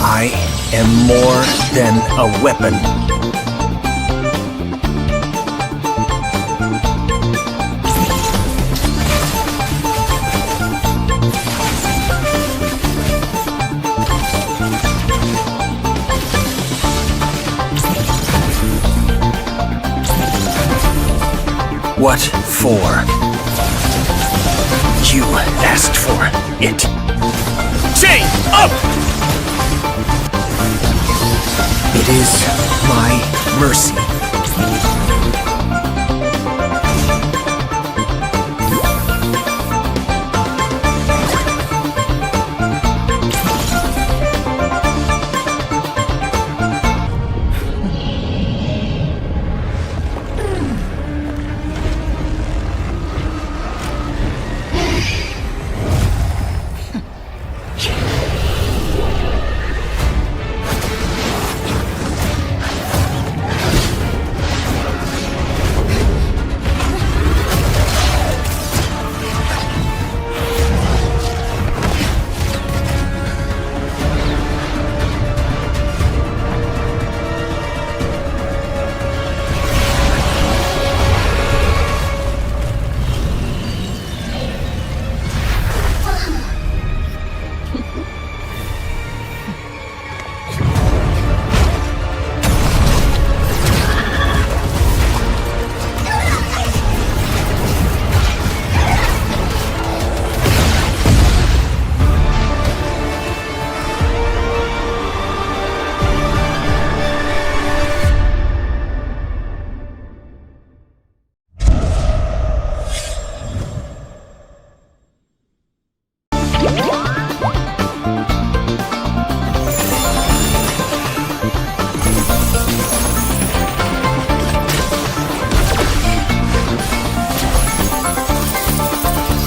I am more than a weapon. What for? You asked for it. Chain up! It is my mercy.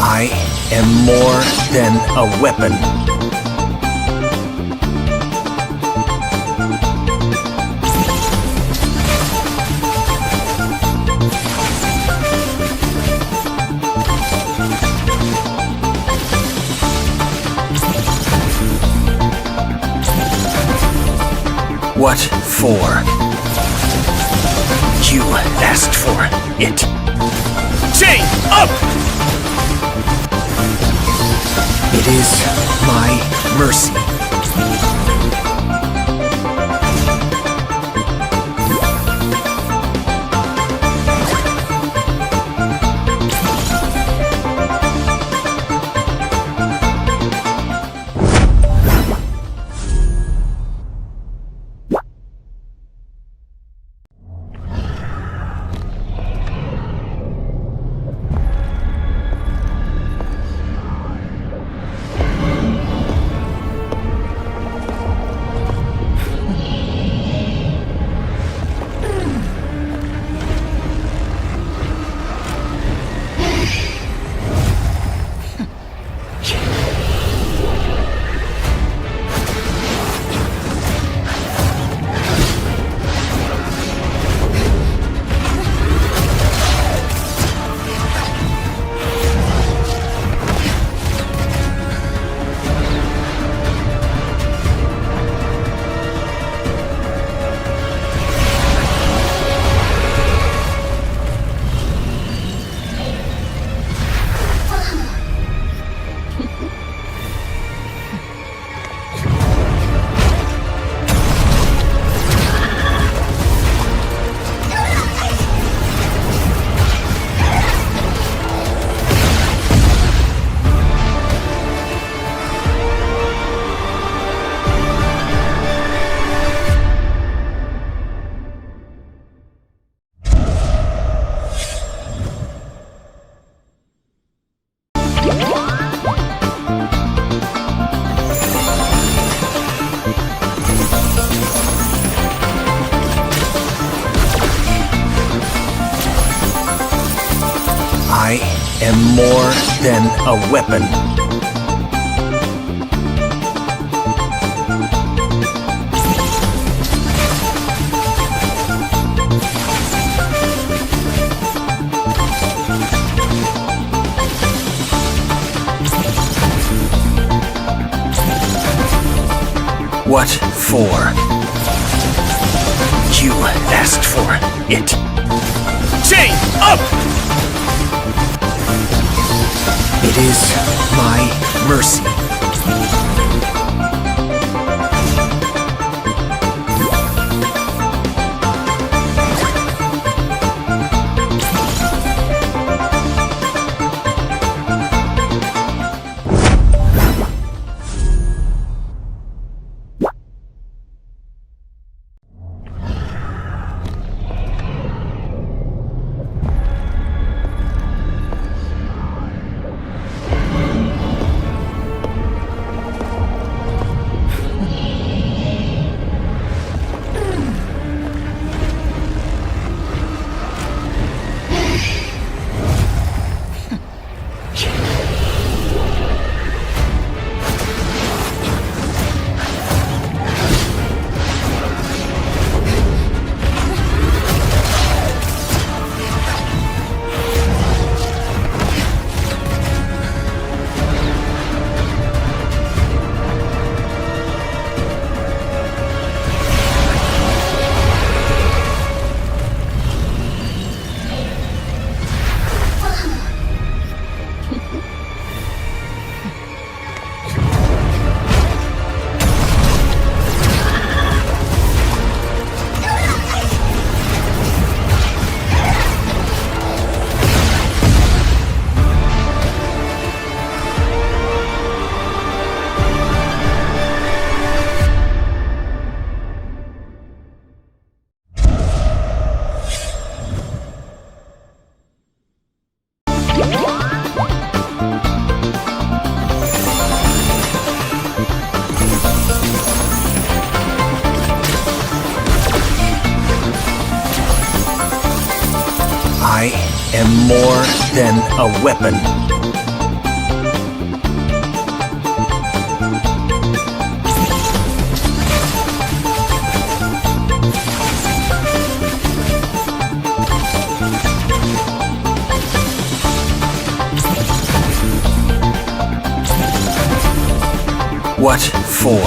I am more than a weapon. What for? You asked for it. Chain up! It is my mercy. I am more than a weapon. What for? You asked for it. Chain up! It is my mercy. I am more than a weapon. What for?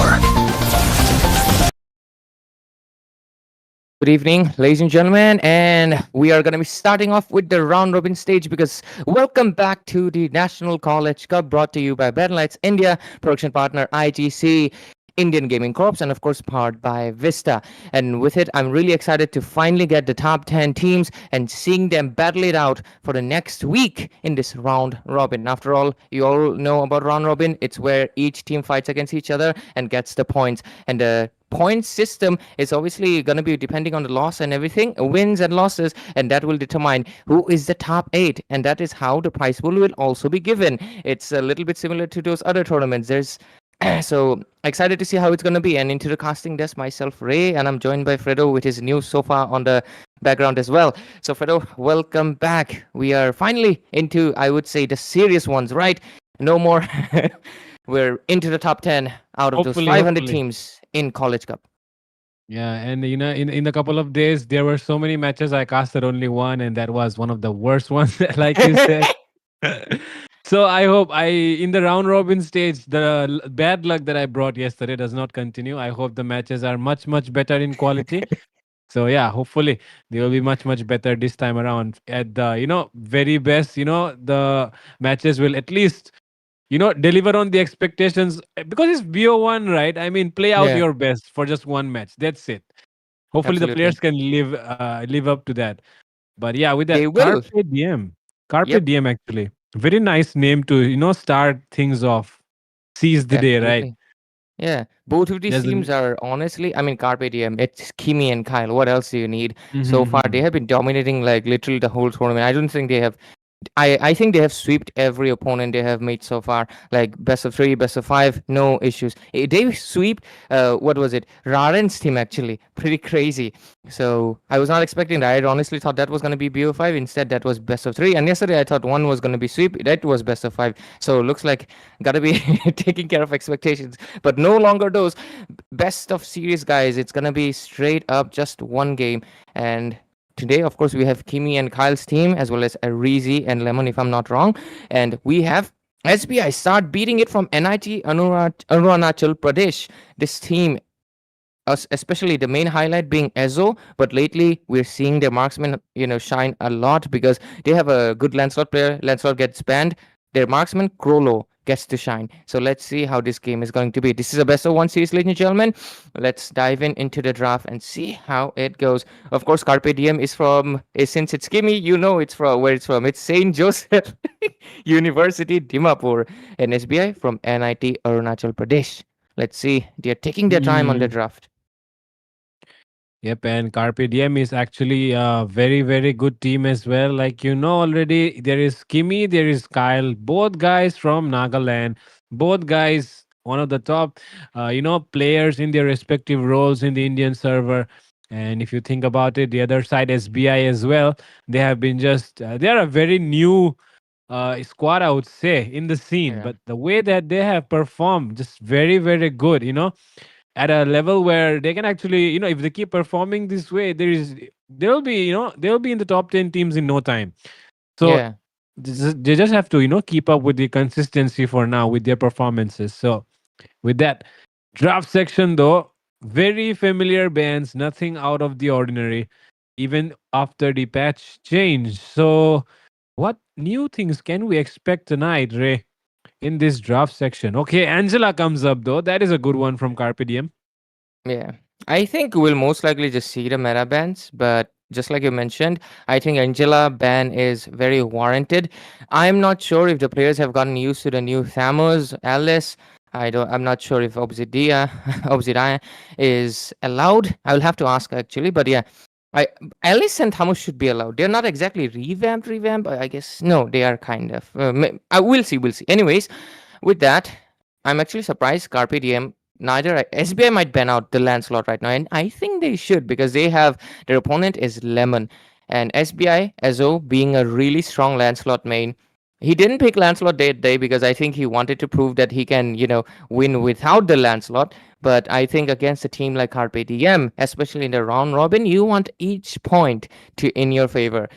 Good evening, ladies and gentlemen, and we are going to be starting off with the round robin stage because welcome back to the National College Cup brought to you by Battleknights India, production partner IGC, Indian Gaming Corps, and of course powered by Vista. And with it, I'm really excited to finally get the top 10 teams and seeing them battle it out for the next week in this round robin. After all, you all know about round robin. It's where each team fights against each other and gets the points. And the point system is obviously going to be depending on the loss and everything, wins and losses, and that will determine who is the top 8, and that is how the prize pool will also be given. It's a little bit similar to those other tournaments. There's so excited to see how it's going to be. And into the casting desk, myself, Ray, and I'm joined by Fredo with his new sofa on the background as well. So Fredo, welcome back. We are finally into, I would say, the serious ones, right? No more. We're into the top 10 out of those 500 teams in College Cup. Yeah, and in a couple of days there were so many matches I casted only one, and that was one of the worst ones, like you said. So I hope in the round robin stage, the bad luck that I brought yesterday does not continue. I hope the matches are much better in quality. So yeah, hopefully they will be much better this time around. At the very best, the matches will at least deliver on the expectations, because it's BO1, right? I mean, play out Yeah. your best for just one match. That's it. Hopefully the Absolutely. players can live up to that. But yeah, with They that will. Carpe Yep. Diem, actually very nice name to start things off. Seize the day, right? Definitely. Yeah, both of these There's teams an are honestly, I mean, Carpe Diem, it's Kimi and Kyle. What else do you need? So far, they Mhm. have been dominating like literally the whole tournament. I don't think they have I think they have swept every opponent they have made so far, like best of 3, best of 5, no issues. They sweep, what was it? Raren's team actually, pretty crazy. So I was not expecting that. I honestly thought that was going to be BO5. Instead, that was best of 3. And yesterday I thought one was going to be sweep. That was best of 5. So looks like gotta be taking care of expectations. But no longer those best of series, guys. It's gonna be straight up just one game. And today, of course, we have Kimi and Kyle's team, as well as Arizi and Lemon, if I'm not wrong. And we have SBI start beating it from NIT Arunachal Pradesh. This team us, especially the main highlight being Ezo, but lately we're seeing their marksman, shine a lot because they have a good Lancelot player. Lancelot gets banned. Their marksman, Crollo, gets to shine. So let's see how this game is going to be. This is a best of one series, ladies and gentlemen. Let's dive into the draft and see how it goes. Of course, Carpe Diem since it's Kimi, it's from where it's from. It's St. Joseph University, Dimapur, and SBI from NIT Arunachal Pradesh. Let's see. They're taking their time on the Hmm. draft. Yep, and Carpe Diem is actually a very, very good team as well. Like you know already, there is Kimi, there is Kyle, both guys from Nagaland, both guys one of the top, players in their respective roles in the Indian server. And if you think about it, the other side SBI as well, they have been just they are a very new squad, I would say, in the scene. Yeah. But the way that they have performed, just very, very good. At a level where they can actually, if they keep performing this way, they'll be, they'll be in the top 10 teams in no time. So Yeah. they just have to, keep up with the consistency for now with their performances. So with that draft section, though, very familiar bands, nothing out of the ordinary, even after the patch change. So what new things can we expect tonight, Ray, in this draft section? Okay, Angela comes up though. That is a good one from Carpe Diem. Yeah. I think we'll most likely just see the meta bans, but just like you mentioned, I think Angela ban is very warranted. I'm not sure if the players have gotten used to the new Thamus, Alice. I'm not sure if Obsidia is allowed. I will have to ask actually, but yeah. I Alice and Thamus should be allowed. They're not exactly revamped, I guess. No, they are kind of. We'll see. Anyways, with that, I'm actually surprised Carpe Diem neither SBI might ban out the Lancelot right now, and I think they should because they have their opponent is Lemon, and SBI Ezo being a really strong Lancelot main. He didn't pick Lancelot that day because I think he wanted to prove that he can, win without the Lancelot. But I think against a team like Carpe Diem, especially in the round robin, you want each point to in your favor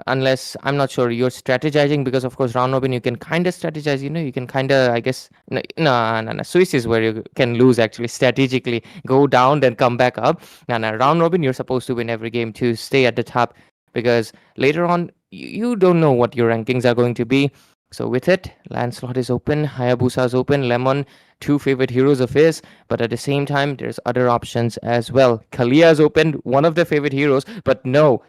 unless I'm not sure you're strategizing because of course round robin you can kind of strategize, you can kind of I guess no, Swiss is where you can lose actually strategically go down then come back up. No, round robin you're supposed to win every game to stay at the top because later on you don't know what your rankings are going to be. So with it, Lancelot is open, Hayabusa is open, Lemon, two favorite heroes of his, but at the same time there's other options as well. Kalia is open, one of their favorite heroes, but no,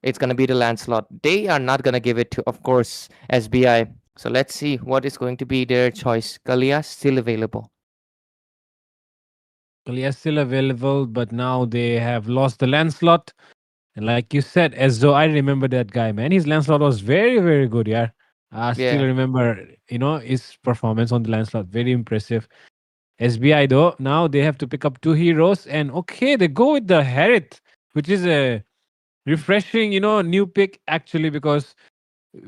it's going to be the Lancelot. They are not going to give it to, of course, SBI. So let's see what is going to be their choice. Kalia still available. Kalia is still available, but now they have lost the Lancelot. And like you said, as though I remember that guy, man. His Lancelot was very, very good, yeah. I still Yeah. remember, his performance on the Lancelot. Very impressive. SBI, though, now they have to pick up two heroes. And okay, they go with the Harith, which is a refreshing, new pick, actually, because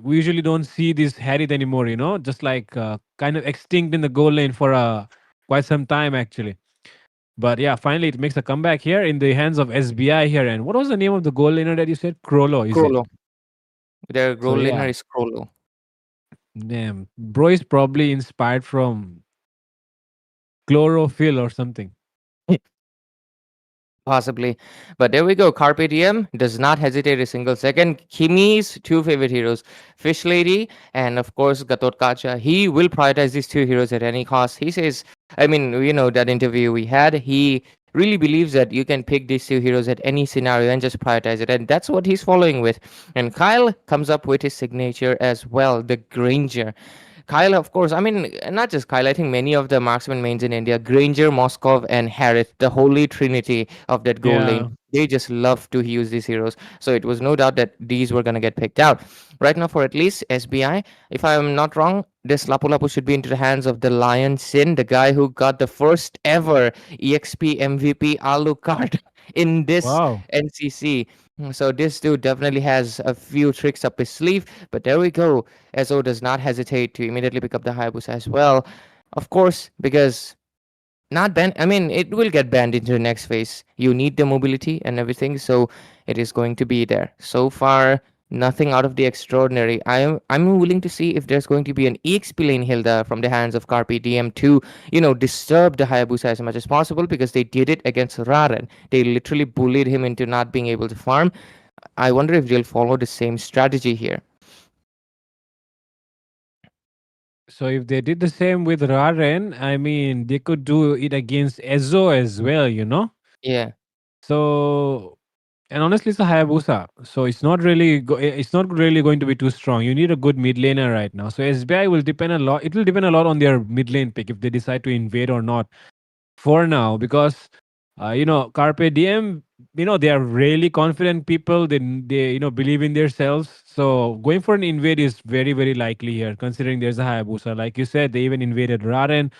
we usually don't see this Harith anymore, just like kind of extinct in the goal lane for quite some time, actually. But yeah, finally it makes a comeback here in the hands of SBI here. And what was the name of the goal laner that you said? Crollo, is it? Crollo. Their So goal yeah, laner is Crollo. damn. Bro is probably inspired from chlorophyll or something. Possibly. But there we go. Carpe Diem does not hesitate a single second. Kimi's two favorite heroes, Fish Lady and, of course, Gatot Kacha. He will prioritize these two heroes at any cost. He says, I mean, that interview we had, he really believes that you can pick these two heroes at any scenario and just prioritize it. And that's what he's following with. And Kyle comes up with his signature as well, the Granger. Kyle, of course, I mean, not just Kyle, I think many of the marksman mains in India, Granger, Moskov, and Harith, the holy trinity of that goal lane, Yeah. they just love to use these heroes. So it was no doubt that these were going to get picked out. Right now, for at least SBI, if I'm not wrong, this Lapu Lapu should be into the hands of the Lion Sin, the guy who got the first ever EXP MVP Alucard in this Wow. NCC. So this dude definitely has a few tricks up his sleeve, but there we go. Ezo does not hesitate to immediately pick up the Hayabusa as well. Of course, because not banned. I mean, it will get banned into the next phase. You need the mobility and everything, so it is going to be there. So far, Nothing out of the extraordinary. I'm willing to see if there's going to be an EXP lane Hilda from the hands of Carpe Diem to, disturb the Hayabusa as much as possible because they did it against Raren. They literally bullied him into not being able to farm. I wonder if they'll follow the same strategy here. So if they did the same with Raren, I mean, they could do it against Ezo as well, you know? Yeah. So, and honestly, it's a Hayabusa. So it's not really going to be too strong. You need a good mid laner right now. So SBI will depend a lot. It will depend a lot on their mid lane pick if they decide to invade or not for now, because Carpe Diem, they are really confident people. They believe in themselves. So going for an invade is very very likely here, considering there's a Hayabusa. Like you said, they even invaded Raren.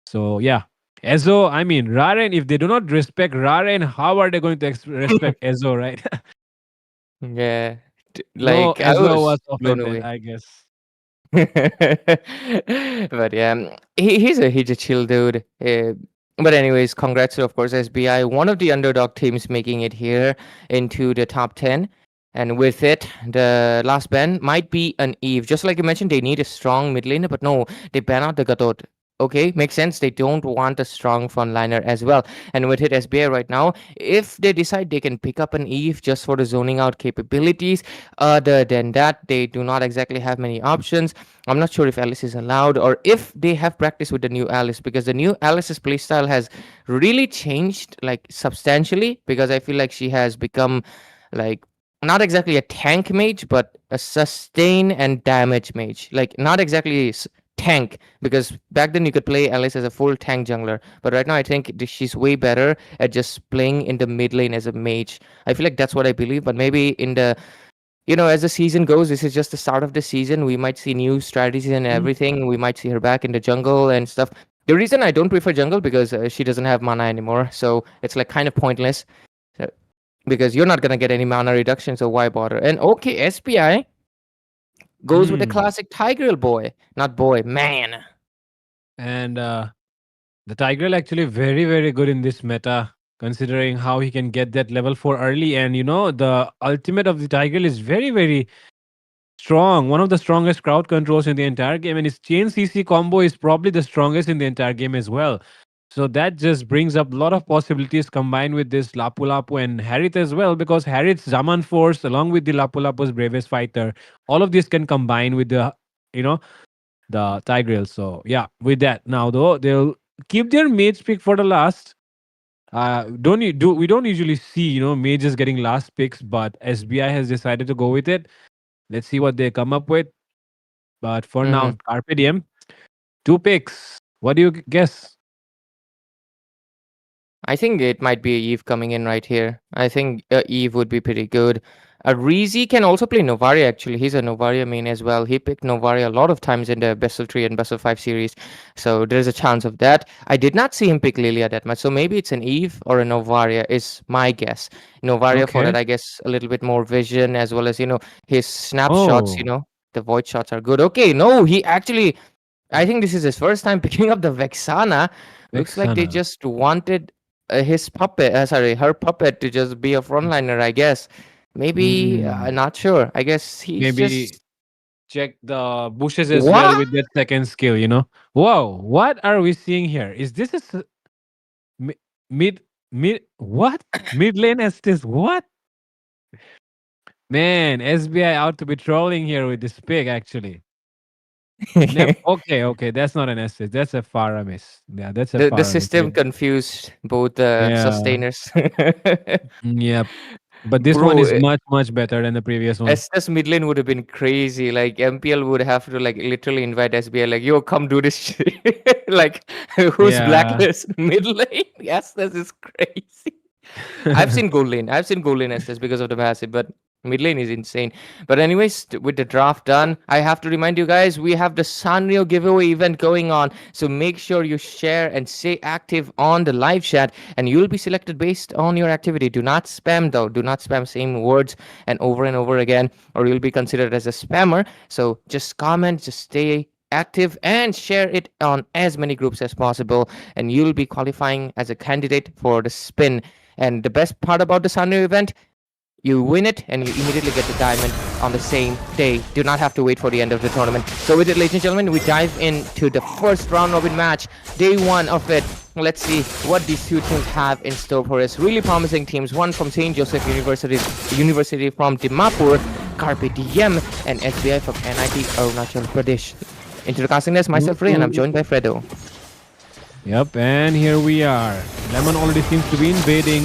So yeah, Ezo. I mean Raren. If they do not respect Raren, how are they going to respect Ezo, right? Yeah. No, Like, I Ezo was was blown offended, away. I guess. But yeah, he's a chill dude. But anyways, congrats to, of course, SBI, one of the underdog teams making it here into the top 10. And with it, the last ban might be an Eve. Just like you mentioned, they need a strong mid laner, but no, they ban out the Gadot. Okay, makes sense. They don't want a strong frontliner as well. And with it, SBI right now, if they decide they can pick up an Eve just for the zoning out capabilities, other than that, they do not exactly have many options. I'm not sure if Alice is allowed or if they have practice with the new Alice, because the new Alice's playstyle has really changed like substantially, because I feel like she has become like not exactly a tank mage, but a sustain and damage mage. Like not exactly tank, because back then you could play Alice as a full tank jungler, but right now I think she's way better at just playing in the mid lane as a mage. I feel like that's what I believe, but maybe in the as the season goes, this is just the start of the season. We might see new strategies and Mhm. everything. We might see her back in the jungle and stuff. The reason I don't prefer jungle because she doesn't have mana anymore, so it's like kind of pointless. uh, because you're not gonna get any mana reduction, so why bother? And okay, SPI goes with the Mm. classic Tigreal boy, not boy, man. And the Tigreal actually very, very good in this meta, considering how he can get that level 4 early. And the ultimate of the Tigreal is very, very strong. One of the strongest crowd controls in the entire game. And his chain CC combo is probably the strongest in the entire game as well. So that just brings up a lot of possibilities combined with this Lapu Lapu and Harith as well, because Harith's Zaman Force, along with the Lapu Lapu's Bravest Fighter, all of this can combine with you know, the Tigreal. So yeah, with that now though, they'll keep their mage pick for the last. Don't you do We don't usually see mages getting last picks, but SBI has decided to go with it. Let's see what they come up with. But for now, Mhm. Carpe Diem, two picks. What do you guess? I think it might be Eve coming in right here. I think Eve would be pretty good. Rizi can also play Novaria, actually. He's a Novaria main as well. He picked Novaria a lot of times in the Best of 3 and Best of 5 series. So there's a chance of that. I did not see him pick Lilia that much. So maybe it's an Eve or a Novaria, is my guess. Novaria for that, Okay. I guess, a little bit more vision, as well as, his snapshots, Oh, the void shots are good. Okay, no, he actually I think this is his first time picking up the Vexana. Looks like they Vexana. just wanted her puppet to just be a frontliner, I guess. Maybe, Mm, not sure. I guess he's maybe just. check the bushes as well What? with that second skill. Whoa, what are we seeing here? Is this mi- mid, what? Mid lane Estes, what? Man, SBI out to be trolling here with this pick, actually. Okay, okay, that's not an Estes. That's a Faramis. Yeah, that's a The Faramis. system confused both the Yeah. sustainers. Yep. But this one is Bro, much, much better than the previous one. SS mid lane would have been crazy. Like MPL would have to like literally invite SBI, like, yo, come do this shit. Like, who's Yeah. blacklist mid lane? Yes, this is crazy. I've seen gold lane. I've seen gold lane SS because of the massive, but mid lane is insane. But anyways, with the draft done, I have to remind you guys we have the Sanrio giveaway event going on. So make sure you share and stay active on the live chat, and you'll be selected based on your activity. Do not spam though. Do not spam same words and over again, or you'll be considered as a spammer. So just comment, just stay active and share it on as many groups as possible, and you'll be qualifying as a candidate for the spin. And the best part about the Sanrio event, You win it, and you immediately get the diamond on the same day. Do not have to wait for the end of the tournament. So with it, ladies and gentlemen, we dive into the first round robin match, day one of it. Let's see what these two teams have in store for us. Really promising teams. One from St. Joseph University from Dimapur, Carpe Diem, and SBI from NIT Arunachal Pradesh. Into the casting desk, myself Ray, and I'm joined by Fredo. Yep, and here we are. Lemon already seems to be invading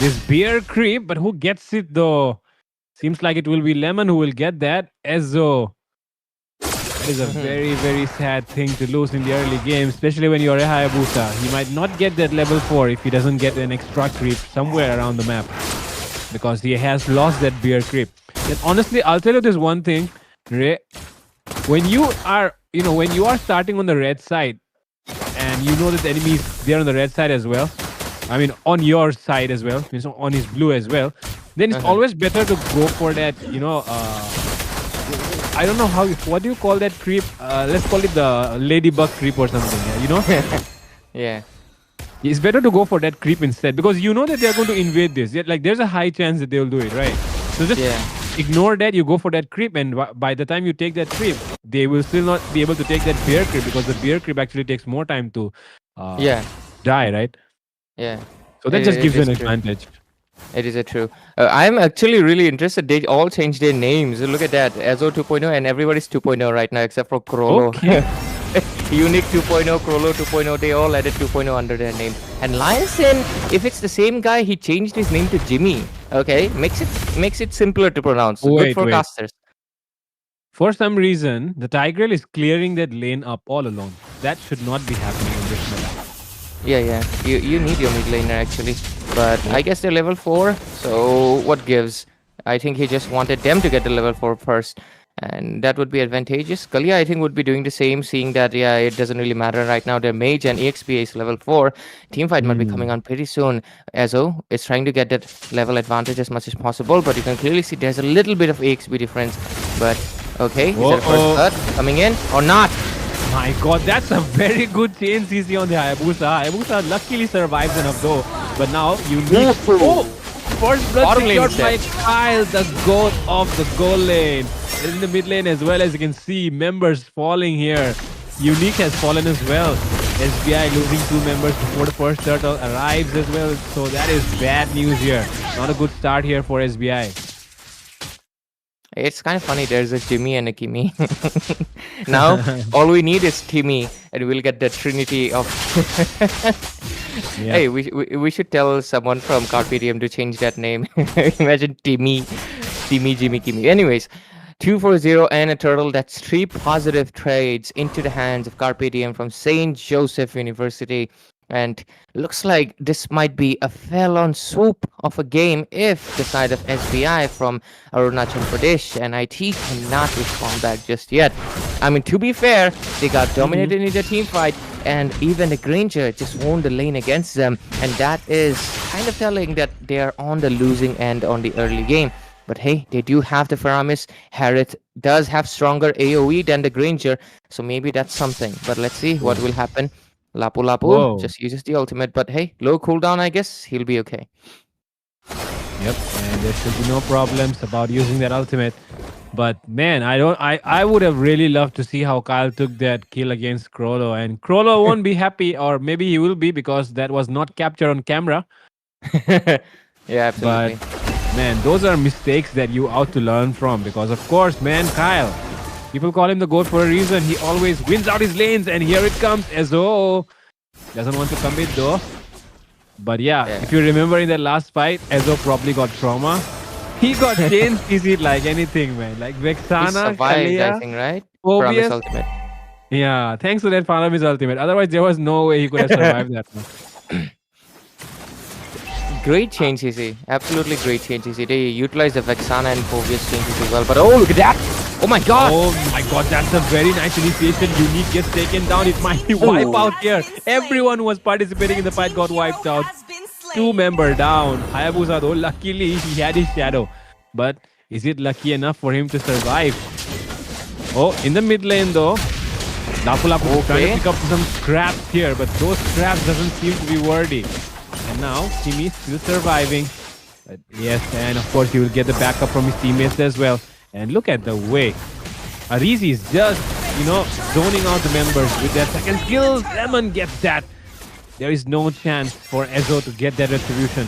this bear creep, but who gets it though? Seems like it will be Lemon who will get that. Ezo. That is a very, very sad thing to lose in the early game, especially when you're a Hayabusa. He might not get that level 4 if he doesn't get an extra creep somewhere around the map, because he has lost that bear creep. And honestly, I'll tell you this one thing, Ray. When you are starting on the red side, and you know that the enemy is there on the red side as well, I mean on your side as well, means on his blue as well, then it's always better to go for that, I don't know what do you call that creep? Let's call it the ladybug creep or something, Yeah. It's better to go for that creep instead, because you know that they're going to invade this. Like, there's a high chance that they'll do it, right? So just ignore that, you go for that creep, and by the time you take that creep, they will still not be able to take that bear creep, because the bear creep actually takes more time to die, right? Yeah. So that just gives you an advantage. It is true. I'm actually really interested. They all changed their names. Look at that. Ezo 2.0 and everybody's 2.0 right now except for Krolo. Okay. Unique 2.0, Krolo 2.0, they all added 2.0 under their name. And Lionson, if it's the same guy, he changed his name to Jimmy. Okay, makes it simpler to pronounce. Good for casters. For some reason, the Tigreal is clearing that lane up all alone. That should not be happening in this map. Yeah. You need your mid laner actually. But I guess they're level 4, so what gives? I think he just wanted them to get the level 4 first, and that would be advantageous. Kalia, I think, would be doing the same, seeing that, it doesn't really matter right now. Their mage and EXP is level 4. Teamfight might be coming on pretty soon. Ezo is trying to get that level advantage as much as possible, but you can clearly see there's a little bit of EXP difference. But, okay, is that first blood coming in or not? My god, that's a very good chain CC on the Hayabusa. Hayabusa luckily survives enough though. But now you need... First blood secured by Kyle, the goat of the goal lane. In the mid lane as well, as you can see, members falling here. Unique has fallen as well. SBI losing 2 members before the first turtle arrives as well. So that is bad news here. Not a good start here for SBI. It's kind of funny. There's a Jimmy and a Kimmy. Now, all we need is Timmy, and we'll get the trinity of... Hey, we should tell someone from Carpe Diem to change that name. Imagine Timmy, Jimmy, Kimmy. Anyways, 2-4-0 and a turtle. That's 3 positive trades into the hands of Carpe Diem from St. Joseph University. And looks like this might be a fell-on swoop of a game if the side of SBI from Arunachal Pradesh NIT cannot respond back just yet. I mean, to be fair, they got dominated in the team fight, and even the Granger just won the lane against them. And that is kind of telling that they are on the losing end on the early game. But hey, they do have the Faramis. Harith does have stronger AoE than the Granger, so maybe that's something. But let's see what will happen. Lapu just uses the ultimate, but hey, low cooldown, I guess he'll be okay. Yep, and there should be no problems about using that ultimate. But man, I would have really loved to see how Kyle took that kill against Krolo, and Krolo won't be happy, or maybe he will be, because that was not captured on camera. Yeah, absolutely. But man, those are mistakes that you ought to learn from, because of course, man, Kyle, people call him the GOAT for a reason. He always wins out his lanes, and here it comes. Ezo doesn't want to commit though. But yeah, if you remember in that last fight, Ezo probably got trauma. He got chain CC'd like anything, man. Like Vexana, he survived, Kalia, I think, right? Obvious. From his ultimate. Yeah, thanks to that Faramis ultimate. Otherwise, there was no way he could have survived that one. Great change, CC. Absolutely great change, CC. They utilized the Vexana and Phobius changes as well. But oh, look at that! Oh my god! Oh my god, that's a very nice initiation. Unique gets taken down. It might be wipe out here. Everyone who was participating in the fight got wiped out. 2 member down. Hayabusa though, luckily he had his shadow. But is it lucky enough for him to survive? Oh, in the mid lane though, Lapu trying to pick up some scraps here, but those scraps doesn't seem to be worthy. And now Kimi still surviving. Yes, and of course he will get the backup from his teammates as well. And look at the way Arizi is just, zoning out the members with that second skill. Raman gets that. There is no chance for Ezo to get that retribution.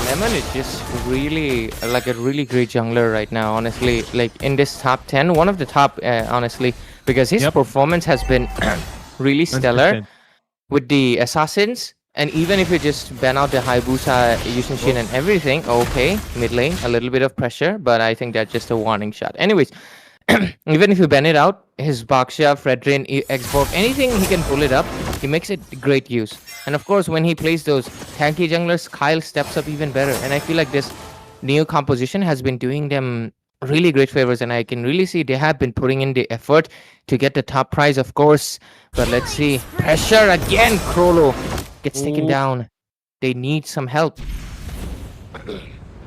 Lemon is just really like a really great jungler right now, honestly. Like in this top 10, one of the top, honestly, because his performance has been really stellar 100%. with the assassins. And even if you just ban out the Hayabusa, Yushin Shin and everything, okay, mid lane, a little bit of pressure, but I think that's just a warning shot. Anyways, even if you ban it out, his Baksha, Fredrin, Xborg, anything he can pull it up, he makes it great use. And of course, when he plays those tanky junglers, Kyle steps up even better. And I feel like this new composition has been doing them really great favors, and I can really see they have been putting in the effort to get the top prize, of course. But let's see. Pressure again, Krolo gets taken down. They need some help.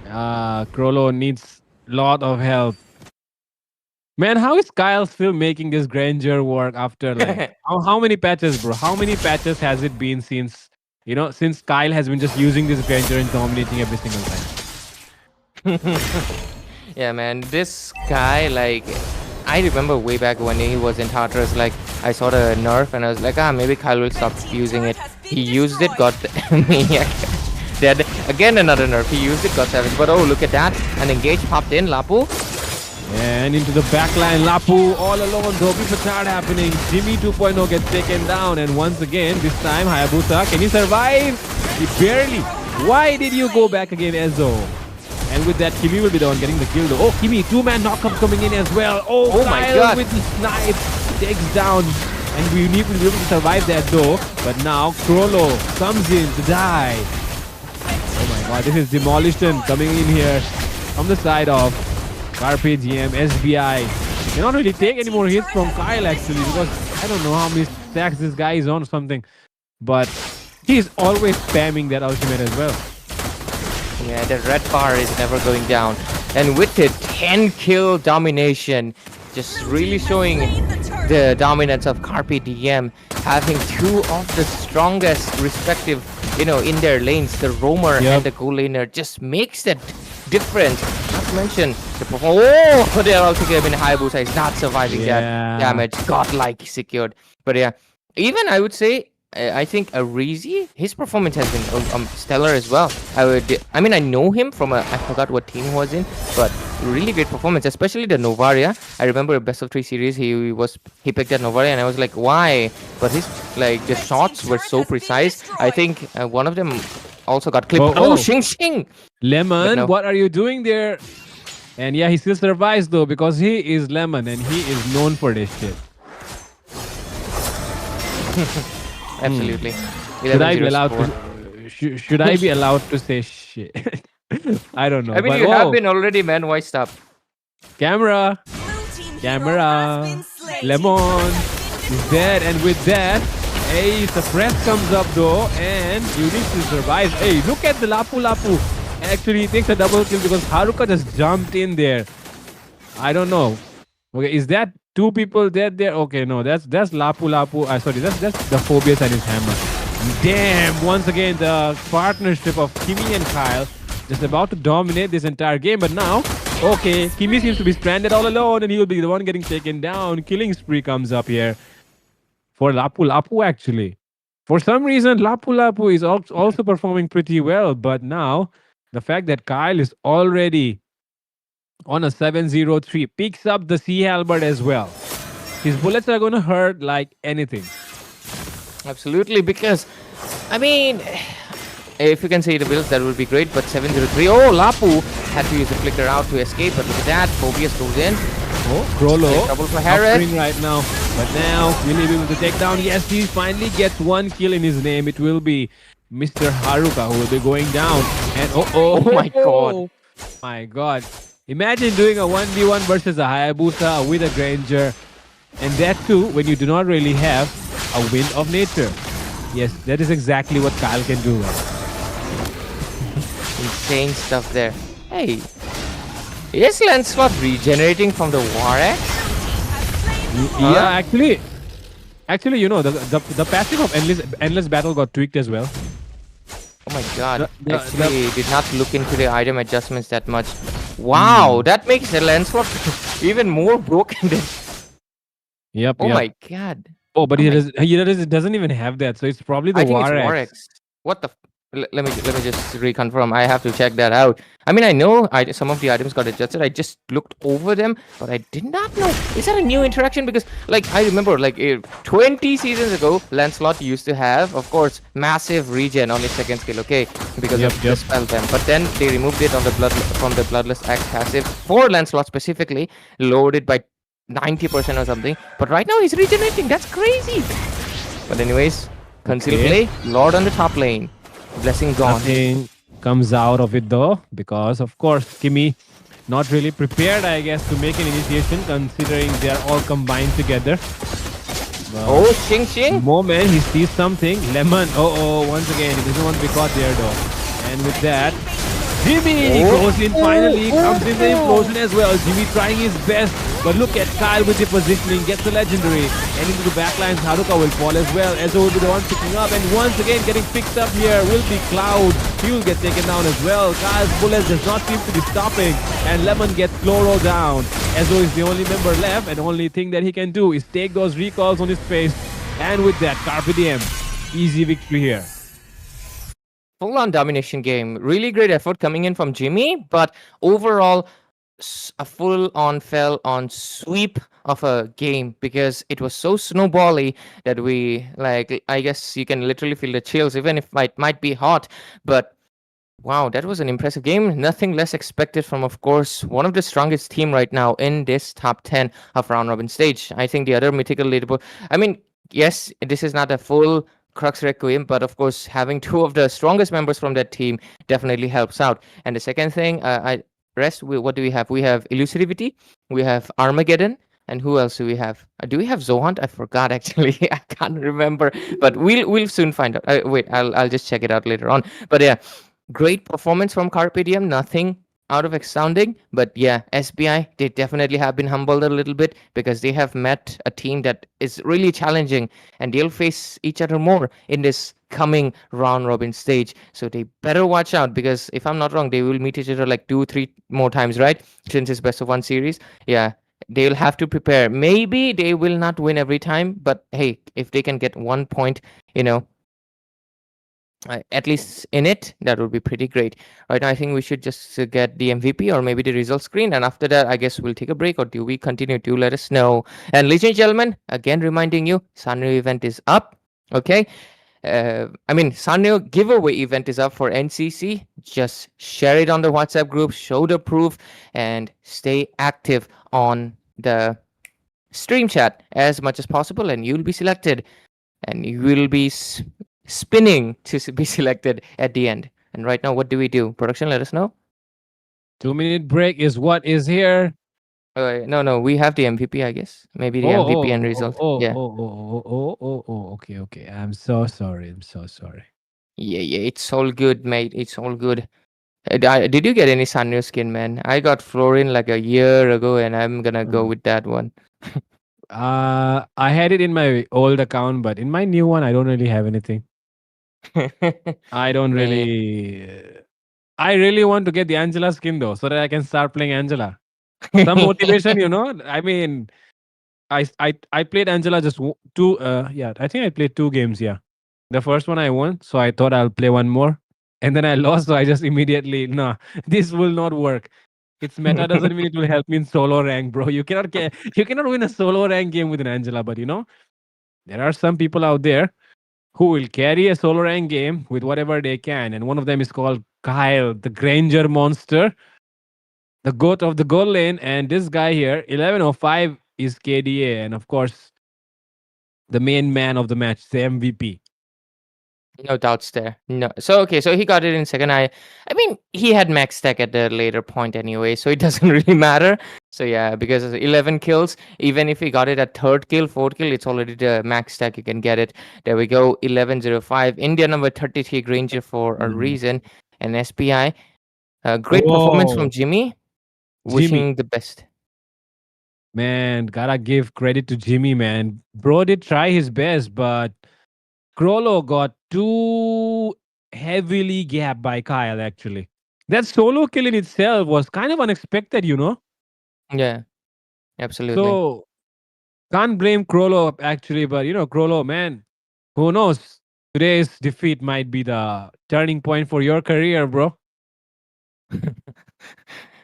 Krolo needs lot of help. Man, how is Kyle still making this Granger work after like how many patches, bro? How many patches has it been since since Kyle has been just using this Granger and dominating every single time? Yeah, man, this guy, like, I remember way back when he was in Tartarus, like, I saw the nerf and I was like, maybe Kyle will stop using it. He used it, got Maniac dead. Again, another nerf. He used it, got savage. But oh, look at that. An engage popped in, Lapu. And into the backline, Lapu all alone. Dhobi Fatard happening. Jimmy 2.0 gets taken down. And once again, this time, Hayabusa, can he survive? He barely. Why did you go back again, Ezo? And with that, Kimi will be the one getting the kill though. Oh, Kimi, 2-man knockup coming in as well. Oh my God. With the snipe takes down. And we need to be able to survive that though. But now, Krolo comes in to die. Oh my God, this is Demolition coming in here from the side of Carpe, Diem, SBI. He cannot really take any more hits from Kyle actually, because I don't know how many stacks this guy is on or something. But he's always spamming that ultimate as well. Yeah, the red bar is never going down. And with the 10 kill domination, just really showing the dominance of Carpe Diem, having two of the strongest respective, in their lanes, the roamer and the goal laner, just makes that difference. Not to mention the performance. Oh, they're all together in Hayabusa is not surviving that damage. Godlike secured. But yeah, even I would say, I think Arizi, his performance has been stellar as well. I mean, I know him from I forgot what team he was in, but really great performance, especially the Novaria. I remember best of 3 series, he picked that Novaria, and I was like, why? But his the shots were so precise. I think one of them also got clipped. Oh, Xing Xing! Lemon, no. What are you doing there? And yeah, he still survives though, because he is Lemon and he is known for this shit. Absolutely. Should I be allowed to? Should I be allowed to say shit? I don't know. I mean, you have been already, man. Why stop? Camera. Lemon is dead, and with that, hey, Suppress comes up though, and Ulysses survives. Hey, look at the Lapu. Actually, he takes a double kill because Haruka just jumped in there. I don't know. Okay, is that 2 people dead there? Okay, no, that's Lapu. Sorry, that's the Phobias and his hammer. Damn! Once again, the partnership of Kimi and Kyle just about to dominate this entire game. But now, okay, Kimi seems to be stranded all alone, and he will be the one getting taken down. Killing spree comes up here for Lapu actually. For some reason, Lapu is also performing pretty well. But now, the fact that Kyle is already on a 7-0-3 picks up the Sea Halberd as well. His bullets are going to hurt like anything. Absolutely, because, I mean, if you can say the builds, that would be great, but 7-0-3. Oh, Lapu had to use the flicker out to escape, but look at that. Phobias goes in. Oh, Krolo. Trouble for Harris. Right now. But now, will he be able to take down? Yes, he finally gets 1 kill in his name. It will be Mr. Haruka who will be going down. And oh my God. My God. Imagine doing a 1v1 versus a Hayabusa with a Granger. And that too, when you do not really have a wind of nature. Yes, that is exactly what Kyle can do. Insane stuff there. Hey, is Lancelot regenerating from the War Axe? Yeah, actually, the passive of Endless Battle got tweaked as well. Oh my god. The Actually, did not look into the item adjustments that much. Wow, mm, that makes the Lancelot even more broken than. yep, Oh yep. my god. Oh, but Oh my. he doesn't even have that. So it's probably the I think it's War War Axe. X. What the? Let me just reconfirm. I have to check that out. I mean, I know some of the items got adjusted. I just looked over them, but I did not know. Is that a new interaction? Because like I remember, like 20 seasons ago, Lancelot used to have, of course, massive regen on his second skill. Okay, because Yep, of the yep. spell them. But then they removed it on the from the Bloodless Axe passive for Lancelot specifically, lowered it by 90% or something. But right now he's regenerating. That's crazy. But anyways, conceal Okay. play, Lord on the top lane. Blessing gone. Nothing comes out of it though, because of course Kimmy not really prepared, I guess, to make an initiation, considering they are all combined together. But Oh, Xing the Xing. moment he sees something, Lemon, once again, he doesn't want to be caught there though. And with that, Jimmy Oh. goes in finally, comes in the implosion as well. Jimmy trying his best, but look at Kyle with the positioning, gets the legendary, and into the backlines, Haruka will fall as well. Ezo will be the one picking up, and once again getting picked up here will be Cloud. He will get taken down as well. Kyle's bullets does not seem to be stopping, and Lemon gets Chloro down. Ezo is the only member left, and the only thing that he can do is take those recalls on his face, and with that, Carpe Diem, easy victory here. Full-on domination game. Really great effort coming in from Jimmy, but overall, a full-on fell-on sweep of a game because it was so snowbally that we like. I guess you can literally feel the chills, even if it might be hot. But wow, that was an impressive game. Nothing less expected from, of course, one of the strongest team right now in this top 10 of round robin stage. I think the other mythical leaderboard. I mean, yes, this is not a full Crux Requiem, but of course, having two of the strongest members from that team definitely helps out. And the second thing, what do we have? We have Elusivity, we have Armageddon, and who else do we have? Do we have Zohant? I forgot actually. I can't remember, but we'll soon find out. Wait, I'll just check it out later on. But yeah, great performance from Carpe Diem. Nothing out of astounding, but yeah, SBI, they definitely have been humbled a little bit because they have met a team that is really challenging, and they'll face each other more in this coming round robin stage. So they better watch out because if I'm not wrong, they will meet each other like 2 3 more times, right? Since it's best of one series. Yeah, they'll have to prepare. Maybe they will not win every time, but hey, if they can get 1 point, you know, at least in it, that would be pretty great. Right now, I think we should just get the MVP or maybe the result screen, and after that, I guess we'll take a break. Or do we continue? Do let us know. And ladies and gentlemen, again reminding you, Sanrio event is up. Okay, I mean, Sanrio giveaway event is up for NCC. Just share it on the WhatsApp group, show the proof, and stay active on the stream chat as much as possible, and you'll be selected, and you will be spinning to be selected at the end. And right now, what do we do? Production, let us know. 2 minute break is what is here. No, we have the MVP, I guess. Maybe the Oh, MVP and oh, oh, result. oh, Yeah, oh, oh, oh, oh, oh, okay, okay. I'm so sorry. I'm so sorry. yeah. It's all good, mate. It's all good. Did you get any Sanrio skin, man? I got Florin like a year ago, and I'm gonna go Mm. with that one. I had it in my old account, but in my new one, I don't really have anything. I don't Man. really. I really want to get the Angela skin though, so that I can start playing Angela. Some motivation, you know. I mean, I played Angela just two. Yeah, I think I played 2 games. Yeah, the first one I won, so I thought I'll play one more, and then I lost. So I just immediately, nah, this will not work. It's meta doesn't mean it will help me in solo rank, bro. You cannot win a solo rank game with an Angela, but you know there are some people out there who will carry a solo rank game with whatever they can, and one of them is called Kyle, the Granger monster, the goat of the goal lane, and this guy here, 1105 is KDA, and of course the main man of the match, the MVP. No doubts there. No. So okay, so he got it in second. I mean, he had max stack at the later point anyway, so it doesn't really matter. So yeah, because of 11 kills, even if he got it at third kill, fourth kill, it's already the max stack. You can get it. There we go. 1105. India number 33 Granger for a Mm. reason. And SPI. Great performance from Whoa, Jimmy. Jimmy, Wishing the best. man, gotta give credit to Jimmy, man. Bro did try his best, but Crollo got heavily gapped by Kyle, actually. That solo kill in itself was kind of unexpected, you know? Yeah, absolutely. So, can't blame Krolo, actually, but Krolo, man, who knows? Today's defeat might be the turning point for your career, bro.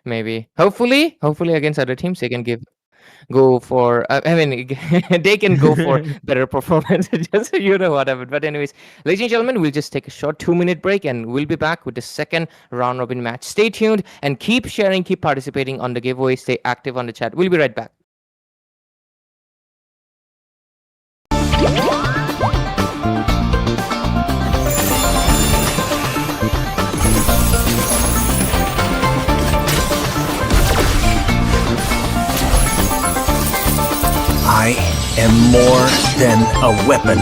Maybe. Hopefully against other teams they can go for I mean they can go for better performance. Just so you know what I mean. But anyways, ladies and gentlemen, we'll just take a short 2-minute break and we'll be back with the second round robin match. Stay tuned and keep sharing, keep participating on the giveaway, stay active on the chat. We'll be right back. I am more than a weapon.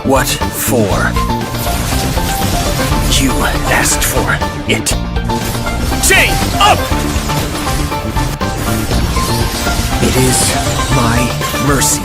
What for? You asked for it. Chain up! It is my mercy.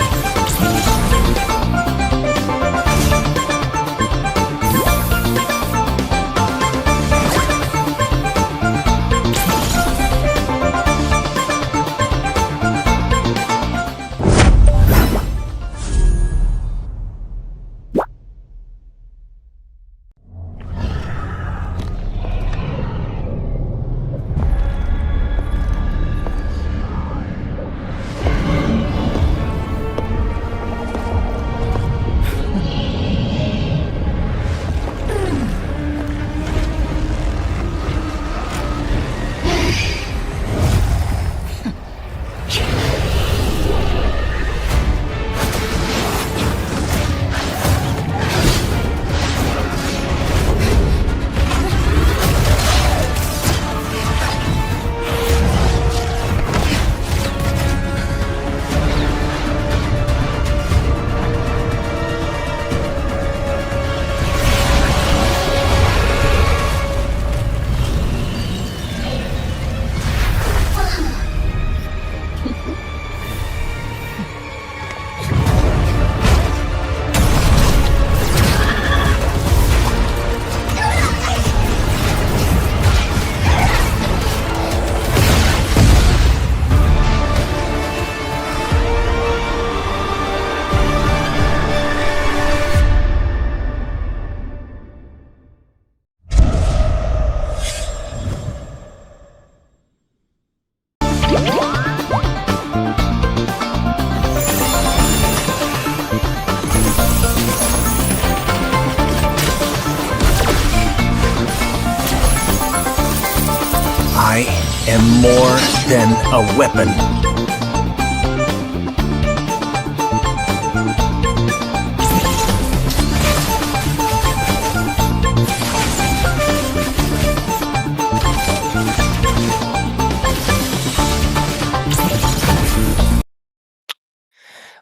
I am more than a weapon.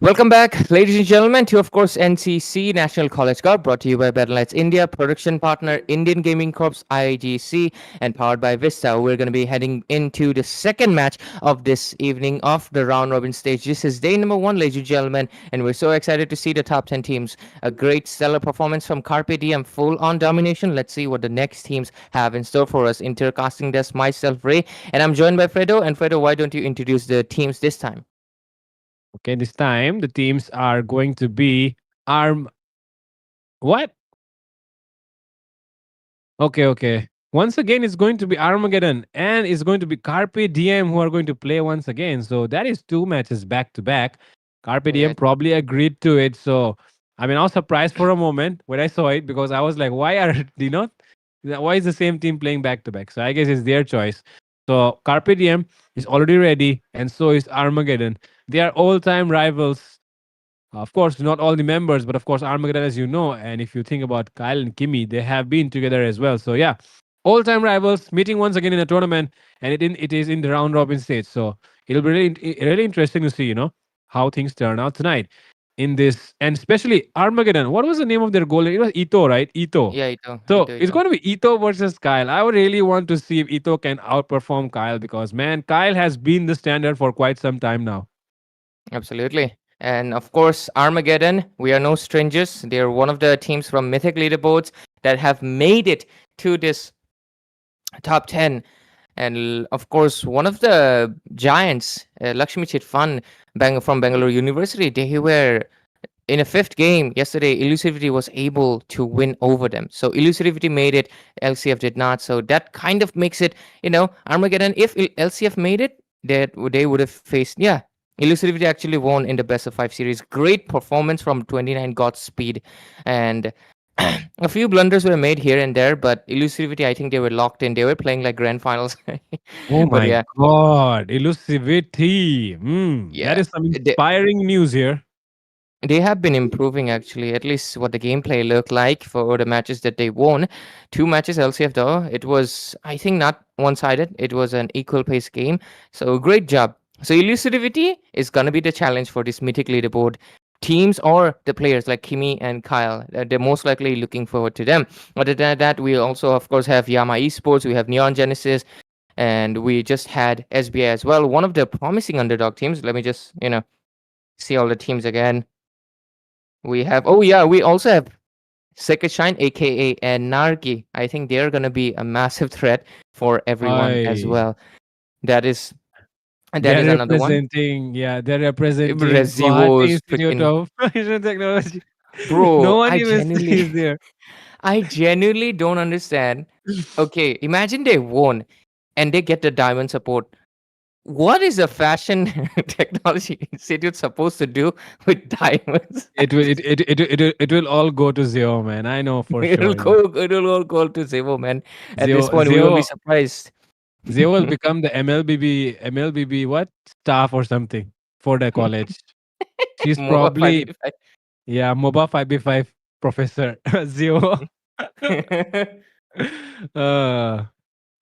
Welcome back, ladies and gentlemen, to of course NCC National College Cup, brought to you by Battleknights India, production partner Indian Gaming Corps IGC, and powered by Vista. We're going to be heading into the second match of this evening of the round robin stage. This is day number 1, ladies and gentlemen, and we're so excited to see the top 10 teams. A great stellar performance from Carpe Diem, full on domination. Let's see what the next teams have in store for us. Intercasting this, myself, Ray, and I'm joined by Fredo. And Fredo, why don't you introduce the teams this time? Okay, this time the teams are going to be Arm. What? Okay. Once again, it's going to be Armageddon and it's going to be Carpe Diem who are going to play once again. So that is 2 matches back to back. Carpe Diem Yeah. probably agreed to it. So I mean, I was surprised for a moment when I saw it because I was like, why are why is the same team playing back to back? So I guess it's their choice. So Carpe Diem is already ready, and so is Armageddon. They are all-time rivals. Of course, not all the members, but of course, Armageddon, as you know, and if you think about Kyle and Kimmy, they have been together as well. So yeah, all-time rivals meeting once again in a tournament, and it is in the round robin stage. So it'll be really interesting to see, how things turn out tonight. in this, and especially Armageddon. What was the name of their goal? It was Ito, right? Ito. Yeah, Ito, So Ito, it's Ito. going to be Ito versus Kyle. I would really want to see if Ito can outperform Kyle because man, Kyle has been the standard for quite some time now. Absolutely. And of course, Armageddon, we are no strangers. They are one of the teams from Mythic leaderboards that have made it to this top 10. And of course, one of the giants, Lakshmi Chitfan from Bangalore University, they were in a fifth game yesterday. Elusivity was able to win over them. So Elusivity made it, LCF did not. So that kind of makes it, Armageddon. If LCF made it, they would have faced, yeah. Elusivity actually won in the best of 5 series. Great performance from 29 Godspeed. And a few blunders were made here and there, but Elusivity, I think they were locked in. They were playing like grand finals. Oh But my yeah, God, elusivity. That yeah. is some inspiring news here. They have been improving actually, at least what the gameplay looked like for the matches that they won. 2 matches LCF though, it was, I think, not one-sided. It was an equal pace game. So great job. So elusivity is gonna be the challenge for this mythic leaderboard teams or the players like Kimi and Kyle. They're most likely looking forward to them. Other than that, we also of course have Yama Esports, we have Neon Genesis, and we just had SBI as well. One of the promising underdog teams. Let me just, see all the teams again. We have, oh yeah, we also have Second Shine, aka Anarchy. I think they're gonna be a massive threat for everyone as I well. That is They're another one. representing, yeah, they're representing Resi Guwahati was Institute freaking, of Information Technology. No bro. one I even genuinely, stays there. I genuinely don't understand. Okay, imagine they won and they get the diamond support. What is a fashion technology institute supposed to do with diamonds? It will all go to zero, man. I know for It'll sure. go, it'll all go to Zevo, man. At this Zero, point, we will be zero, surprised. zero will become the MLBB what staff or something for the college. She's MOBA probably 55. yeah MOBA55 professor zero. uh,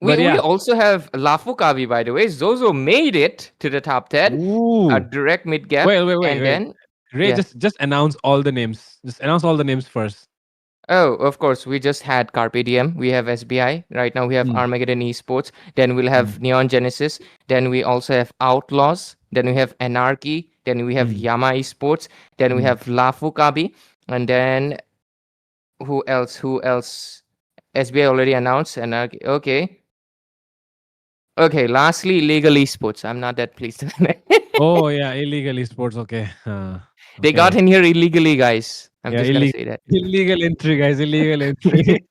but We yeah, also have Lafukavi, by the way. Zozo made it to the top 10, a ooh, direct mid gap. wait, And wait. then, Ray, yeah. just announce all the names. Just announce all the names first. Oh, of course, we just had Carpe Diem. We have SBI. Right now, we have Mm, Armageddon Esports. Then we'll mm, have Neon Genesis. Then we also have Outlaws. Then we have Anarchy. Then we have mm, Yama Esports. Then we mm. have Lafukabi. And then who else? Who else? SBI already announced. Anarchy. Okay. Okay. Lastly, Legal Esports. I'm not that pleased. Oh yeah, illegal esports. Okay, They got okay. in here illegally, guys. I'm Yeah, just gonna say that. illegal entry, guys. Illegal entry.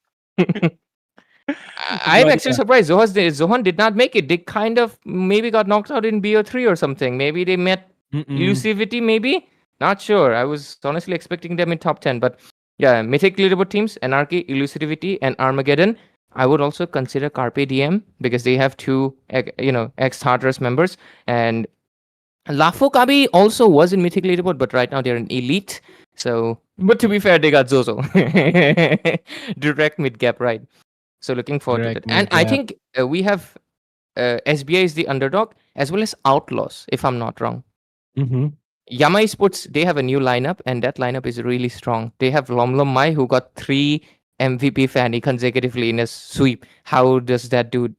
I'm But actually yeah. surprised. Zohan did not make it. They kind of maybe got knocked out in BO3 or something. Maybe they met Mm-mm. Elusivity, maybe? Not sure. I was honestly expecting them in top 10. But yeah, Mythic leaderboard teams, Anarchy, Elusivity, and Armageddon. I would also consider Carpe Diem because they have two, ex-Tartarus members. And Lafokabi also was in Mythic leaderboard, but right now they're in Elite. So, but to be fair, they got Zozo. Direct mid gap, right? So looking forward to that. Direct And mid I gap. think we have SBI is the underdog as well as Outlaws, if I'm not wrong. Mm-hmm. Yama Esports, they have a new lineup, and that lineup is really strong. They have Lomlom Mai, who got 3 MVP Fanny consecutively in a sweep. How does that do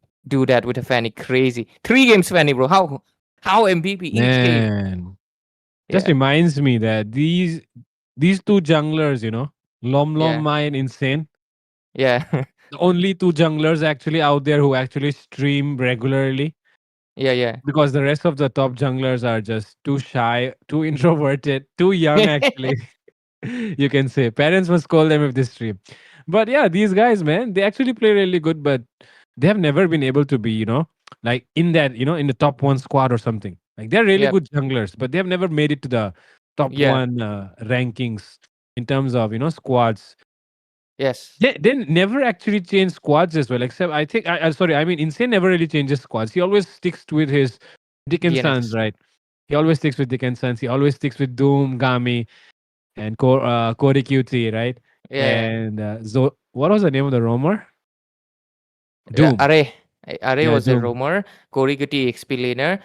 that with a Fanny? Crazy. 3 games Fanny, bro. How MVP each game? Man, just Yeah, reminds me that these two junglers, Lom Lom yeah, Mai and Insane, yeah, the only two junglers actually out there who actually stream regularly yeah, because the rest of the top junglers are just too shy, too introverted, too young yeah. actually. You can say parents must call them if they stream. But yeah, these guys, man, they actually play really good, but they have never been able to be, like in that, in the top one squad or something. Like they're really Yep. good junglers, but they have never made it to the top Yeah. one rankings in terms of squads. Yes. They never actually change squads as well, except I think sorry, I mean Insane never really changes squads. He always sticks with his Dick and Sons, DNS. right? He always sticks with Dick and Sons. He always sticks with Doom, Gami, and Cody QT, right? Yeah. And what was the name of the roamer? Yeah. Doom. Are Yeah, was a Doom. roamer. Koriguti XP laner.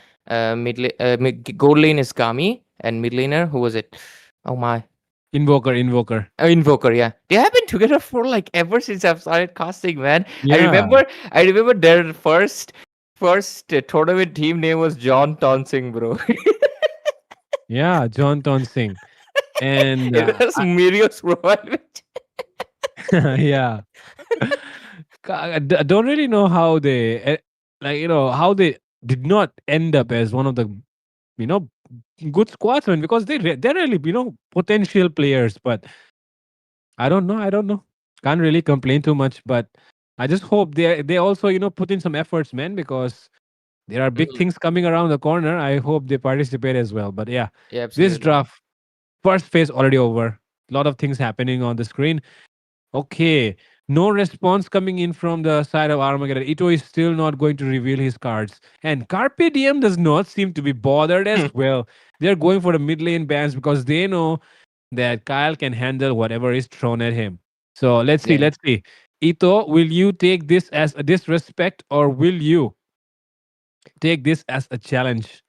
Gold lane is Gami, and mid laner, who was it? Oh my. Invoker. Invoker, yeah. They have been together for like ever since I've started casting, man. I Yeah, remember I remember their first tournament team name was John Tonsing, bro. yeah, John Tonsing. And It was Mirios Roman. yeah. I don't really know how they, like, how they did not end up as one of the, you know, good squadsmen because they're really, potential players. But I don't know. Can't really complain too much. But I just hope they also, put in some efforts, man, because there are big Mhm. things coming around the corner. I hope they participate as well. But yeah, Yeah, this absolutely. draft, first phase already over. A lot of things happening on the screen. Okay. No response coming in from the side of Armageddon. Ito is still not going to reveal his cards. And Carpe Diem does not seem to be bothered as well. They're going for the mid lane bans because they know that Kyle can handle whatever is thrown at him. So let's see. Yeah. Let's see. Ito, will you take this as a disrespect or will you take this as a challenge?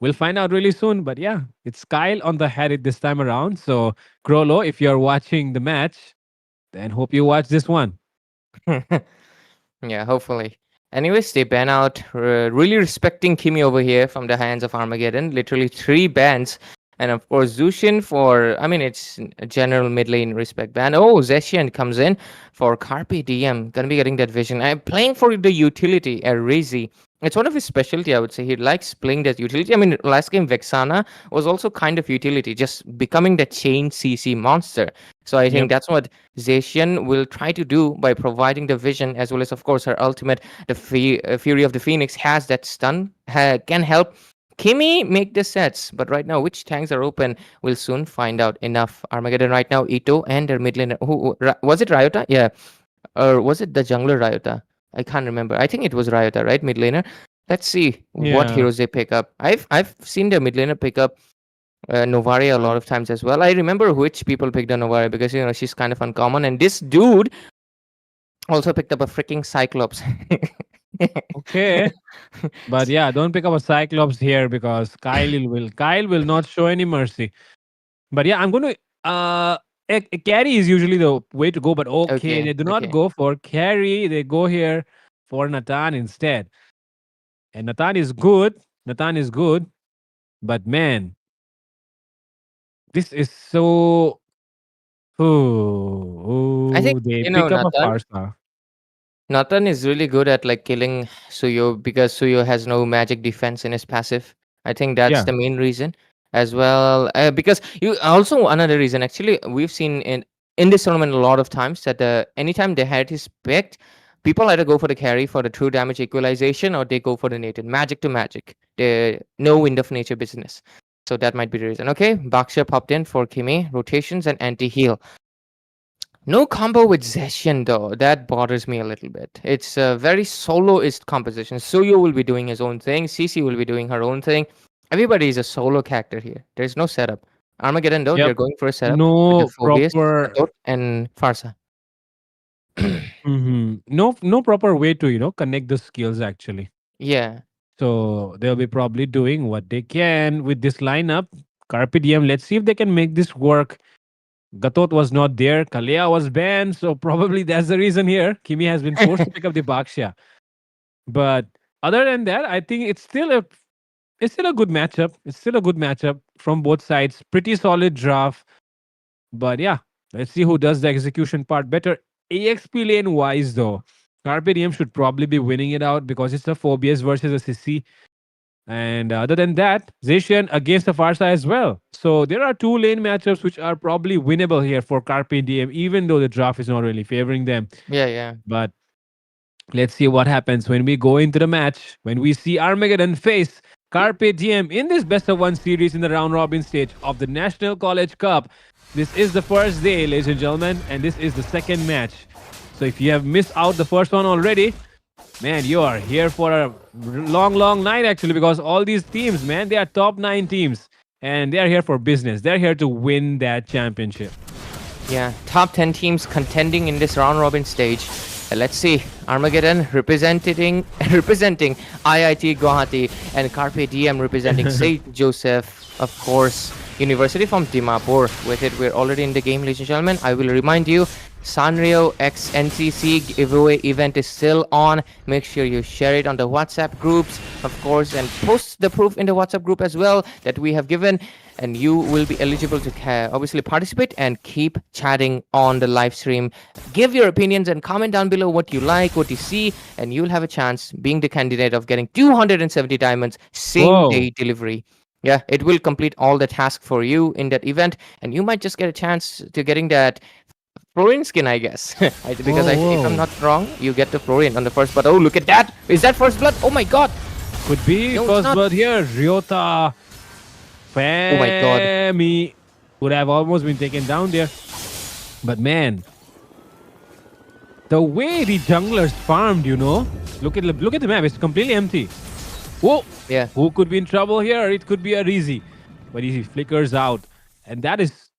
We'll find out really soon. But yeah, it's Kyle on the head this time around. So, Krolo, if you're watching the match, then hope you watch this one. Yeah, hopefully. Anyways, they ban out, really respecting Kimi over here from the hands of Armageddon. Literally 3 bans. And of course, Zushin for, I mean, it's a general mid lane respect ban. Oh, Zeshian comes in for Carpe Diem. Gonna be getting that vision. I'm playing for the utility, Rizi. It's one of his specialty, I would say. He likes playing that utility. I mean, last game, Vexana was also kind of utility, just becoming the chain CC monster. So I think Yep. that's what Zacian will try to do by providing the vision as well as, of course, her ultimate, the Fury of the Phoenix has that stun, can help Kimi make the sets. But right now, which tanks are open, we'll soon find out. Enough Armageddon right now. Ito and their mid laner. Was it Ryota? Yeah. Or was it the jungler Ryota? I can't remember. I think it was Ryota, right? Mid laner. Let's see what Yeah. heroes they pick up. I've seen the mid laner pick up Novaria a lot of times as well. I remember which people picked on Novaria because she's kind of uncommon, and this dude also picked up a freaking Cyclops. Okay. But yeah, don't pick up a Cyclops here because Kyle will not show any mercy. But yeah, I'm going to a carry is usually the way to go. But okay, they Okay, do not okay. go for carry. They go here for Nathan instead. And Nathan is good. Nathan is good. But man, this is so. I think Oh, they pick up a Farsa. Nathan is really good at like killing Suyo because Suyo has no magic defense in his passive. I think that's Yeah. the main reason as well. Because you also another reason actually we've seen in this tournament a lot of times that anytime the head is picked, people either go for the carry for the true damage equalization or they go for the native magic to magic. The no wind of nature business. So that might be the reason. Okay, Baksha popped in for Kimi rotations and anti heal. No combo with Zeshian though. That bothers me a little bit. It's a very soloist composition. Suyo will be doing his own thing. Cece will be doing her own thing. Everybody is a solo character here. There's no setup. Armageddon though, they're Yep. going for a setup with the No Phobius, proper. Katot, and Farsa. No proper way to connect the skills actually. Yeah. So they'll be probably doing what they can with this lineup. Carpe Diem. Let's see if they can make this work. Gatot was not there. Kalea was banned, so probably that's the reason here. Kimi has been forced to pick up the Baksha. But other than that, I think it's still a good matchup. It's still a good matchup from both sides. Pretty solid draft. But yeah, let's see who does the execution part better. AXP lane wise though, Carpe Diem should probably be winning it out because it's a Phobias versus a Sissy. And other than that, Zacian against the Farsa as well. So there are two lane matchups which are probably winnable here for Carpe Diem, even though the draft is not really favoring them. Yeah, yeah. But let's see what happens when we go into the match, when we see Armageddon face Carpe Diem in this best of one series in the round robin stage of the National College Cup. This is the first day, ladies and gentlemen, and this is the second match. So if you have missed out the first one already, man, you are here for a long, long night actually, because all these teams, man, they are top 9 teams and they are here for business. They're here to win that championship. Yeah, top 10 teams contending in this round robin stage. Let's see, Armageddon representing IIT Guwahati and Carpe Diem representing Saint Joseph, of course. University from Dimapur. With it, we're already in the game, ladies and gentlemen. I will remind you, Sanrio X NCC giveaway event is still on. Make sure you share it on the WhatsApp groups, of course, and post the proof in the WhatsApp group as well that we have given. And you will be eligible to obviously participate and keep chatting on the live stream. Give your opinions and comment down below what you like, what you see, and you'll have a chance being the candidate of getting 270 diamonds, same day delivery. Yeah, it will complete all the tasks for you in that event, and you might just get a chance to getting that Florin skin, I guess. Because if I'm not wrong, you get the Florin on the first blood. Oh, look at that! Is that first blood? Oh my god! Could be No, first blood here. Ryota. Oh my god. Femi would have almost been taken down there. But man, the way the junglers farmed, look at the map. It's completely empty. Whoa! Yeah. Who could be in trouble here? It could be a Rizy, but he flickers out, and that is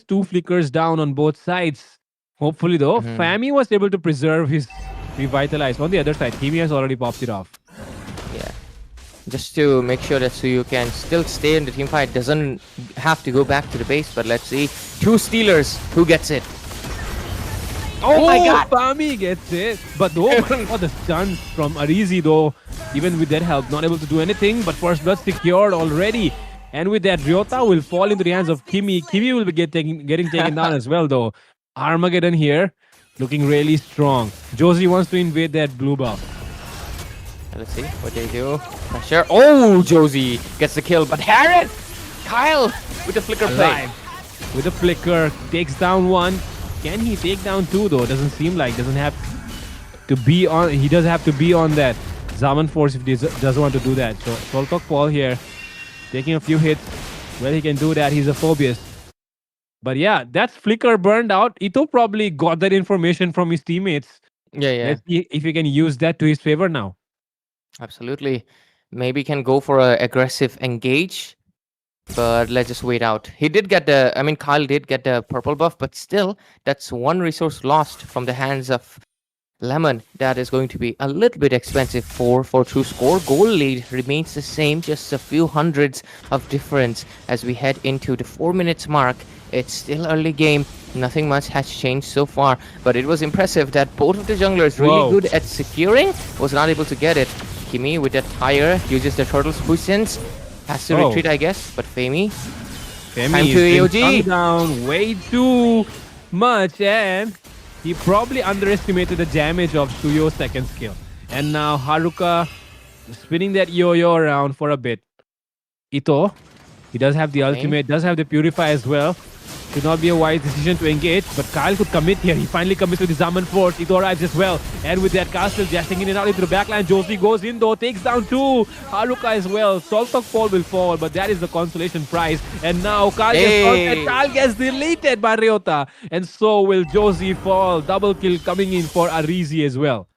two flickers down on both sides. Hopefully, though, Fami was able to preserve his revitalize. On the other side, Kimi has already popped it off. Yeah. Just to make sure that so you can still stay in the team fight, doesn't have to go back to the base. But let's see, 2 stealers, who gets it? Oh my god! Fami gets it. But oh my god, the stuns from Arizi though, even with that help, not able to do anything. But first blood secured already. And with that, Ryota will fall into the hands of Kimi. Kimi will be getting taken down as well though. Armageddon here, looking really strong. Josie wants to invade that blue buff. Let's see what they do. Pressure. Oh, Josie gets the kill. But Harris! Kyle with the flicker play. With a flicker, takes down 1. Can he take down 2 though? Doesn't seem like. Doesn't have to be on. He does have to be on that Zaman force if he doesn't want to do that. So Soltok Paul here, taking a few hits. Well, he can do that. He's a Phobius. But yeah, that's flicker burned out. Ito probably got that information from his teammates. Yeah. Let's see if he can use that to his favor now. Absolutely. Maybe can go for a aggressive engage. But let's just wait out. He did get Kyle did get the purple buff, but still, that's 1 resource lost from the hands of Lemon. That is going to be a little bit expensive for true score. Goal lead remains the same, just a few hundreds of difference as we head into the 4 minutes mark. It's still early game. Nothing much has changed so far, but it was impressive that both of the junglers really good at securing was not able to get it. Kimi with that tire uses the turtle's push-ins. Has to retreat, I guess, but Femi time to AOG. Down way too much, and he probably underestimated the damage of Suyo's second skill. And now Haruka spinning that yo-yo around for a bit. Ito, he does have the ultimate, does have the Purify as well. Should not be a wise decision to engage, but Kyle could commit here. He finally commits with the Zaman Force. Ito arrives as well. And with that castle dashing in and out into the backline, Josie goes in though, takes down 2. Haruka as well. Soltok Fall will fall, but that is the consolation prize. And now Kyle gets deleted by Ryota. And so will Josie fall. Double kill coming in for Arizi as well.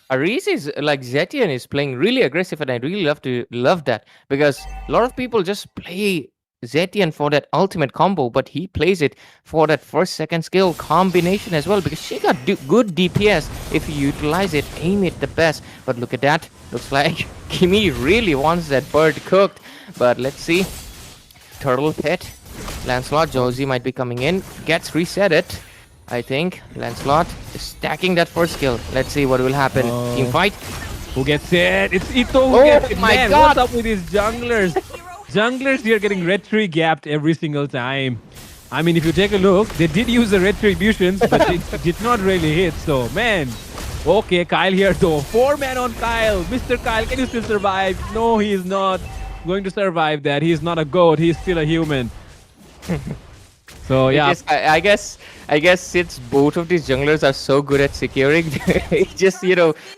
Arizi is like Zetian is playing really aggressive, and I really love that because a lot of people just play Zetian for that ultimate combo, but he plays it for that first second skill combination as well because she got good DPS if you utilize it, aim it the best. But look at that, looks like Kimi really wants that bird cooked. But let's see, Turtle Pit, Lancelot, Josie might be coming in, gets reset it. I think Lancelot is stacking that first skill. Let's see what will happen. Team fight. Who gets it? It's Ito who gets it. My Man, god, what's up with these junglers? Junglers here getting retry gapped every single time. I mean, if you take a look, they did use the retributions, but it did not really hit. So, man. Okay, Kyle here though. 4-man on Kyle. Mr. Kyle, can you still survive? No, he is not going to survive that. He is not a goat. He is still a human. So, yeah. I guess since both of these junglers are so good at securing, it's just,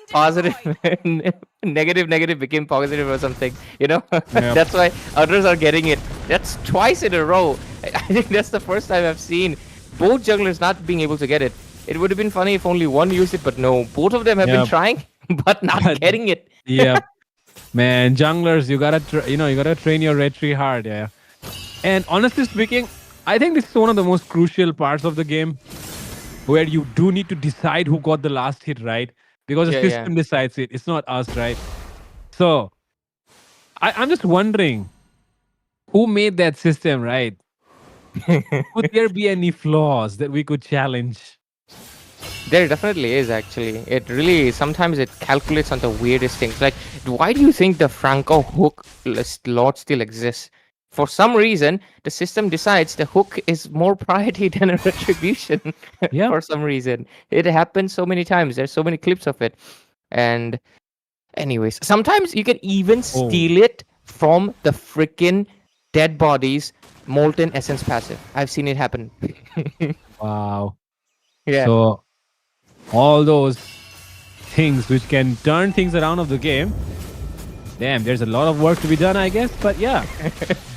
positive and negative became positive or something, Yep. That's why others are getting it. That's twice in a row. I think that's the first time I've seen both junglers not being able to get it. It would have been funny if only one used it, but no, both of them have been trying, but not getting it. Yeah. Man, junglers, you gotta train your retry hard, yeah. And honestly speaking, I think this is one of the most crucial parts of the game where you do need to decide who got the last hit, right? Because the system decides it. It's not us, right? So, I'm just wondering, Who made that system, right? Could there be any flaws that we could challenge? There definitely is actually. It really sometimes it calculates on the weirdest things. Like, why do you think the Franco hook lot still exists? For some reason, the system decides the hook is more priority than a retribution. Yeah. For some reason, it happens so many times. There's so many clips of it, and anyways, sometimes you can even Oh, steal it from the freaking dead bodies molten essence passive. I've seen it happen. wow. Yeah. So all those things which can turn things around of the game. Damn, there's a lot of work to be done, I guess. But yeah,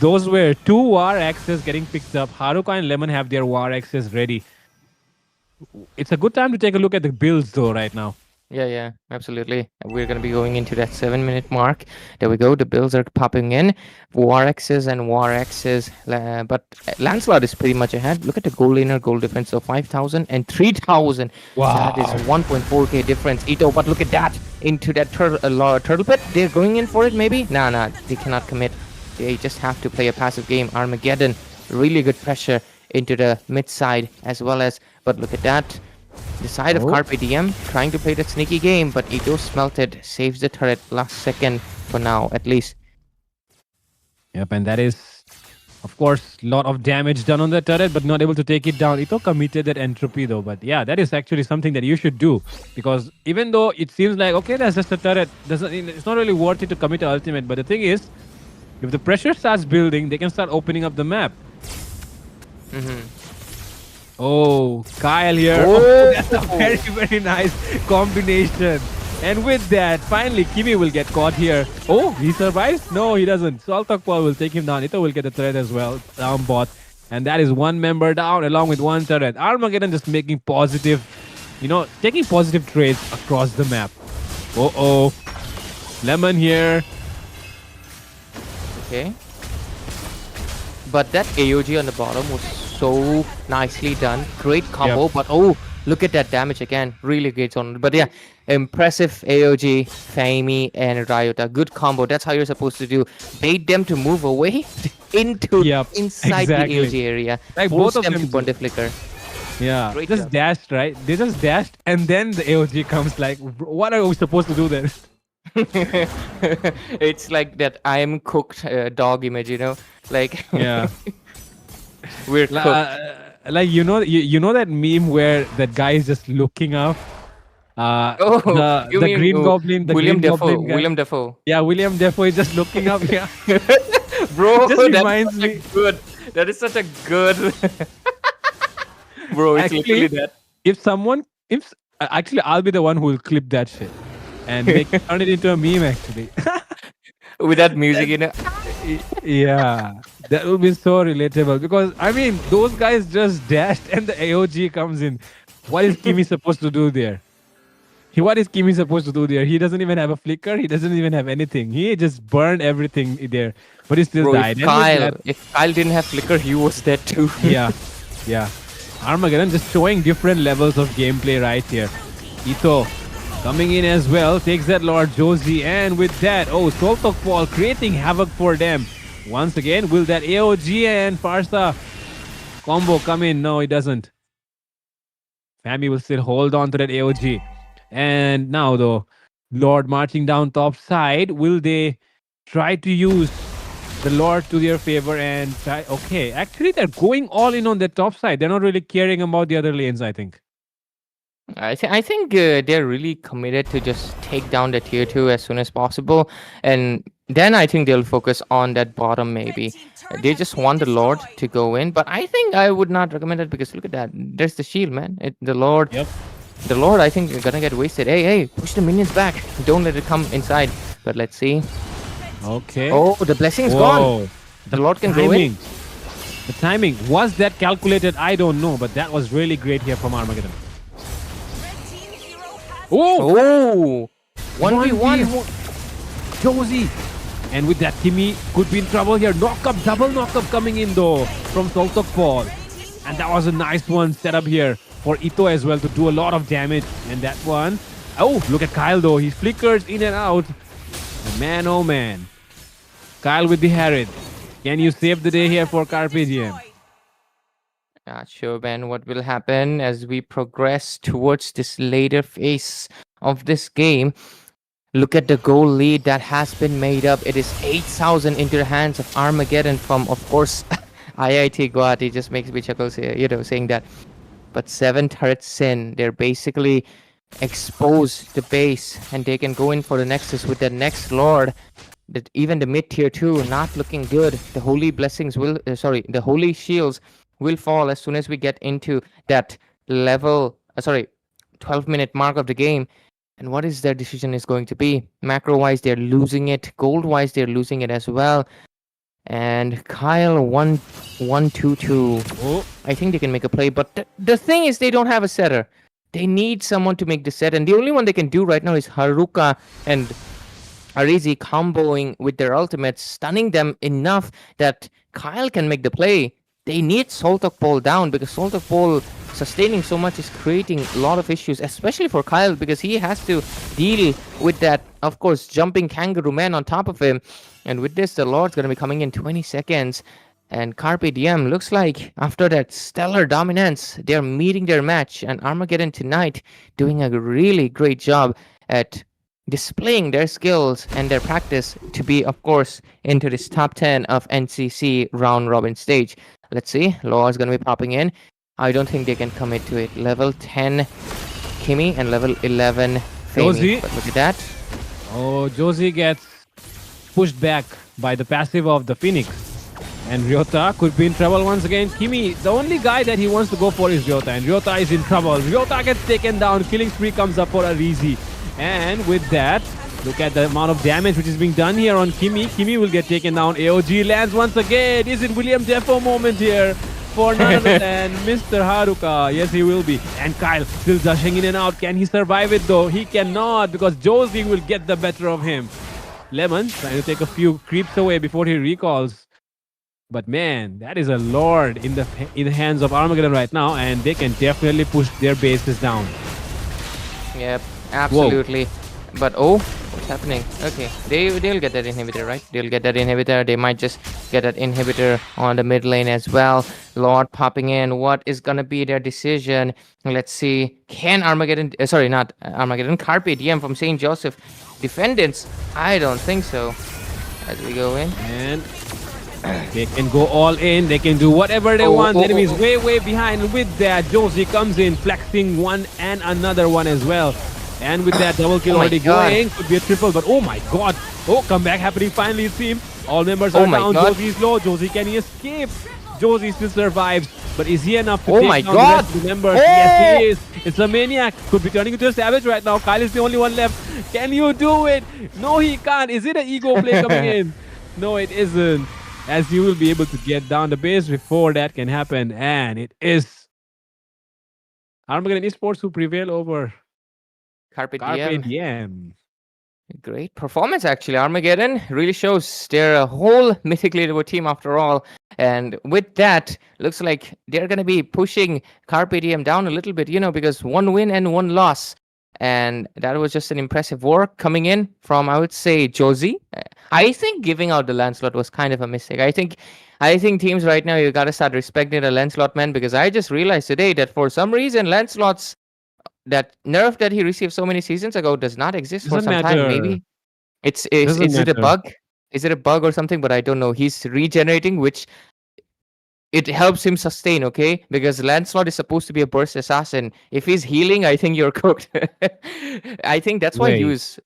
those were two war axes getting picked up. Haruka and Lemon have their war axes ready. It's a good time to take a look at the builds, though, right now. Yeah, absolutely. We're going to be going into that 7 minute mark. There we go. The bills are popping in. War X's and War X's. But Lancelot is pretty much ahead. Look at the goal laner goal difference of 5,000 and 3,000. That is 1.4k difference. Ito, but look at that. Into that turtle pit. They're going in for it, maybe? Nah. They cannot commit. They just have to play a passive game. Armageddon. Really good pressure into the mid side as well as. But look at that. The side of Carpe Diem trying to play that sneaky game, but Ito smelted, saves the turret last second for now, at least. Yep, and that is, of course, a lot of damage done on the turret, but not able to take it down. Ito committed that entropy, though. But yeah, that is actually something that you should do. Because even though it seems like, okay, that's just a turret, it's not really worth it to commit an ultimate. But the thing is, if the pressure starts building, they can start opening up the map. Oh, Kyle here. Oh, that's a very, very nice combination. And with that, finally, Kimi will get caught here. Oh, he survives? No, he doesn't. Saltakpal will take him down. Ito will get the threat as well. Down bot. And that is one member down along with one turret. Armageddon just making positive, taking positive trades across the map. Oh. Lemon here. Okay. But that AOG on the bottom was so nicely done. Great combo, but look at that damage again. Really great on. But yeah, impressive AOG, Fami, and Ryota. Good combo. That's how you're supposed to do. Bait them to move away inside the AOG area. Like Force both of them to them burn the flicker. Yeah, Great just job. dashed, right? They just dashed, and then the AOG comes. Like, what are we supposed to do then? It's like that I am cooked dog image, like Yeah. we're cooked. Like you know that meme where that guy is just looking up. You The mean Green Goblin, the William Green Defoe? Goblin guy. William Defoe. Yeah, William Defoe is just looking up. Yeah, Bro, just that's reminds such a me. good. That is such a good. Bro, it's Actually, literally that. if actually I'll be the one who will clip that shit and turn it into a meme. Actually, With that music, yeah, that would be so relatable because I mean those guys just dashed and the AOG comes in. What is Kimi supposed to do there? What is Kimi supposed to do there? He doesn't even have a flicker. He doesn't even have anything. He just burned everything there, but he still Bro, died. And with if Kyle didn't have flicker, he was dead too. yeah. Armageddon just showing different levels of gameplay right here. Ito coming in as well, takes that Lord Josie, and with that, Soltok Paul creating havoc for them. Once again, will that AOG and Farsa combo come in? No, it doesn't. Fami will still hold on to that AOG. And now though, Lord marching down top side, will they try to use the Lord to their favor and try? Okay, actually they're going all in on the top side. They're not really caring about the other lanes, I think. I think they're really committed to just take down the tier 2 as soon as possible, and then I think they'll focus on that bottom maybe. They just want the Lord to go in, but I think I would not recommend it because look at that. There's the shield, man. The Lord. Yep. The Lord, I think, is gonna get wasted. Hey, push the minions back. Don't let it come inside. But let's see. Okay. Oh, the blessing's gone. The Lord can go in. The timing. Was that calculated? I don't know, but that was really great here from Armageddon. Oh! 1v1. Josie. And with that, Kimi could be in trouble here. Double knockup coming in though from Soltok Paul. And that was a nice one set up here for Ito as well to do a lot of damage. And that one. Oh, look at Kyle though. He flickers in and out. Man, oh man. Kyle with the Harried. Can you save the day here for Carpe Diem? Not sure, Ben, what will happen as we progress towards this later phase of this game. Look at the goal lead that has been made up. It is 8,000 into the hands of Armageddon from, of course, IIT Guwahati. Just makes me chuckle, saying that. But 7 turrets in, they're basically exposed the base, and they can go in for the Nexus with the next Lord. Even the mid tier 2 not looking good. The holy blessings will, the holy shields will fall as soon as we get into that level, 12-minute mark of the game. And what is their decision is going to be? Macro wise, they're losing it. Gold wise, they're losing it as well. And Kyle 1-1-2-2. Oh, I think they can make a play, but the thing is, they don't have a setter. They need someone to make the set, and the only one they can do right now is Haruka and Arizi comboing with their ultimates, stunning them enough that Kyle can make the play. They need Soltok Pole down because Soltok Pole sustaining so much is creating a lot of issues, especially for Kyle because he has to deal with that, of course, jumping kangaroo man on top of him. And with this, the Lord's going to be coming in 20 seconds. And Carpe Diem looks like after that stellar dominance, they're meeting their match. And Armageddon tonight doing a really great job at displaying their skills and their practice to be, of course, into this top 10 of NCC round robin stage. Let's see. Law is going to be popping in. I don't think they can commit to it. Level 10 Kimi and level 11 Josie. Fami. But look at that. Oh, Josie gets pushed back by the passive of the Phoenix. And Ryota could be in trouble once again. Kimi, the only guy that he wants to go for is Ryota. And Ryota is in trouble. Ryota gets taken down. Killing spree comes up for Arizi. And with that, look at the amount of damage which is being done here on Kimi. Kimi will get taken down. AOG lands once again. Is it William Defoe moment here for none other than Mr. Haruka? Yes, he will be. And Kyle still dashing in and out. Can he survive it though? He cannot because Josie will get the better of him. Lemon trying to take a few creeps away before he recalls. But man, that is a lord in the hands of Armageddon right now, and they can definitely push their bases down. Yep, absolutely. Whoa. But what's happening? Okay, they'll get that inhibitor, right? They'll get that inhibitor. They might just get that inhibitor on the mid lane as well. Lord popping in. What is gonna be their decision? Let's see. Can Armageddon? Not Armageddon. Carpe Diem from Saint Joseph defendants? I don't think so. As we go in. And they can go all in. They can do whatever they want. The enemy is way behind. With that, Josie comes in, flexing one and another one as well. And with that double kill already going, could be a triple. But oh my god! Oh, comeback happening finally. It seems all members are down. Josie's low. Josie, can he escape? Josie still survives. But is he enough to take down the rest of the members? Yes, he is. It's a maniac. Could be turning into a savage right now. Kyle is the only one left. Can you do it? No, he can't. Is it an ego play coming in? No, it isn't. As you will be able to get down the base before that can happen. And it is Armageddon Esports who prevail over Carpe Diem. Great performance, actually. Armageddon really shows they're a whole mythic leaderboard team after all. And with that, looks like they're going to be pushing Carpe Diem down a little bit, because 1 win and 1 loss. And that was just an impressive work coming in from, I would say, Josie. I think giving out the Lancelot was kind of a mistake. I think teams right now, you got to start respecting the Lancelot man, because I just realized today that for some reason, Lancelot's that nerf that he received so many seasons ago does not exist for some time. Maybe is it a bug? Is it a bug or something? But I don't know. He's regenerating, which it helps him sustain, okay? Because Lancelot is supposed to be a burst assassin. If he's healing, I think you're cooked. I think that's why he was.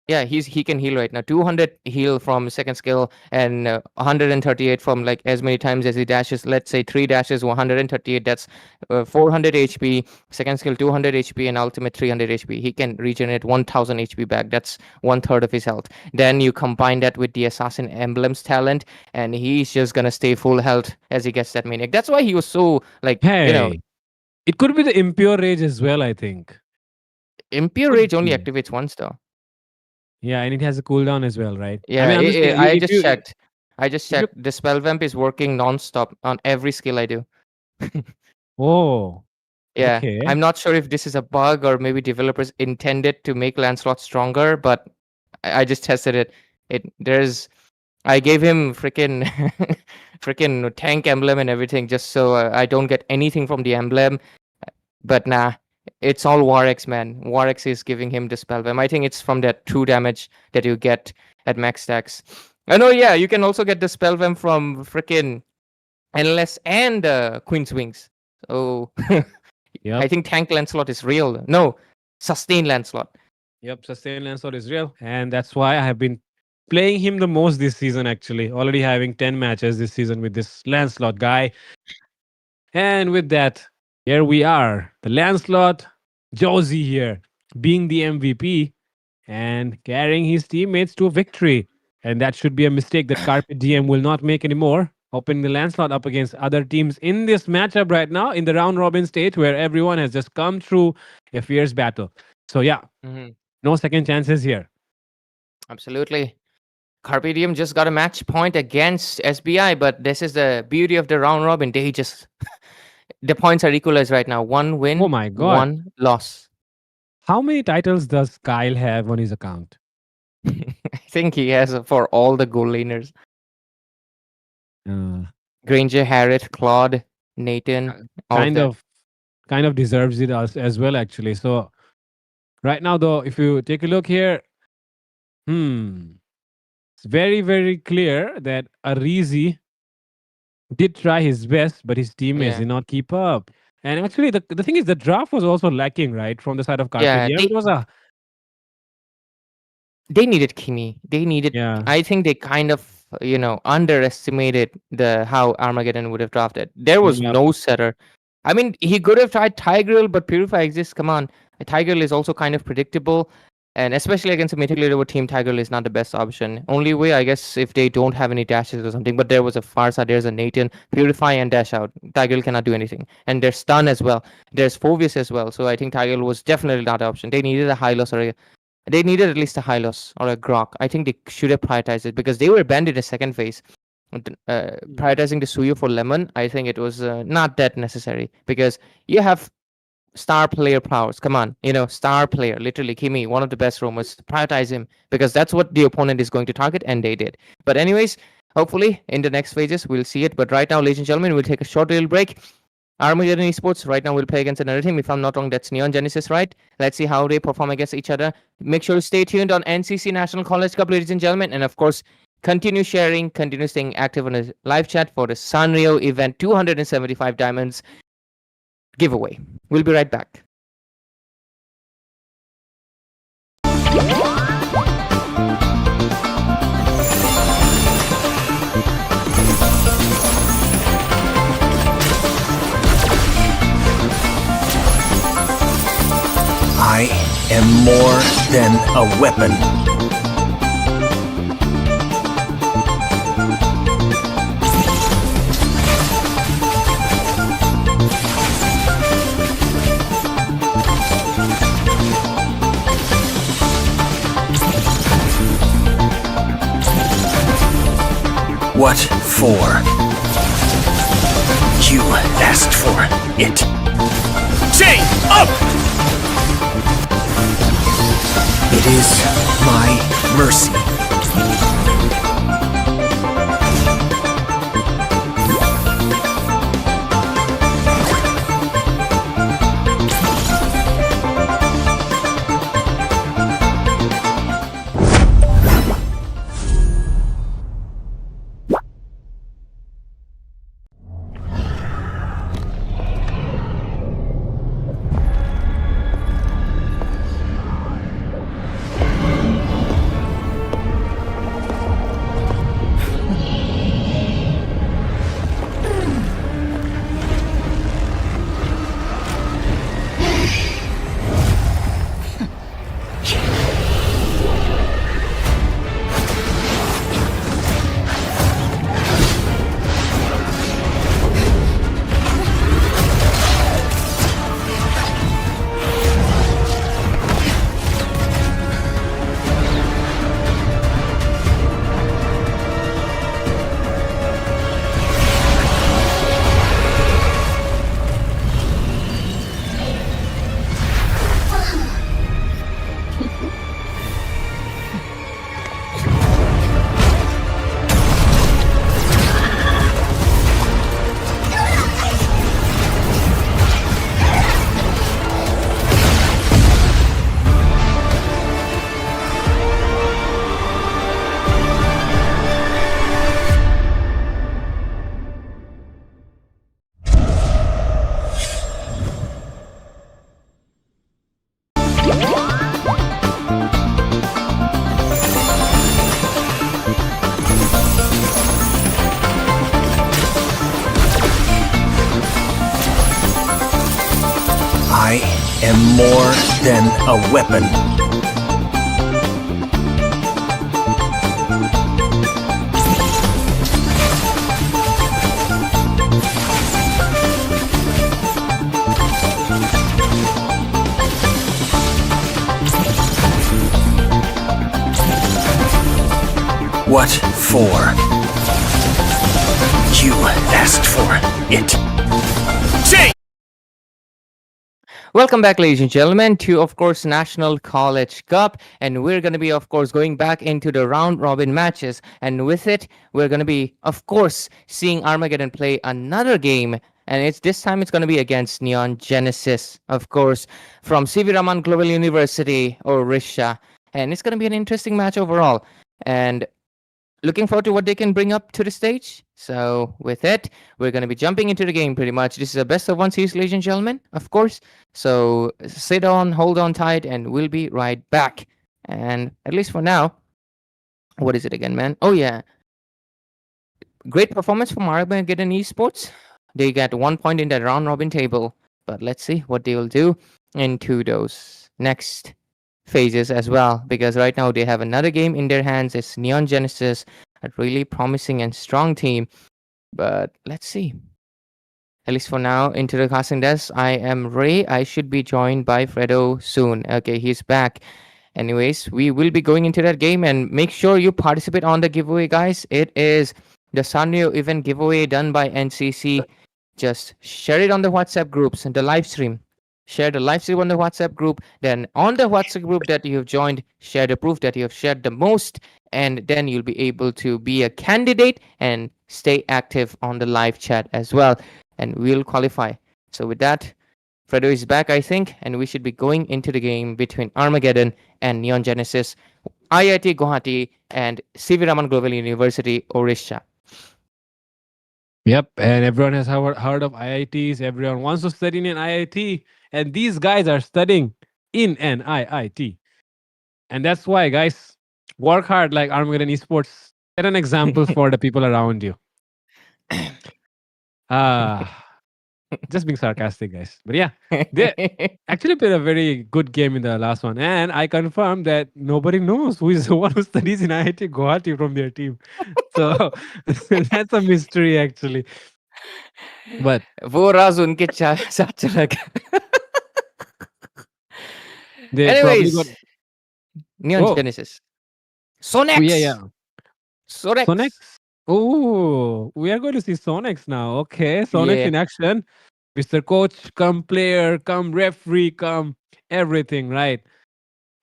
Yeah, he can heal right now. 200 heal from second skill and 138 from like as many times as he dashes. Let's say 3 dashes, 138. That's 400 HP. Second skill 200 HP and ultimate 300 HP. He can regenerate 1000 HP back. That's 1/3 of his health. Then you combine that with the assassin emblems talent, and he's just gonna stay full health as he gets that maniac. That's why he was so like It could be the impure rage as well. I think impure rage only activates once though. Yeah, and it has a cooldown as well, right? Yeah, I just checked. The spell vamp is working non-stop on every skill I do. Oh. Yeah. Okay. I'm not sure if this is a bug or maybe developers intended to make Lancelot stronger, but I just tested it. There's I gave him freaking freaking tank emblem and everything just so I don't get anything from the emblem. But nah, it's all Warx, man. Warx is giving him the spellbomb. I think it's from that 2 damage that you get at max stacks. I know, yeah, you can also get the spellbomb from freaking Endless and Queen's Wings. So I Yep. think tank Lancelot is real. No, sustain Lancelot. Yep. Sustain Lancelot is real. And that's why I have been playing him the most this season, actually. Already having 10 matches this season with this Lancelot guy. And with that, here we are. The Lancelot Josie here, being the MVP and carrying his teammates to a victory. And that should be a mistake that Carpe Diem will not make anymore. Opening the Lancelot up against other teams in this matchup right now, in the round robin stage where everyone has just come through a fierce battle. So, yeah, no second chances here. Absolutely. Carpe Diem just got a match point against SBI, but this is the beauty of the round robin. They just the points are equalized right now. 1 win, Oh my God. 1 loss. How many titles does Kyle have on his account? I think he has for all the goal laners. Uh, Granger, Harriet, Claude, Nathan. all kind them. of kind of deserves it as well, actually. So right now, though, if you take a look here, it's very, very clear that Arizi did try his best, but his teammates Yeah. did not keep up. And actually, the thing is, the draft was also lacking, right, from the side of Carpe Yeah, Diem. It was a they needed Kimi. They needed. yeah, I think they kind of underestimated the how Armageddon would have drafted. There was Yep. no setter. I mean, he could have tried Tigreal, but Purify exists. Come on, Tigreal is also kind of predictable, and especially against a mythical leader team, Tigreal is not the best option. Only way, I guess, if they don't have any dashes or something. But there was a Farsa, there's a Nathan, Purify and dash out. Tigreal cannot do anything, and there's stun as well. There's Phobius as well. So I think Tigreal was definitely not the option. They needed a high loss or they needed at least a Hylos or a Grok. I think they should have prioritized it because they were banned in the second phase. Prioritizing the Suyo for Lemon, I think it was not that necessary because you have star player powers. Come on, star player, literally Kimi, one of the best roamers. Prioritize him because that's what the opponent is going to target, and they did. But anyways, hopefully in the next phases we'll see it. But right now, ladies and gentlemen, we'll take a short little break. Armageddon Esports, right now we'll play against another team. If I'm not wrong, that's Neon Genesis, right? Let's see how they perform against each other. Make sure to stay tuned on NCC National College Cup, ladies and gentlemen. And of course, continue sharing, continue staying active on the live chat for the Sanrio event 275 Diamonds giveaway. We'll be right back. I am more than a weapon. What for? You asked for it. Chain up! It is my mercy. am more than a weapon. What for? You asked for it. Say! Welcome back, ladies and gentlemen, to, of course, National College Cup. And we're going to be, of course, going back into the round robin matches. And with it, we're going to be, of course, seeing Armageddon play another game. And this time it's going to be against Neon Genesis, of course, from CV Raman Global University, Orissa. And it's going to be an interesting match overall. And looking forward to what they can bring up to the stage. So with it, we're going to be jumping into the game pretty much. This is a best of one series, ladies and gentlemen, of course. So sit on, hold on tight, and we'll be right back. And at least for now, what is it again, man? Oh, yeah. Great performance from Armageddon Esports. They got 1 point in that round robin table. But let's see what they will do into those next phases as well, because right now they have another game in their hands. It's Neon Genesis, a really promising and strong team. But let's see. At least for now, into the casting desk, I am Ray. I should be joined by Fredo soon. Okay, he's back. Anyways, we will be going into that game, and make sure you participate on the giveaway, guys. It is the Sanrio event giveaway done by NCC. Just share it on the WhatsApp groups and the live stream. Share the live stream on the WhatsApp group. Then on the WhatsApp group that you have joined, share the proof that you have shared the most, and then you'll be able to be a candidate and stay active on the live chat as well, and we'll qualify. So with that, Fredo is back, I think, and we should be going into the game between Armageddon and Neon Genesis, IIT Guwahati, and CV Raman Global University, Orissa. Yep, and everyone has heard of IITs. Everyone wants to study in an IIT, and these guys are studying in an IIT. And that's why, guys, work hard like Armageddon Esports. Set an example for the people around you. Just being sarcastic, guys. But yeah, they actually played a very good game in the last one. And I confirmed that nobody knows who is the one who studies in IIT Guwahati from their team. So that's a mystery, actually. But वो राज उनके साथ चला गया. they probably Anyways, got. Neon Oh. Genesis. Sonex. Oh, yeah. Sonex. Sonex. Oh, we are going to see Sonex now. Okay, Sonex Yeah. in action. Mr. Coach, come player, come referee, come everything, right?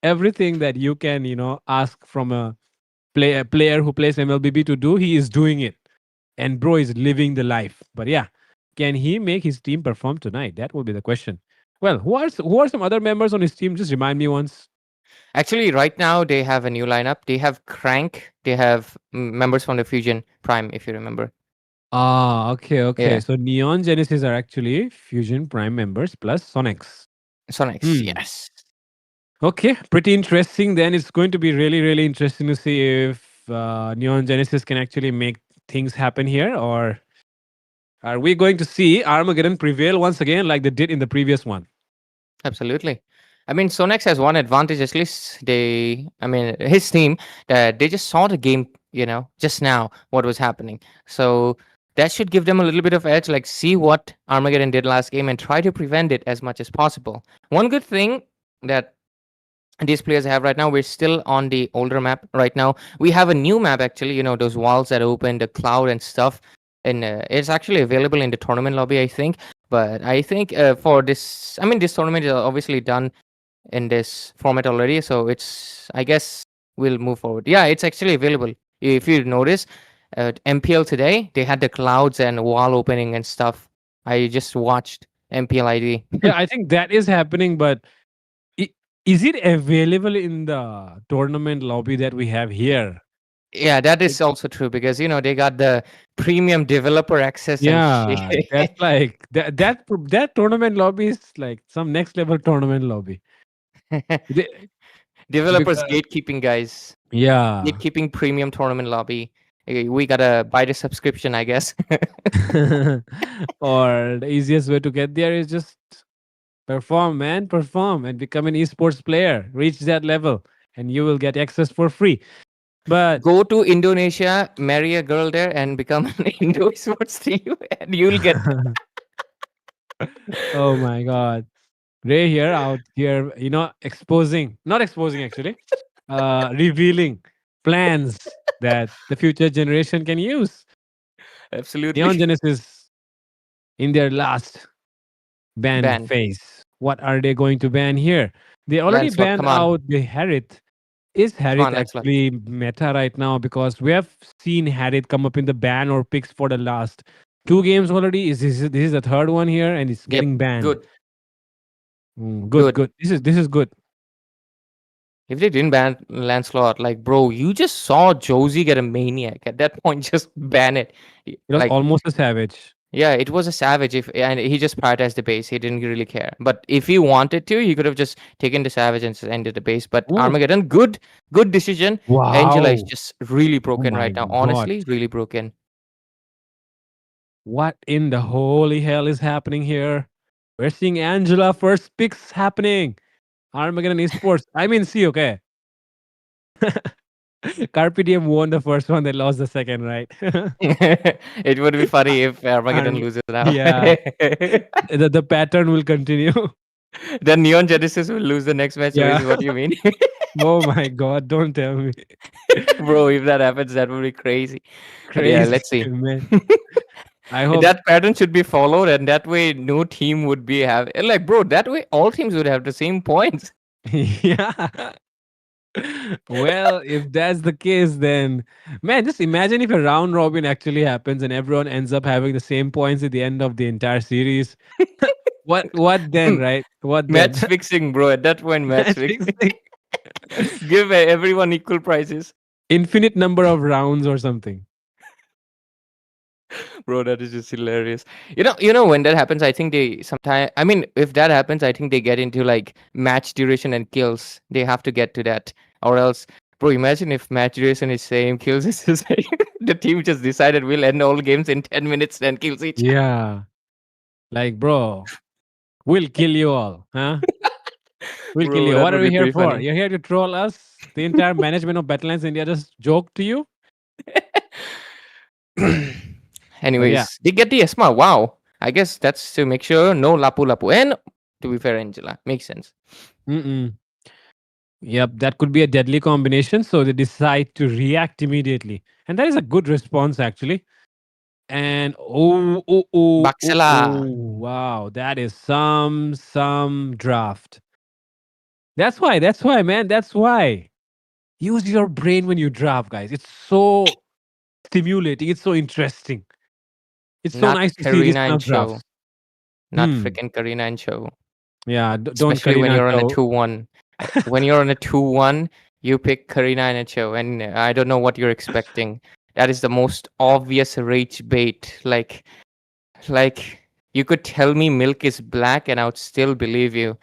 Everything that you can, ask from a player who plays MLBB to do, he is doing it. And bro is living the life. But yeah, can he make his team perform tonight? That will be the question. Well, who are some other members on his team? Just remind me once. Actually, right now they have a new lineup. They have Crank. They have members from the Fusion Prime, if you remember. Ah, okay. Yeah. So Neon Genesis are actually Fusion Prime members plus Sonex. Sonex, yes. Okay, pretty interesting. Then it's going to be really, really interesting to see if Neon Genesis can actually make things happen here, or are we going to see Armageddon prevail once again like they did in the previous one? Absolutely. I mean, Sonex has one advantage. At least his team, they just saw the game, just now what was happening. So that should give them a little bit of edge. Like, see what Armageddon did last game and try to prevent it as much as possible. One good thing that these players have right now, we're still on the older map right now. We have a new map, actually, those walls that open, the cloud and stuff. And it's actually available in the tournament lobby, I think. But I think for this, this tournament is obviously done in this format already. So I guess we'll move forward. Yeah, it's actually available. If you notice, at MPL today, they had the clouds and wall opening and stuff. I just watched MPL ID. Yeah, I think that is happening, but is it available in the tournament lobby that we have here? Yeah, that is also true because they got the premium developer access. Yeah, and shit. that's like that tournament lobby is like some next level tournament lobby. Developers Because- gatekeeping, guys. Yeah. Gatekeeping premium tournament lobby. We gotta buy the subscription, I guess. Or the easiest way to get there is just Perform, man, perform and become an esports player. Reach that level and you will get access for free. But Go to Indonesia, marry a girl there, and become an Indo Esports team, and you'll get. oh my god. Ray here out here, exposing, not exposing actually, revealing plans that the future generation can use. Absolutely. Neon Genesis in their last ban Ban. phase. What are they going to ban here? They already Lancelot, banned come on. out the Harith. Is Come Harith on, Lancelot. actually meta right now? Because we have seen Harith come up in the ban or picks for the last two games already. This is the third one here, and it's Yep. getting banned. Good. Good, Good. good. This is good. If they didn't ban Lancelot, like, bro, you just saw Josie get a maniac. At that point, just ban it. It was Like, almost a savage. yeah, it was a savage. And he just prioritized the base. He didn't really care. But if he wanted to, he could have just taken the savage and just ended the base. But Ooh. Armageddon, good decision. Angela is Wow. just really Oh broken my right now. god. Honestly, really broken. What in the holy hell is happening here? We're seeing Angela first picks happening. Armageddon Esports. I mean, see, okay. Carpe Diem won the first one, they lost the second, right? It would be funny if Armageddon And loses now. yeah, the pattern will continue. Then Neon Genesis will lose the next match. Yeah. Is what you mean? Oh my god, don't tell me. Bro, if that happens, that would be crazy. But yeah, Crazy, let's see. man. I hope. That pattern should be followed, and that way no team would be like, bro, that way all teams would have the same points. Yeah. Well, if that's the case, then man, just imagine if a round robin actually happens and everyone ends up having the same points at the end of the entire series. What then, right? What then? Match fixing, bro. At that point, match Match fixing. fixing. Give everyone equal prizes. Infinite number of rounds or something. Bro, that is just hilarious. You know when that happens, I think they sometimes. I mean, if that happens, I think they get into like match duration and kills. They have to get to that, or else, bro. Imagine if match duration is same, kills is the same. The team just decided we'll end all games in 10 minutes and kills each. Yeah. Like, bro, we'll kill you all, huh? We'll kill Bro, you. that What are would we be here pretty for? funny. You're here to troll us? The entire management of Battleknights India just joked to you? But yeah. Anyways, they get the ESMA. Wow. I guess that's to make sure no Lapu Lapu. And to be fair, Angela. Makes sense. Mm-mm. Yep, that could be a deadly combination. So they decide to react immediately. And that is a good response, actually. And Baxela. wow, that is some draft. That's why, man. That's why. Use your brain when you draft, guys. It's so stimulating. It's so interesting. It's so Not nice to see this Karina kind and of Cho. drafts. Not Hmm. freaking Karina and Cho. Yeah, don't Especially when Karina you're on a show. 2-1. When you're on a 2-1, you pick Karina and a Cho. And I don't know what you're expecting. That is the most obvious rage bait. Like you could tell me milk is black and I would still believe you.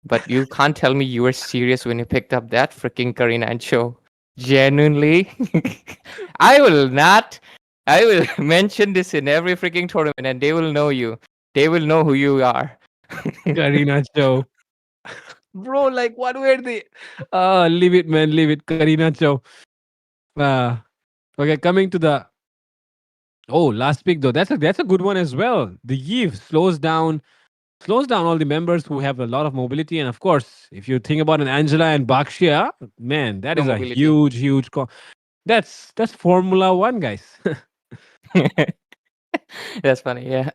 But you can't tell me you were serious when you picked up that freaking Karina and Cho. Genuinely. I will not. I will mention this in every freaking tournament and they will know you. They will know who you are. Karina show. Bro, like what were they? Leave it, man. Leave it. Karina show. Uh okay, coming to the last pick though. That's a good one as well. The Eve slows down all the members who have a lot of mobility. And of course, if you think about an Angela and Bakshia, man, that No is a mobility. huge that's Formula One, guys. That's funny. Yeah.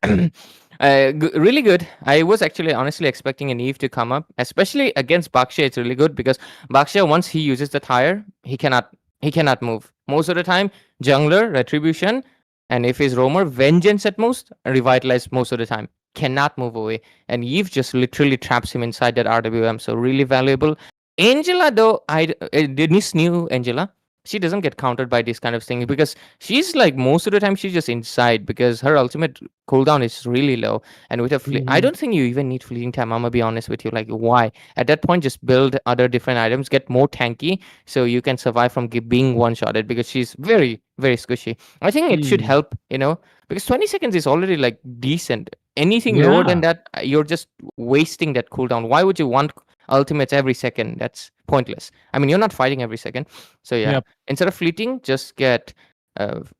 Really good. I was actually honestly expecting an Eve to come up, especially against Baksha. It's really good because Baksha, once he uses the tire, he cannot move. Most of the time, jungler, retribution, and if he's roamer, vengeance at most, revitalize most of the time. Cannot move away. And Eve just literally traps him inside that RWM. So really valuable. Angela, though, Denise knew Angela. She doesn't get countered by this kind of thing because she's like most of the time she's just inside because her ultimate cooldown is really low. And with a I Mhm. don't think you even need fleeting time. I'm gonna be honest with you. Like, why? At that point, just build other different items, get more tanky, so you can survive from being one shotted because she's very, very squishy. I think it should Hmm. help, because 20 seconds is already like decent. Anything lower than Yeah. that, you're just wasting that cooldown. Why would you want ultimates every second? That's pointless. I mean, you're not fighting every second. So yeah, Yep. instead of fleeting, just get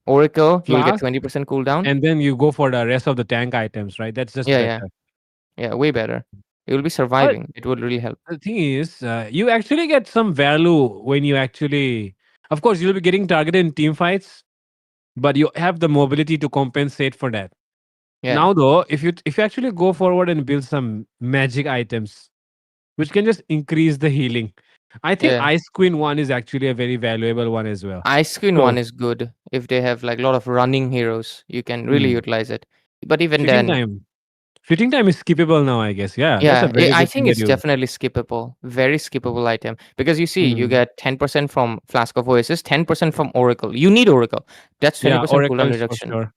Oracle. You'll get Flask, 20% cooldown. and then you go for the rest of the tank items, right? That's just Yeah, yeah, better. yeah, way better. You'll be But surviving. It would really help. the thing is, you actually get some value when you actually, of course, you'll be getting targeted in team fights, but you have the mobility to compensate for that. Yeah, Now, though, if you actually go forward and build some magic items, which can just increase the healing, I think yeah. Ice Queen one is actually a very valuable one as well. Ice Queen So, one is good if they have like a lot of running heroes. You can really hmm, utilize it. But even fitting then, time. Fitting time is skippable now, I guess. Yeah, that's a yeah, very I good thing think that it's you. definitely skippable. Very skippable item. Because you see, you Hmm. get 10% from Flask of Oasis, 10% from Oracle. You need Oracle. That's Yeah, 20% Oracle cooldown is for reduction. sure.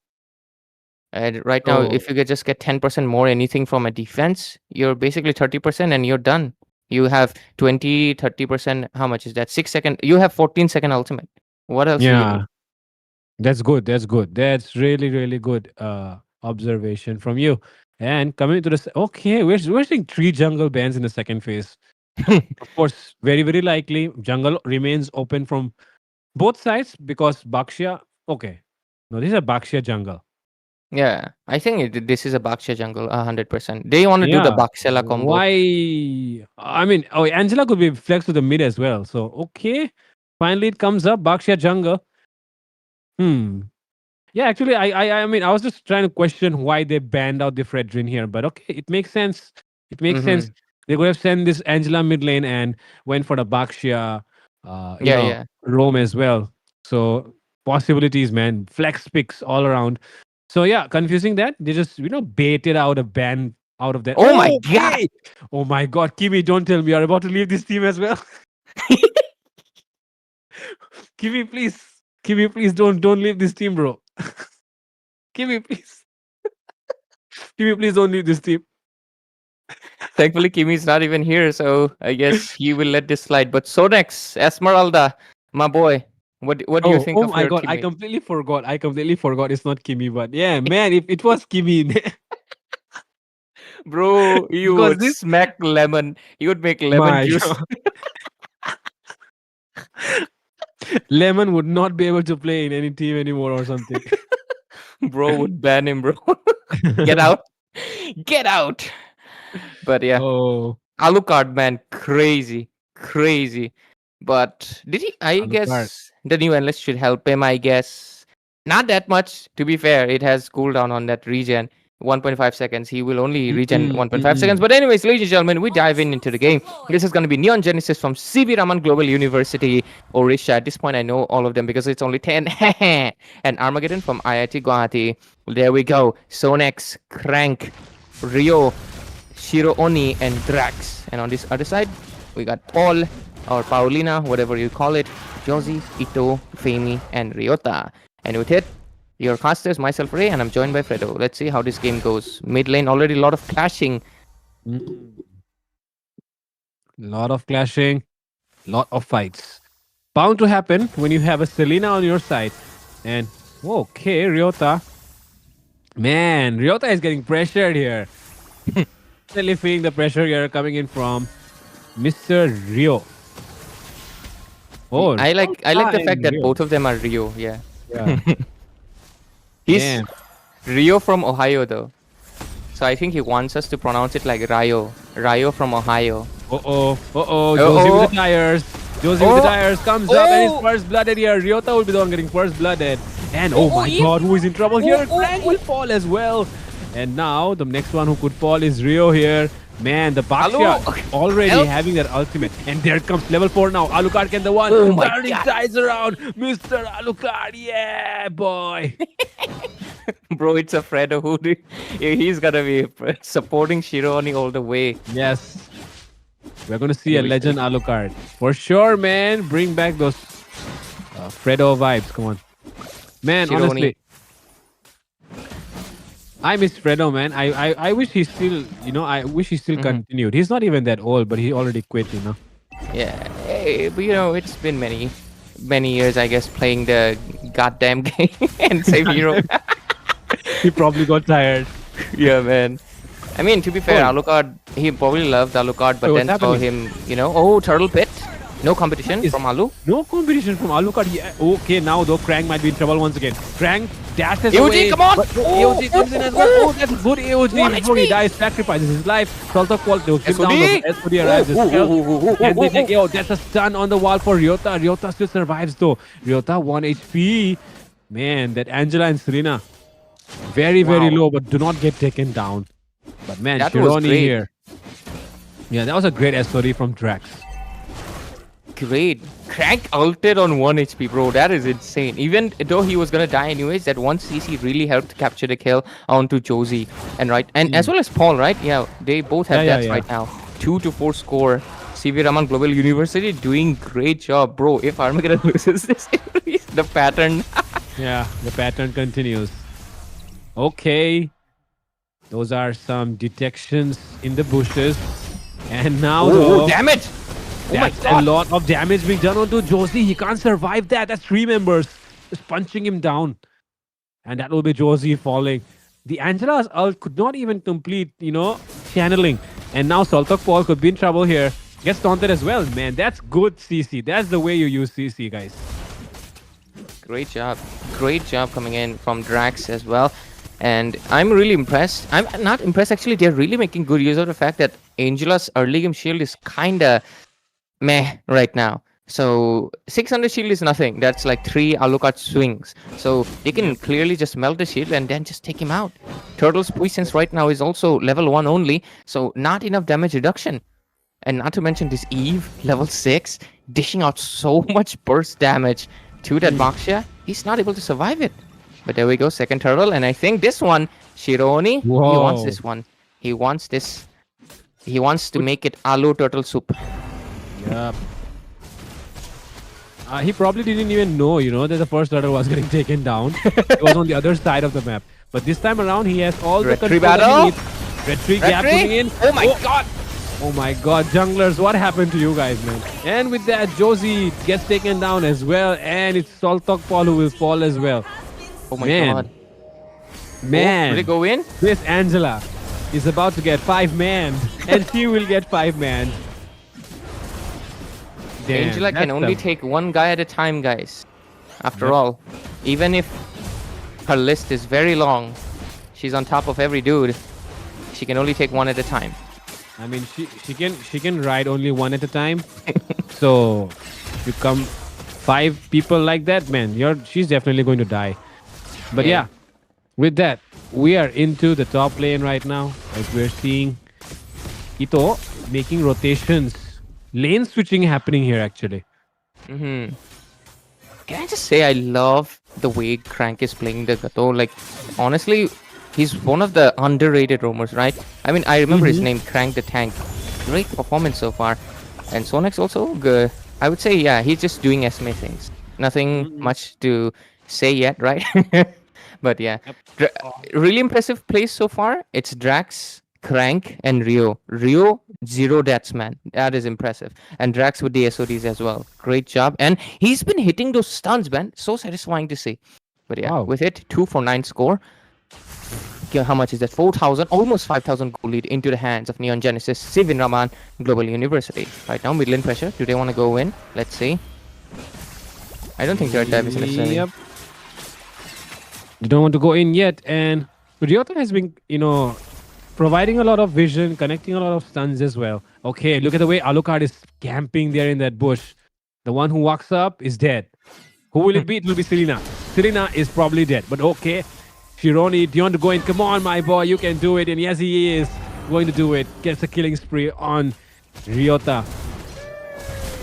And right now, So if you could just get 10% more anything from a defense, you're basically 30% and you're done. You have 20, 30%. How much is that? 6 second. You have 14-second ultimate. What else do you need? yeah, that's good. That's good. That's really, really good observation from you. And coming to this, okay, we're seeing three jungle bans in the second phase. Of course, very, very likely jungle remains open from both sides because Bakshia. Okay, no, this is a Bakshia jungle. Yeah, I think this is a Baksha jungle, 100%. They want to do the Yeah. Bakshela combo. Why? I mean, oh, Angela could be flexed to the mid as well. So okay, finally it comes up Bakshia jungle. Hmm. Yeah, actually, I mean, I was just trying to question why they banned out the Fredrin here, but okay, it makes sense. It makes sense. Mm-hmm. They could have sent this Angela mid lane and went for the Bakshia, Yeah, yeah. roam as well. So possibilities, man, flex picks all around. So yeah, confusing that they just baited out a ban out of that. Oh my god! Okay. Oh my God, Kimi, don't tell me you're about to leave this team as well. Kimi, please, Kimi, please don't leave this team, bro. Kimi, please. Kimi, please don't leave this team. Thankfully, Kimi's not even here, so I guess he will let this slide. But Sonex, Esmeralda, my boy, what do you Oh, think oh of my your God, I teammate? completely forgot. I completely forgot. It's not Kimi, but yeah, man, if it was Kimi, Bro, you because would this, smack lemon. You would make lemon my juice. God, Lemon would not be able to play in any team anymore or something. Bro would ban him, bro. Get out. Get out. But yeah, Oh, Alucard, man, crazy. Crazy. But did he? I Alucard. guess the new endless should help him, I guess. Not that much, to be fair. It has cooldown on that regen. 1.5 seconds. He will only regen Mm-mm, 1.5 seconds. mm-mm. But, anyways, ladies and gentlemen, we dive in into the game. This is going to be Neon Genesis from CV Raman Global University, Orisha. At this point, I know all of them because it's only 10. And Armageddon from IIT Guwahati. There we go. Sonex, Crank, Rio, Shiro Oni, and Drax. And on this other side, we got Paul, or Paulina, whatever you call it, Josie, Ito, Femi, and Ryota. And with it, your casters, myself, Ray, and I'm joined by Fredo. Let's see how this game goes. Mid lane, already a lot of clashing. Mm. Lot of clashing, lot of fights. Bound to happen when you have a Selena on your side. And okay, Ryota. Man, Ryota is getting pressured here. Really feeling the pressure here coming in from Mr. Rio. Oh, I like the Ryota fact and that Rio. both of them are Rio. Yeah, Yeah. he's Damn. Rio from Ohio though, so I think he wants us to pronounce it like Rayo. Rayo from Ohio. Uh-oh. Uh-oh. Josie Uh-oh. with the tires. Josie with the tires comes up and is first blooded here. Ryota will be the one getting first blooded. And oh my God, who is in trouble here? Crank will fall as well. And now the next one who could fall is Rio here. Man, the Bakshia already Help. having that ultimate. And there comes level 4 now. Alucard can the one. Oh my Turning God. sides around. Mr. Alucard. Yeah, boy. Bro, it's a Fredo who he's gonna be supporting Shironi all the way. Yes. We're going to see a Anyways, legend Alucard. For sure, man. Bring back those Fredo vibes. Come on. Man, Shironi. honestly. I miss Fredo, man. I wish he still, I wish he still continued. He's not even that old, but he already quit, Yeah, hey, but it's been many years, I guess, playing the goddamn game and same hero. He probably got tired. Yeah, man. I mean, to be fair, Oh. Alucard, he probably loved Alucard, but Wait, then what's saw happening? him, oh, Turtle Pit. No competition Is from Alu. no competition from Alucard. Yeah. Okay, now though, Krang might be in trouble once again. Krang dashes AOG, away. come on! But Oh, AOG comes in as well. Oh, that's good AOG. 1 Before he HP. dies, sacrifices his life. Salta Qual takes him down. SOD. SOD arrives as well. And they take, Oh, that's a stun on the wall for Ryota. Ryota still survives though. Ryota 1 HP. Man, that Angela and Serena. Very, very Wow. low, but do not get taken down. But man, That was Shironi great. here. Yeah, that was a great SOD from Drax. Great. Crank ulted on 1 HP, bro. That is insane. Even though he was gonna die anyways, that 1 CC really helped capture the kill onto Josie. And as well as Paul, right? Yeah, they both have Yeah, deaths yeah. right now. 2-4 score. CV Raman Global University doing great job, bro. If Armageddon loses this series, the pattern. Yeah, the pattern continues. Okay. Those are some detections in the bushes. And now, Oh, though, damn it! Oh my that's a god. lot of damage being done onto Josie. He can't survive that. That's 3 members just punching him down. And that will be Josie falling. The Angela's ult could not even complete, channeling. And now Saltok Paul could be in trouble here. Gets taunted as well. Man, that's good CC. That's the way you use CC, guys. Great job. Great job coming in from Drax as well. And I'm really impressed. I'm not impressed, actually. They're really making good use of the fact that Angela's early game shield is kind of meh right now. So 600 shield is nothing. That's like 3 Alucard swings. So they can clearly just melt the shield and then just take him out. Turtle's puissance right now is also level 1 only. So not enough damage reduction. And not to mention this Eve, level 6, dishing out so much burst damage to that Baxia. He's not able to survive it. But there we go, second turtle. And I think this one, Shironi, he wants Whoa. this one. He wants this. He wants to make it Alu turtle soup. Yep. He probably didn't even know, that the first turtle was getting taken down. It was on the other side of the map. But this time around, he has all the Red tree control that battle. he needs. Red tree gap Red coming tree? in. Oh my god! Oh my god, junglers, what happened to you guys, man? And with that, Josie gets taken down as well. And it's Saltok Paul who will fall as well. Oh my Man. god. Man, Oh, will it go in? this Angela is about to get 5-man. And she will get 5-man. Damn, Angela can that's only the- take one guy at a time, guys. After Yep. all, even if her list is very long, she's on top of every dude. She can only take one at a time. I mean, she can ride only one at a time. So you come 5 people like that, man. She's definitely going to die. But Yeah. yeah, with that, we are into the top lane right now. As we're seeing Ito making rotations, lane switching happening here actually. Mm-hmm. Can I just say I love the way Crank is playing the Gato? Like, honestly, he's one of the underrated roamers, right? I mean, I remember his name, Crank the Tank. Great performance so far. And Sonex also good. I would say, yeah, he's just doing SMA things. Nothing much to say yet, right? But yeah, really impressive plays so far. It's Drax, Crank, and Rio. Rio, 0 deaths, man. That is impressive. And Drax with the SODs as well. Great job. And he's been hitting those stuns, man. So satisfying to see. But yeah, Wow. with it, 2 for 9 score. Okay, how much is that? 4,000, almost 5,000 goal lead into the hands of Neon Genesis, Sivin Raman Global University. Right now, mid lane pressure. Do they want to go in? Let's see. I don't think they're dive is necessary. Yep. They don't want to go in yet, and Ryota has been, providing a lot of vision, connecting a lot of stuns as well. Okay, look at the way Alucard is camping there in that bush. The one who walks up is dead. Who will it be? It will be Selena. Selena is probably dead, but okay. Shironi, do you want to go in? Come on, my boy, you can do it. And yes, he is going to do it. Gets a killing spree on Ryota.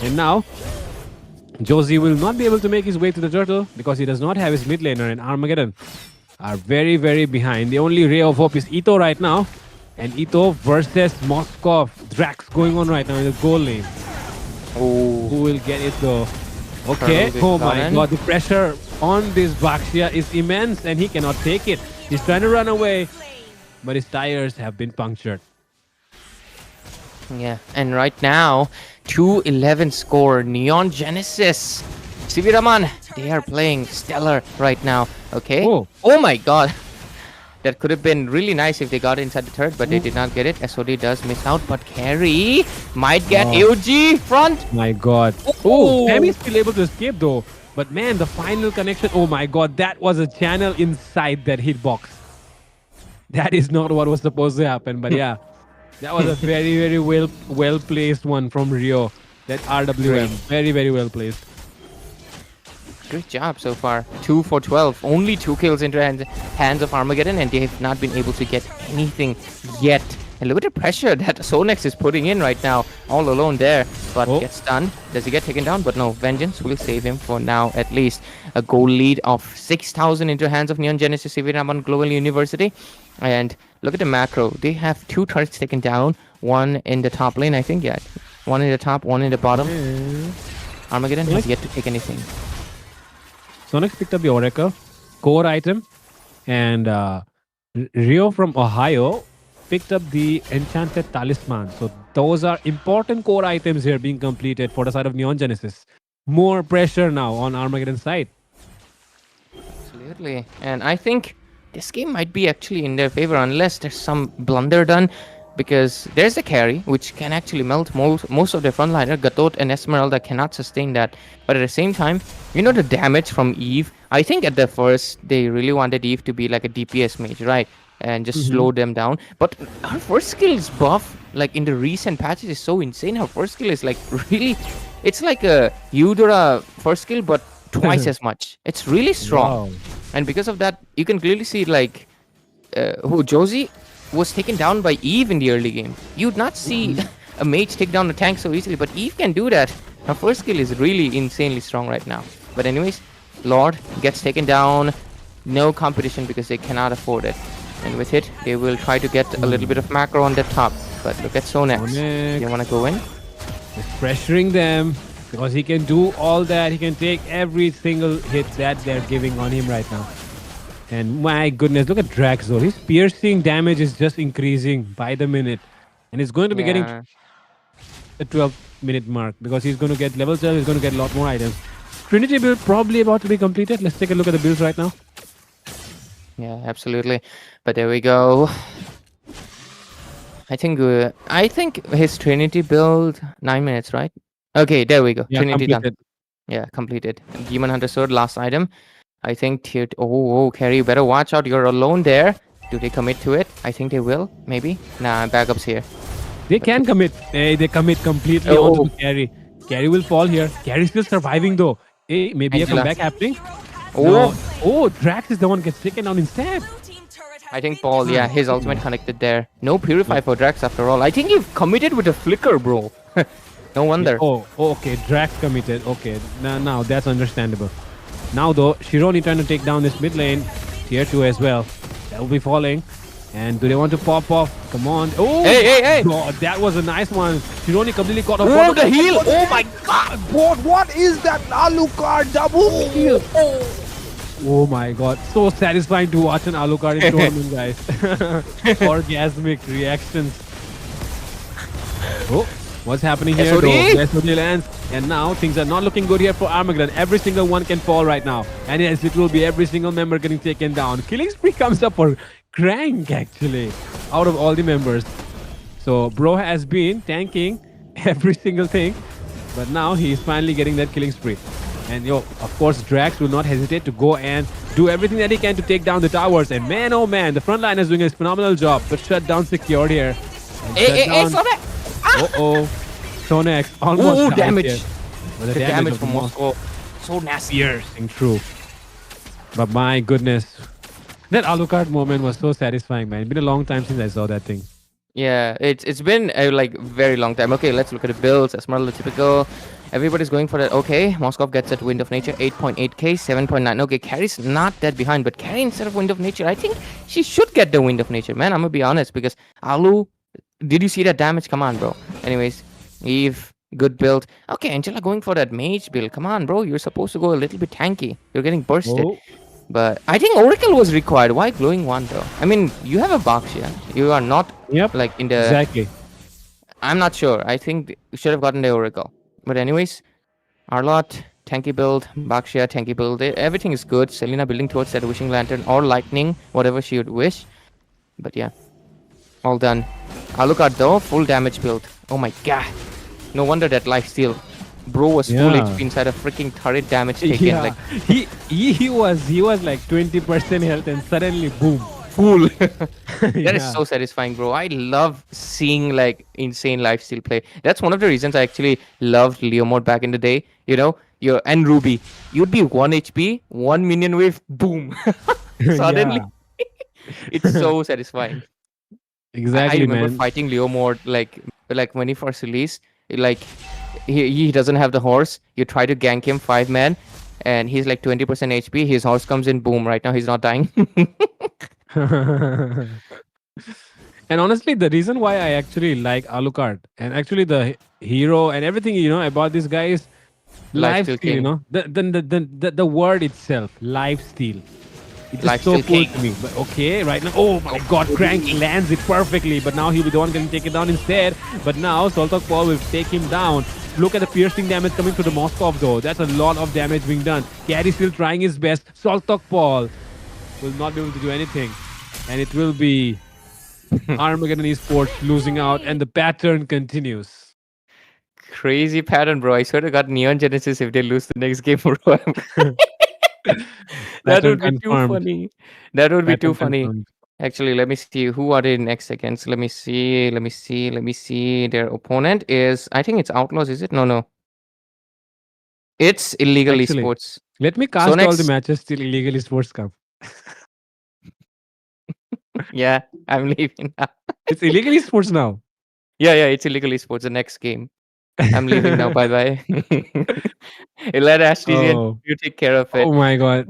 And now, Josie will not be able to make his way to the turtle because he does not have his mid laner, and Armageddon are very, very behind. The only ray of hope is Ito right now. And Ito versus Moskov. Drax going on right now in the goal lane. Oh, Who will get it though? Okay. Turtle Oh with my Raman. god, the pressure on this Baxia is immense and he cannot take it. He's trying to run away, but his tires have been punctured. yeah. And right now, 211 score. Neon Genesis. CV Raman, they are playing stellar right now. Okay. Oh. Oh my god. That could have been really nice if they got inside the turret, but they did not get it. SOD does miss out, but Carry might get AOG front. My God. Oh, Tammy's still able to escape though. But man, the final connection. Oh my God, that was a channel inside that hitbox. That is not what was supposed to happen. But yeah, that was a very, very well placed one from Rio. That RWM. Very, very well placed. Great job so far. 2 for 12. Only 2 kills into hands of Armageddon, and they have not been able to get anything yet. And look at the pressure that Sonex is putting in right now, all alone there. But gets stunned. Does he get taken down? But no, Vengeance will save him for now, at least. A goal lead of 6,000 into hands of Neon Genesis Raman Global University. And look at the macro. They have 2 turrets taken down. One in the top lane, I think. Yeah, one in the top, one in the bottom. Armageddon has yet to take anything. Sonex picked up the Oracle, core item, and Rio from Ohio picked up the Enchanted Talisman. So those are important core items here being completed for the side of Neon Genesis. More pressure now on Armageddon's side. Absolutely. And I think this game might be actually in their favor unless there's some blunder done. Because there's a carry, which can actually melt most of their frontliner. Gatot and Esmeralda cannot sustain that. But at the same time, you know the damage from Eve? I think at the first, they really wanted Eve to be like a DPS mage, right? And just slow them down. But her first skill's buff, like in the recent patches, is so insane. Her first skill is like really... It's like a Eudora first skill, but twice as much. It's really strong. Wow. And because of that, you can clearly see like... Josie was taken down by Eve in the early game. You'd not see a mage take down a tank so easily, but Eve can do that. Her first skill is really insanely strong right now. But anyways, Lord gets taken down. No competition because they cannot afford it. And with it, they will try to get a little bit of macro on the top. But look at Sonex. You want to go in? He's pressuring them because he can do all that. He can take every single hit that they're giving on him right now. And my goodness, look at Drax though. His piercing damage is just increasing by the minute. And he's going to be getting the 12-minute mark because he's going to get level 12. He's going to get a lot more items. Trinity build probably about to be completed. Let's take a look at the builds right now. Yeah, absolutely. But there we go. I think his Trinity build 9 minutes, right? Okay, there we go. Yeah, Trinity completed. done. Yeah, completed. Demon Hunter Sword, last item. I think tier... Carry, you better watch out. You're alone there. Do they commit to it? I think they will. Maybe. Nah, backup's here. They can commit. They commit completely onto Carry. Carry will fall here. Carry's still surviving though. Hey, maybe Angela. a comeback happening. No. Drax is the one gets taken down instead. I think Paul, yeah, his ultimate connected there. No Purify for Drax after all. I think you've committed with a flicker, bro. No wonder. Okay. Drax committed. Okay, now that's understandable. Now though, Shironi trying to take down this mid lane. Tier 2 as well. That will be falling. And do they want to pop off? Come on. Oh! Hey! God, that was a nice one. Shironi completely got off. Oh, the heal! Oh my god! What is that? Alucard double heal! Oh my god. So satisfying to watch an Alucard in tournament, guys. Orgasmic reactions. Oh, what's happening here though? SOD lands. And now things are not looking good here for Armageddon. Every single one can fall right now. And yes, it will be every single member getting taken down. Killing spree comes up for Crank actually, out of all the members. So bro has been tanking every single thing. But now he is finally getting that killing spree. And of course, Drax will not hesitate to go and do everything that he can to take down the towers. And man, oh man, the front line is doing a phenomenal job. But shutdown secured here. Hey, Sonex almost damage. Here. But the damage from Moscow. So nasty. Piercing through. But my goodness. That Alucard moment was so satisfying, man. It's been a long time since I saw that thing. Yeah, it's been a very long time. Okay, let's look at the builds. Esmeralda typical. Everybody's going for that. Okay, Moskov gets that Wind of Nature. 8.8k, 7.9. Okay, Carry's not that behind, but Carry instead of Wind of Nature, I think she should get the Wind of Nature, man. I'm gonna be honest, because Alu, did you see that damage? Come on, bro. Anyways, Eve, good build. Okay, Angela going for that mage build. Come on, bro. You're supposed to go a little bit tanky. You're getting bursted. But I think Oracle was required. Why Glowing One though? I mean, you have a box here. You are not like in the... Exactly. I'm not sure. I think you should have gotten the Oracle. But anyways, Arlot, tanky build, Bakshia, tanky build. Everything is good. Selena building towards that Wishing Lantern or Lightning, whatever she would wish. But yeah, all done. Alucard though, full damage build. Oh my god. No wonder that lifesteal. Bro was full Yeah. HP inside a freaking turret damage taken. Yeah. Like, He was like 20% health and suddenly boom. full. That is Yeah. so satisfying, bro. I love seeing like insane lifesteal play. That's one of the reasons I actually loved Leo mode back in the day. You know, and Ruby. You'd be 1 HP, 1 minion wave, boom. Suddenly, Yeah. it's so satisfying. I Exactly, remember man. fighting Leo mode like when he first released. Like he doesn't have the horse. You try to gank him 5 man, and he's like 20% HP. His horse comes in, boom. Right now he's not dying. And honestly, the reason why I actually like Alucard and actually the hero and everything, about this guy is life Lifesteal steal, king, the word itself, life steal. It's just so lifesteal cool king. to me. But okay, right now, oh my god, Crank lands it perfectly, but now he'll be the one getting taken down instead. But now Soltok Paul will take him down. Look at the piercing damage coming through the Moskov though. That's a lot of damage being done. Carry still trying his best. Soltok Paul will not be able to do anything. And it will be Armageddon Esports losing out, and the pattern continues. Crazy pattern, bro. I swear to God, Neon Genesis, if they lose the next game, bro, that Pattern would be too confirmed. funny. That would be too Pattern funny. confirmed. Actually, let me see who are they next against. Let me see. Let me see. Let me see. Their opponent is, I think it's Outlaws, is it? No, no. It's Illegal Actually, Esports. let me So cast all the next, matches till illegal Esports come. yeah, I'm leaving now. It's illegal Esports now. Yeah, it's Illegal Esports. The next game. I'm leaving now. Bye bye. Let Ashley, Oh, you take care of it. oh my god.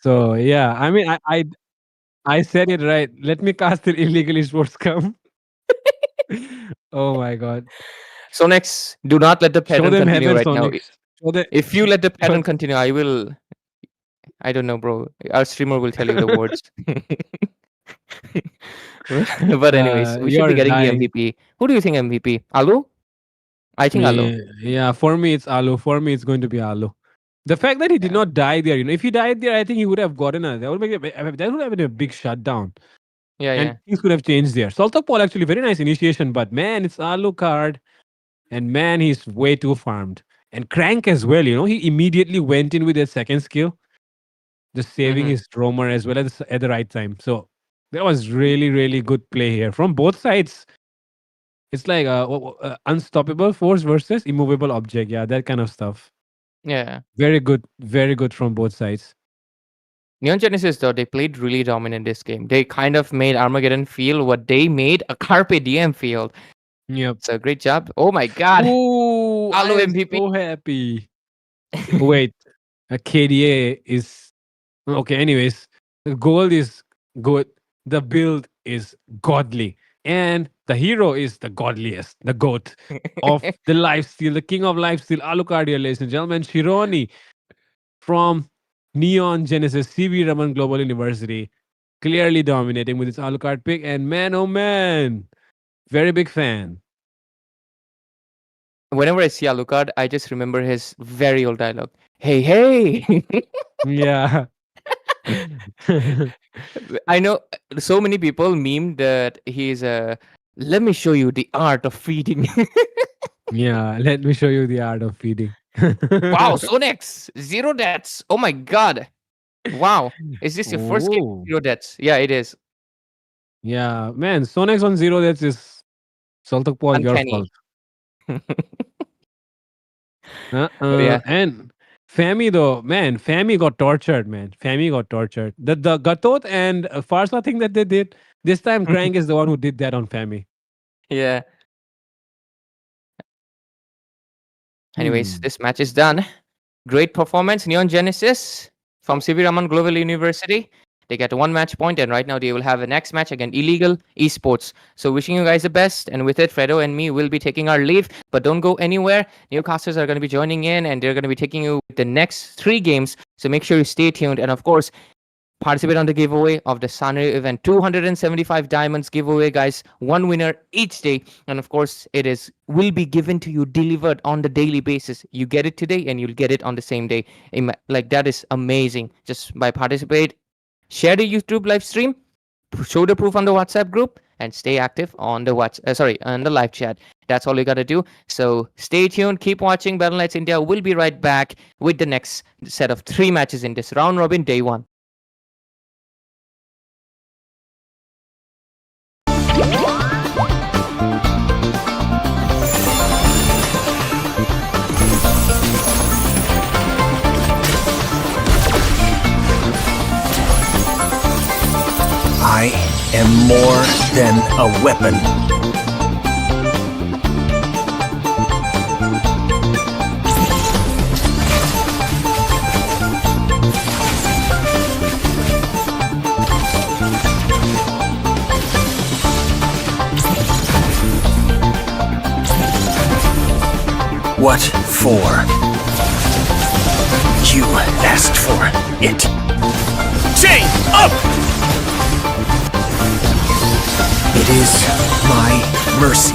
So yeah, I mean, I said it right. Let me cast till illegal Esports come. Oh my god. So next, do not let the Show pattern them continue heaven, right now. Sonics. Show them. If you let the pattern But continue, I will. I don't know, bro. Our streamer will tell you the words. But anyways, we should be you're getting the dying. MVP. Who do you think MVP? Alu? I think Alu. Yeah, for me it's Alu. For me it's going to be Alu. The fact that he did Yeah, not die there, if he died there, I think he would have gotten that would make that would have been a big shutdown, and yeah. things could have changed there. Salto Paul actually very nice initiation, but man, it's Alu card, and man, he's way too farmed. And Crank as well, he immediately went in with his second skill, just saving Mm-hmm. his roamer as well as at the right time. So that was really, really good play here from both sides. It's like unstoppable force versus immovable object. Yeah, that kind of stuff. Yeah. Very good from both sides. Neon Genesis, though, they played really dominant this game. They kind of made Armageddon feel what they made a Carpe Diem feel. Yep. So great job. Oh my God. Oh, I Alu am MVP. so happy. Wait, a KDA is okay. Anyways, the gold is good. The build is godly, and the hero is the godliest, the goat of the lifesteal, the king of lifesteal, Alucard, ladies and gentlemen, Shironi from Neon Genesis CV Raman Global University, clearly dominating with his Alucard pick. And man, oh man, very big fan. Whenever I see Alucard, I just remember his very old dialogue. Hey, hey. Yeah. I know so many people meme that he's a. Let me show you the art of feeding. Yeah, let me show you the art of feeding. Wow, Sonex, zero deaths. Oh my god. Wow. Is this your first game with Oh, zero deaths? Yeah, it is. yeah, man. Sonex on zero, that's is Saltok Paul, your Uncanny. fault. But yeah. And Fami though, man, Fami got tortured, man. Fami got tortured. The Gatot and Farsa thing that they did, this time Krang is the one who did that on Fami. Yeah. Anyways, Hmm. this match is done. Great performance, Neon Genesis from CV Raman Global University. They get 1 match point, and right now they will have a next match against Illegal Esports. So, wishing you guys the best. And with it, Fredo and me will be taking our leave. But don't go anywhere. Newcasters are going to be joining in, and they're going to be taking you with the next 3 games. So, make sure you stay tuned. And of course, participate on the giveaway of the Sunray event. 275 diamonds giveaway, guys. 1 winner each day. And of course, it will be given to you, delivered on the daily basis. You get it today and you'll get it on the same day. Like, that is amazing. Just by participate, share the YouTube live stream, show the proof on the WhatsApp group and stay active on the on the live chat. That's all you got to do. So stay tuned, keep watching. Battleknights India will be right back with the next set of 3 matches in this round robin day 1. I am more than a weapon. What for? You asked for it. Chain up! It is my mercy.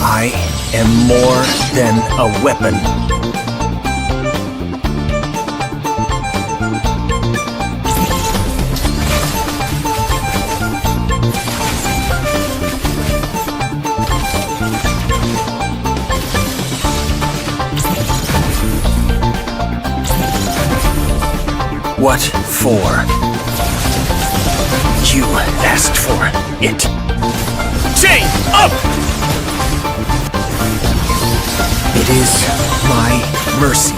I am more than a weapon. What for? You asked for it. Chain up! It is my mercy.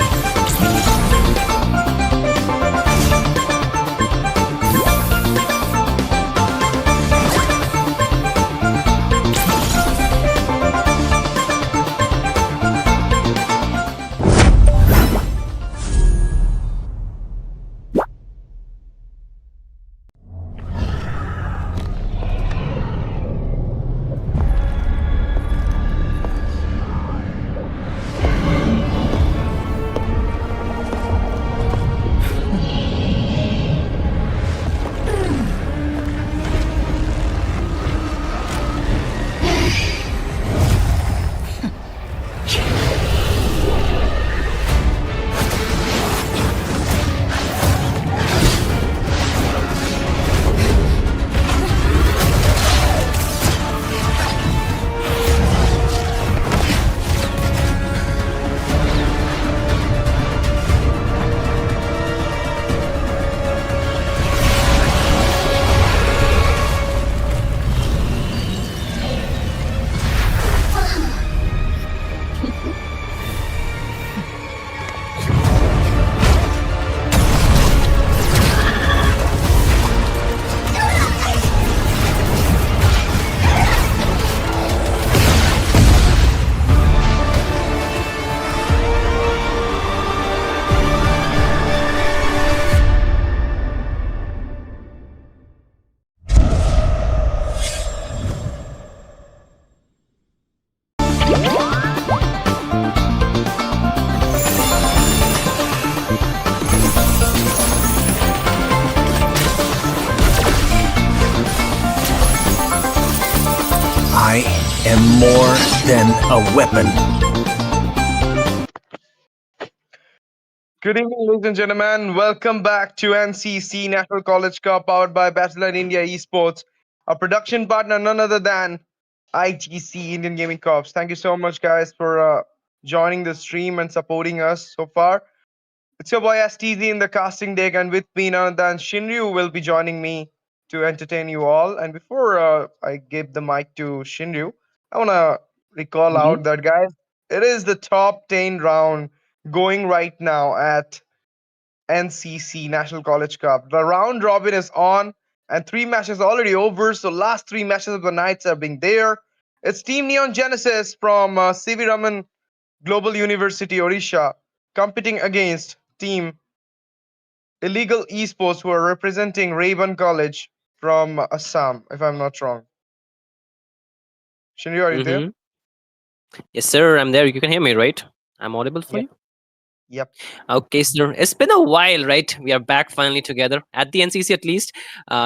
I am more than a weapon. Good evening, ladies and gentlemen. Welcome back to NCC National College Cup powered by Battleknights India Esports. Our production partner, none other than IGC Indian Gaming Corps. Thank you so much, guys, for joining the stream and supporting us so far. It's your boy STZ in the casting deck, and with me, none other than Shinryu will be joining me to entertain you all. And before I give the mic to Shinryu, I want to recall Mhm. out that, guys, it is the top 10 round going right now at NCC National College Cup. The round robin is on, and three matches already over. So last three matches of the nights are being there. It's Team Neon Genesis from CV Raman Global University, Odisha, competing against Team Illegal Esports, who are representing Rayburn College from Assam, if I'm not wrong. Shinryu, are you there? Mm-hmm. Yes, sir. I'm there. You can hear me, right? I'm audible for Yep. you. Yep. Okay, sir. It's been a while, right? We are back finally together at the NCC at least.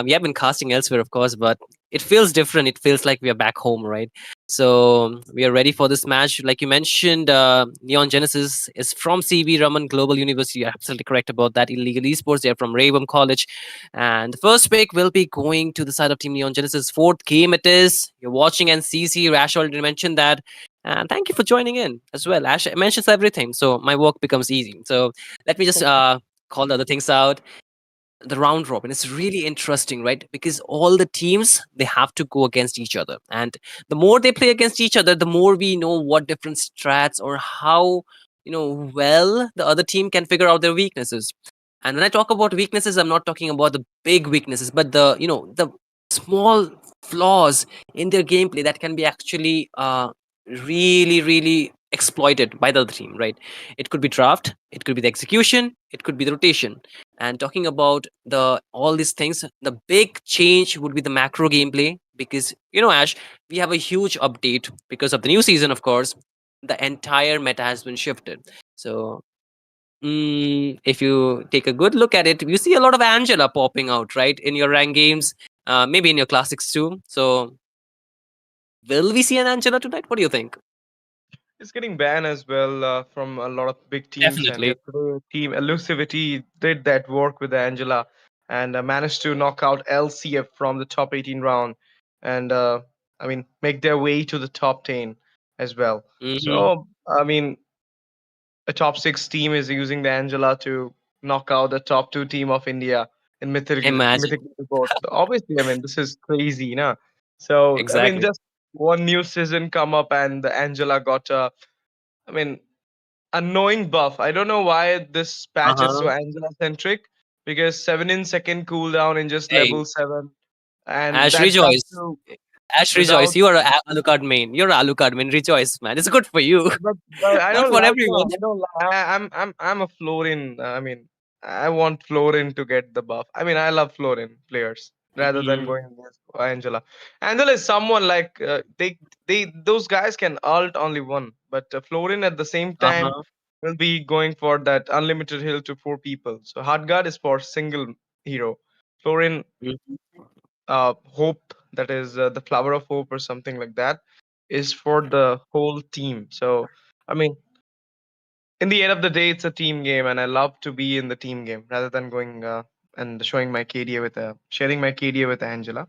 We have been casting elsewhere, of course, but it feels different. It feels like we are back home, right? So we are ready for this match. Like you mentioned, Neon Genesis is from CB Raman Global University. You're absolutely correct about that. Illegal Esports, they're from Rayburn College. And the first pick will be going to the side of Team Neon Genesis. Fourth game it is. You're watching NCC. Rash already mentioned that. And thank you for joining in as well. Ash mentions everything, so my work becomes easy. So let me just call the other things out. The round robin is really interesting, right? Because all the teams they have to go against each other, and the more they play against each other, the more we know what different strats or how well the other team can figure out their weaknesses. And when I talk about weaknesses, I'm not talking about the big weaknesses, but the small flaws in their gameplay that can be actually really exploited by the other team, right? It could be draft, it could be the execution, it could be the rotation. And talking about the all these things, the big change would be the macro gameplay, because Ash, we have a huge update because of the new season, of course. The entire meta has been shifted. So if you take a good look at it, you see a lot of Angela popping out, right, in your rank games, maybe in your classics too. So will we see an Angela tonight? What do you think? It's getting banned as well from a lot of big teams. And Definitely. yesterday, Team Elusivity did that work with Angela and managed to knock out LCF from the top 18 round and, I mean, make their way to the top 10 as well. Hmm. So, I mean, a top six team is using the Angela to knock out the top two team of India in Imagine. mythic reports. So obviously, I mean, this is crazy, you know. So, I mean, Exactly. just one new season come up and the Angela got a, I mean, annoying buff. I don't know why this patch is so Uh-huh. Angela centric because 7 in second cooldown in just Hey, level 7 and Ash, that comes rejoice. to Ash, rejoice. without You are a Alucard main. You're a Alucard main. Rejoice, man. It's good for you. but I Not don't for like everyone. I don't like I'm a Florin. I mean, I want Florin to get the buff. I mean, I love Florin players rather than Hmm. going against Angela. Angela is someone like they those guys can ult only one, but Florin at the same time Uh-huh. will be going for that unlimited heal to 4 people. So hard guard is for single hero. Florin Mhm. hope, that is the flower of hope or something like that, is for the whole team. So I mean, in the end of the day, it's a team game, and I love to be in the team game rather than going and showing my KDA with sharing my KDA with Angela.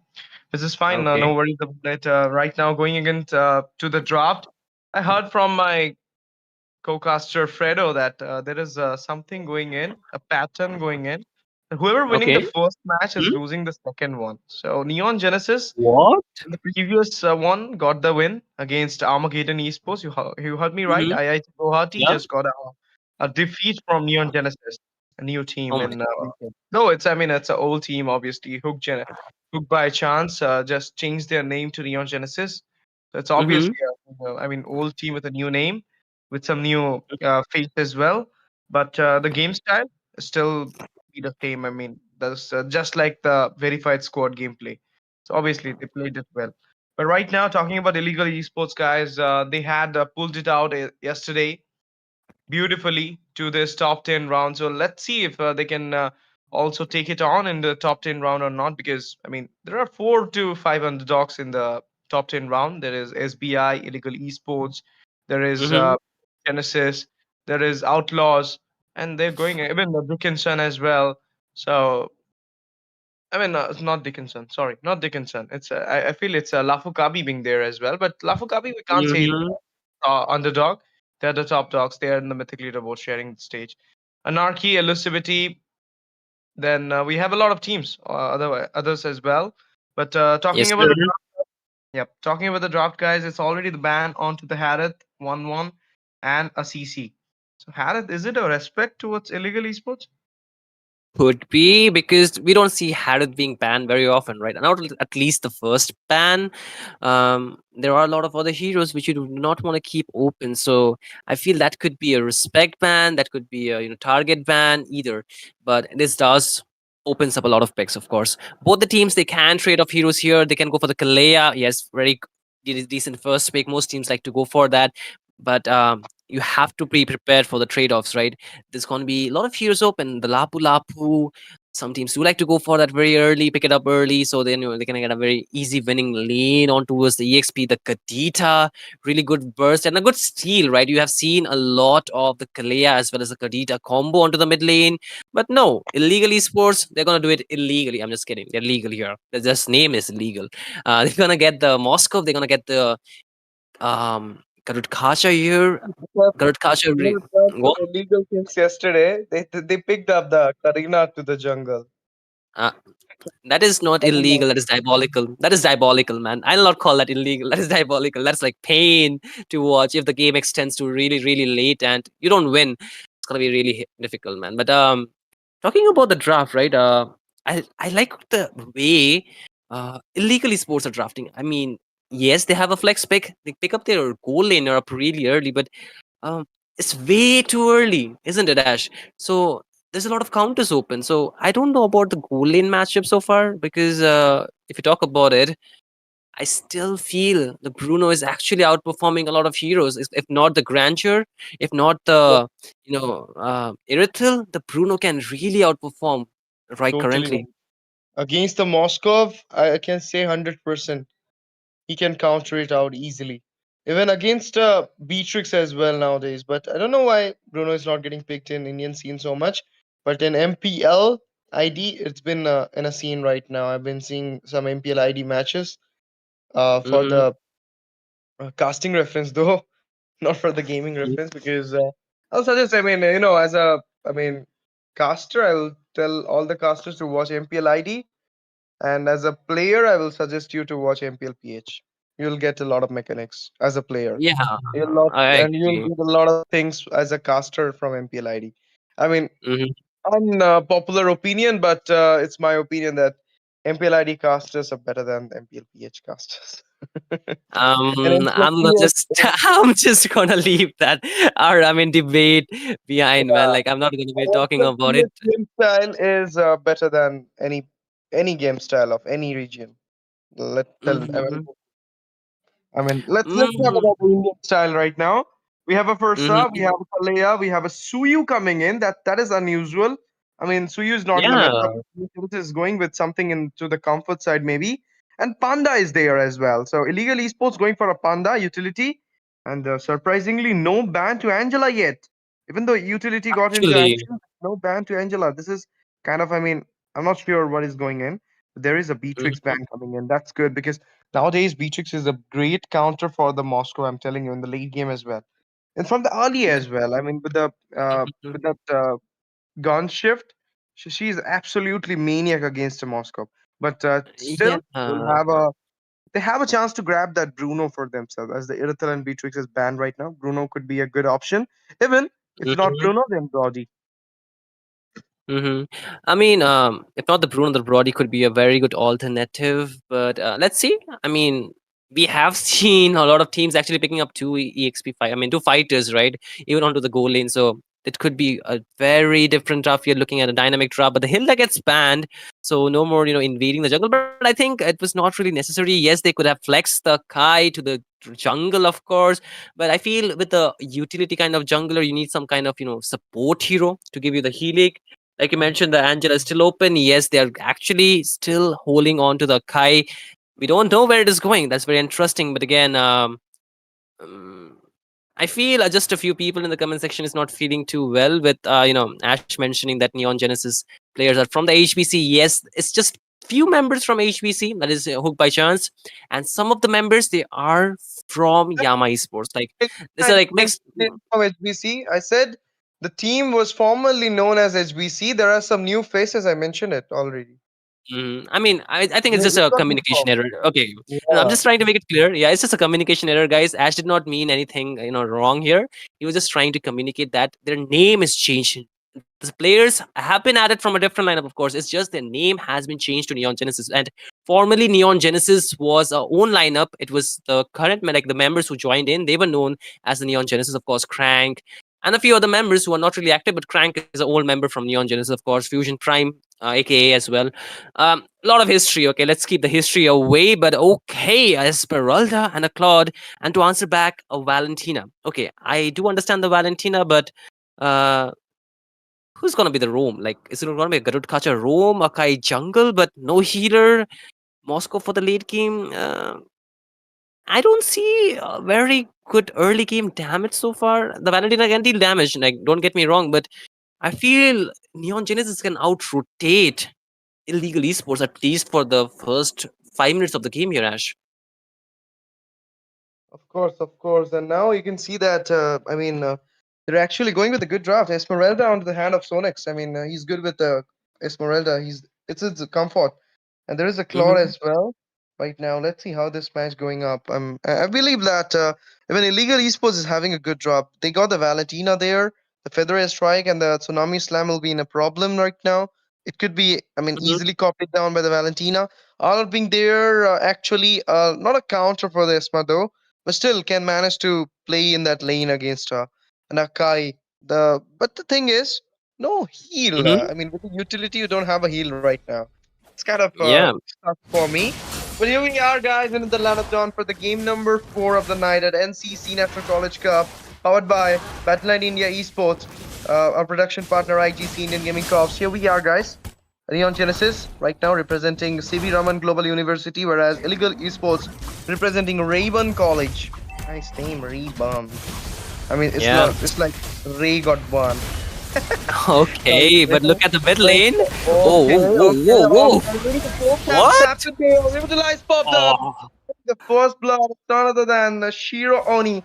This is fine. No Okay. worries about it. Right now, going against to the draft, I heard from my co-caster Fredo that there is something going in, a pattern going in. Whoever winning the Okay. first match is Hmm? losing the second one. So Neon Genesis, What? the previous one, got the win against Armageddon Esports. You heard me right. Hmm. IIT Guwahati Yeah. just got a defeat from Neon Genesis, a new Oh team my in. god. No, it's, I mean, it's an old team obviously. Hook by chance just changed their name to Neon Genesis. So it's Mm-hmm. obviously I mean, old team with a new name, with some new face as well. But the game style is still be the same. I mean, that's just like the verified squad gameplay. So obviously they played it well. But right now, talking about illegal esports, guys, they had pulled it out yesterday beautifully to this top 10 round. So let's see if they can also take it on in the top 10 round or not. Because I mean, there are 4 to 5 underdogs in the top 10 round. There is SBI, Illegal Esports, there is Mm-hmm. Genesis, there is Outlaws, and they're going even the Dickinson as well. So I mean, it's not Dickinson. Sorry, not Dickinson. I feel it's Lafukabi being there as well. But Lafukabi, we can't say Mm-hmm. underdog. They're the top dogs. They are in the mythic leaderboard, sharing the stage. Anarchy, Elusivity. Then we have a lot of teams, others as well. But Yes, talking about sir. the yep, talking about the draft, guys, it's already the ban onto the Harith 1-1 and a CC. So Harith, is it a respect towards illegal esports? Could be because we don't see Harith being banned very often, right? Not at least the first ban. There are a lot of other heroes which you do not want to keep open. So I feel that could be a respect ban, that could be a target ban, either. But this does opens up a lot of picks, of course. Both the teams they can trade off heroes here. They can go for the Kalea. Yes, very decent first pick. Most teams like to go for that, but you have to be prepared for the trade-offs, right? There's going to be a lot of heroes open. The Lapu Lapu. Some teams do like to go for that very early, pick it up early, so then they can get a very easy winning lane on towards the EXP. The Kadita, really good burst and a good steal, right? You have seen a lot of the Kalea as well as the Kadita combo onto the mid lane, but no, illegal esports, they're gonna do it illegally. I'm just kidding. They're legal here. The just name is illegal. They're gonna get the Moscow. They're gonna get the Garud Kasha here. Garud Kasha. For illegal things yesterday, they picked up the Karina to the jungle. Uh, that is not I don't know. illegal. That is diabolical. That is diabolical, man. I'll not call that illegal. That is diabolical. That's like pain to watch if the game extends to really, really late and you don't win. It's gonna be really difficult, man. But talking about the draft, right? I like the way illegally sports are drafting. I mean, yes, they have a flex pick. They pick up their goal lane up really early, but um, it's way too early, isn't it, Ash? So there's a lot of counters open. So I don't know about the goal lane matchup so far because if you talk about it, I still feel the Bruno is actually outperforming a lot of heroes. If not the Grandeur, if not Yep, the Irithil, the Bruno can really outperform right totally. currently. Against the Moscow, I can say 100%. He can counter it out easily. Even against Beatrix as well nowadays. But I don't know why Bruno is not getting picked in Indian scene so much. But in MPL ID, it's been in a scene right now. I've been seeing some MPL ID matches for Mm-hmm. the casting reference, though, not for the gaming reference, because I'll suggest, I mean, as I mean, caster, I'll tell all the casters to watch MPL ID. And as a player, I will suggest you to watch MPL PH. You'll get a lot of mechanics as a player. Yeah, You'll I get a lot of things as a caster from MPL ID. I mean, agree. unpopular opinion, but it's my opinion that MPL ID casters are better than MPL PH casters. And MPL I'm not PH, just I'm just gonna leave that our debate behind, man. Like I'm not gonna be talking MPL about it. PH game style is better than any game style of any region. Let tell Mm-hmm. I mean, let's talk Mm-hmm. about the Indian style right now. We have a Fursa, we Mm-hmm. have a Kalea, we have a Suyu coming in. That is unusual. I mean, Suyu is not in the meta. Yeah. This is going with something into the comfort side maybe. And Panda is there as well. So illegal esports going for a Panda utility, and surprisingly, no ban to Angela yet. Even though utility got into Actually. action, no ban to Angela. This is kind of, I mean, I'm not sure what is going in. But there is a Beatrix Mm-hmm. ban coming in. That's good because nowadays, Beatrix is a great counter for the Moscow. I'm telling you, in the late game as well, and from the early as well. I mean, with that gun shift, she's absolutely maniac against the Moscow. But Yeah. still, they have a chance to grab that Bruno for themselves. As the Irithel and Beatrix is banned right now, Bruno could be a good option. Even if not Mm-hmm. Bruno, then Brody. Mm-hmm. I mean, if not the Bruno, the Brody could be a very good alternative. But let's see. I mean, we have seen a lot of teams actually picking up two EXP5. I mean, two fighters, right? Even onto the goal lane. So it could be a very different draft. You're looking at a dynamic draft, but the Hilda gets banned. So no more, invading the jungle. But I think it was not really necessary. Yes, they could have flexed the Kai to the jungle, of course. But I feel with the utility kind of jungler, you need some kind of, support hero to give you the healing. Like you mentioned, the Angela is still open. Yes, they are actually still holding on to the Kai. we don't know where it is going. That's very interesting. But again, um, I feel just a few people in the comment section is not feeling too well with Ash mentioning that Neon Genesis players are from the HBC. Yes, it's just few members from HBC, that is hooked by chance, and some of the members they are from Yama Esports. Like this I are like mentioned mixed. it from HBC. I said the team was formerly known as HBC. There are some new faces. I mentioned it already. I mean, I think it's just You a got communication before. error. Okay, no, I'm Yeah. just trying to make it clear. Yeah, it's just a communication error, guys. Ash did not mean anything, wrong here. He was just trying to communicate that their name is changed. The players have been added from a different lineup, of course. It's just their name has been changed to Neon Genesis. And formerly, Neon Genesis was our own lineup. It was the current, like the members who joined in, they were known as the Neon Genesis, of course, Crank, and a few other members who are not really active. But Crank is an old member from Neon Genesis, of course, Fusion Prime, aka as well. A lot of history. Okay, let's keep the history away. But okay, a Esmeralda and a Claude, and to answer back, a Valentina. Okay, I do understand the Valentina, but uh, who's gonna be the roam? Like, is it gonna be a Garud Kacha roam, Akai jungle, but no healer, Moscow for the late game? I don't see a very good early game damage so far. The Valentina can deal damage. Like, don't get me wrong, but I feel Neon Genesis can out rotate illegal esports at least for the first 5 minutes of the game here, Ash. Of course, of course. And now you can see that, they're actually going with a good draft. Esmeralda onto the hand of Sonix. He's good with Esmeralda. It's a comfort. And there is a Claude Mm-hmm. as well right now. Let's see how this match going up. I believe that even Illegal Esports is having a good drop. They got the Valentina there, the Feather Air Strike, and the Tsunami Slam will be in a problem right now. It could be, Mm-hmm. easily copied down by the Valentina. All being there, actually, not a counter for the Esma though, but still can manage to play in that lane against an Akai. But the thing is, no heal. Mm-hmm. With the utility, you don't have a heal right now. It's kind of Yeah. tough for me. But here we are, guys, in the lineup down for the game number 4 of the night at NCC National College Cup, powered by Battleknights India Esports, our production partner IGC Indian Gaming Corps. Here we are, guys. Neon Genesis right now representing CB Raman Global University, whereas Illegal Esports representing Rayburn College. Nice name, Rayburn. It's Yeah. not. It's like Ray got one. Okay, but look at the mid lane. Okay, Oh, whoa, whoa, whoa, whoa. What? Revitalize popped up. Oh. The first blood, none other than Shiro Oni.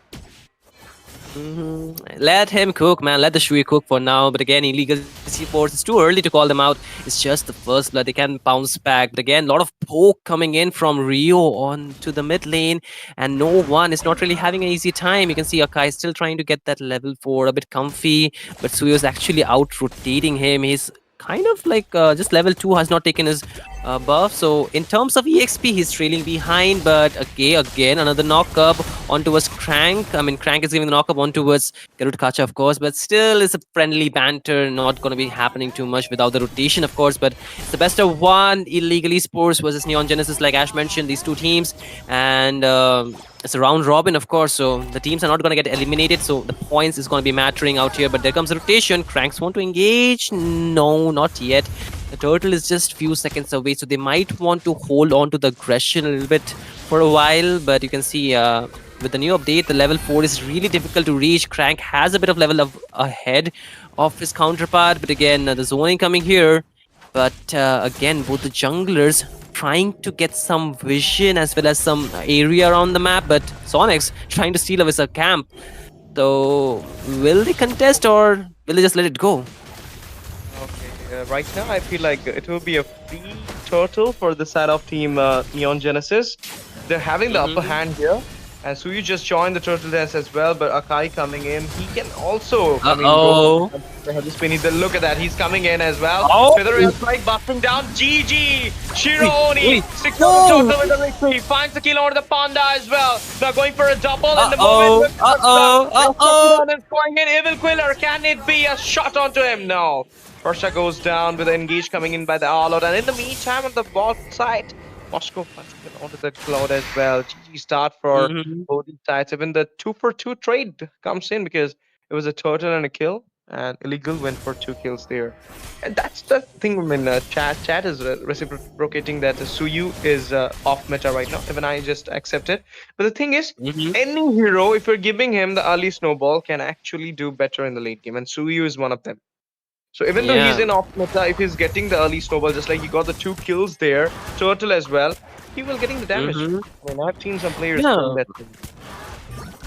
Let him cook, man. Let the Shui cook for now. But again, illegal C4s, it's too early to call them out. It's just the first blood. They can bounce back. But again, a lot of poke coming in from Rio on to the mid lane. And no one is not really having an easy time. You can see Akai still trying to get that level 4 a bit comfy. But Suyo's actually out rotating him. He's kind of like just level 2 has not taken his buff. So in terms of EXP, he's trailing behind. But okay, again, another knock up onto his Crank. Crank is giving the knock up on towards Garud Kacha, of course. But still, it's a friendly banter. Not going to be happening too much without the rotation, of course. But it's the best of one. Illegal Esports versus Neon Genesis, like Ash mentioned, these two teams. And it's a round robin, of course. So the teams are not going to get eliminated. So the points is going to be mattering out here. But there comes a rotation. Cranks want to engage. No, not yet. The turtle is just few seconds away, so they might want to hold on to the aggression a little bit for a while. But you can see with the new update, the level 4 is really difficult to reach. Crank has a bit of level ahead of his counterpart, but again, the zoning coming here. But again, both the junglers trying to get some vision as well as some area around the map, but Sonics trying to steal away a camp. So will they contest or will they just let it go? Okay, right now I feel like it will be a free turtle for the side of team Neon Genesis. They're having the upper hand here. And Suyu just joined the turtle dance as well, but Akai coming in, he can also Uh-oh. Look at that, he's coming in as well. Oh. Feather is like busting down. GG! Shiro Oni, 6 Whoa. on the turtle with the victory, finds the kill over the panda as well. Now going for a double in the Uh-oh. moment. Uh-oh. Is going in, Evil Quiller, can it be a shot onto him? No. Persha goes down with the engage coming in by the all-out, and in the meantime on the bot side, Moscow punching onto the cloud as well. GG start for both these sides. Even the 2-for-2 trade comes in because it was a turtle and a kill. and Illegal went for 2 kills there. And that's the thing. I mean, chat is reciprocating that Suyu is off meta right now. Even I just accept it. But the thing is, Mhm. any hero, if you're giving him the early snowball, can actually do better in the late game, and Suyu is one of them. So even though he's Yeah. in off meta, if he's getting the early snowball, just like he got the 2 kills there, Turtle as well, he will getting the damage. Mhm. I mean, I've seen some players Yeah. doing that thing.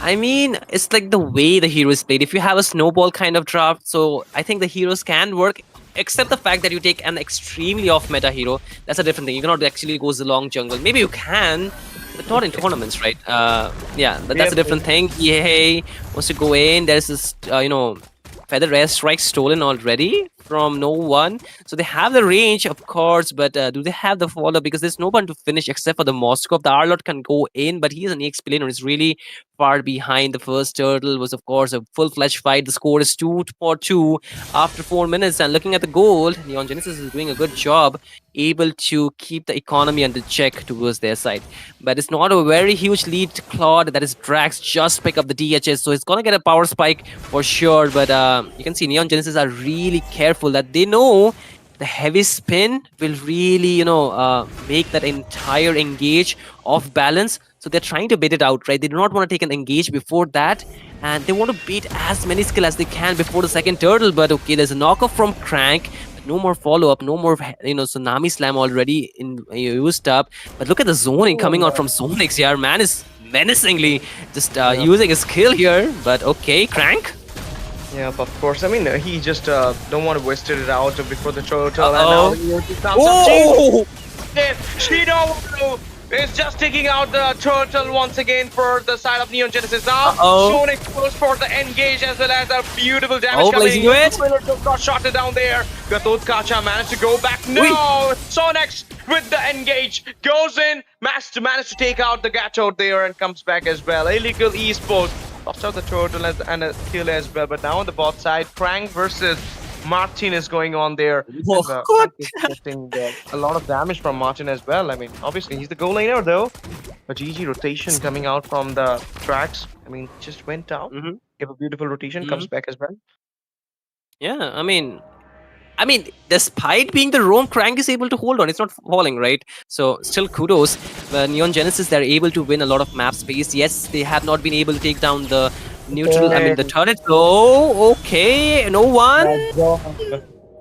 I mean, it's like the way the hero is played. If you have a snowball kind of draft, so I think the heroes can work, except the fact that you take an extremely off meta hero. That's a different thing. You cannot actually go along jungle. Maybe you can, but not in tournaments, right? Yeah, that's a Yep. different thing. EA wants to go in. There's this, feather air strike stolen already from no one. So they have the range, of course, but do they have the follow? Because there's no one to finish except for the Moskov. The Arlot can go in, but he's an EXP laner. He's really far behind. The first turtle was, of course, a full-fledged fight. The score is 2-2 after 4 minutes. And looking at the gold, Neon Genesis is doing a good job, able to keep the economy under check towards their side. But it's not a very huge lead. Claude, that is Drax, just pick up the DHS, so he's gonna get a power spike for sure. But you can see Neon Genesis are really careful that they know the heavy spin will really, make that entire engage off balance. So they're trying to bait it out, right? They do not want to take an engage before that, and they want to beat as many skill as they can before the second turtle. But okay, there's a knockoff from Crank. But no more follow-up, no more, tsunami slam already used up. But look at the zoning coming out from Zonix here. Man is menacingly just using his skill here. But okay, Crank. Yeah, of course. I mean, he just don't want to waste it out before the turtle. Uh-oh. And now he comes Oh! up. She don't want to. Is just taking out the turtle once again for the side of Neon Genesis now. Uh-oh. Sonic goes for the engage as well as a beautiful damage Oh, coming. blazing it. Just got shot down there. Gatot Kacha managed to go back. No! Sonex with the engage goes in. Managed to take out the Gatot there and comes back as well. Illegal Esports. Lost out the turtle and a kill as well. But now on the bot side, Krang versus Martin is going on there. Whoa, And, what? Frank is getting a lot of damage from Martin as well. I mean, obviously he's the goal laner though. A GG rotation coming out from the tracks. I mean, just went out. Mhm. Gave a beautiful rotation, comes back as well. Yeah, I mean, despite being the roam, Crank is able to hold on. It's not falling, right? So still kudos. Neon Genesis, they're able to win a lot of map space. Yes, they have not been able to take down the neutral. I mean, the turret. Oh, okay, no one.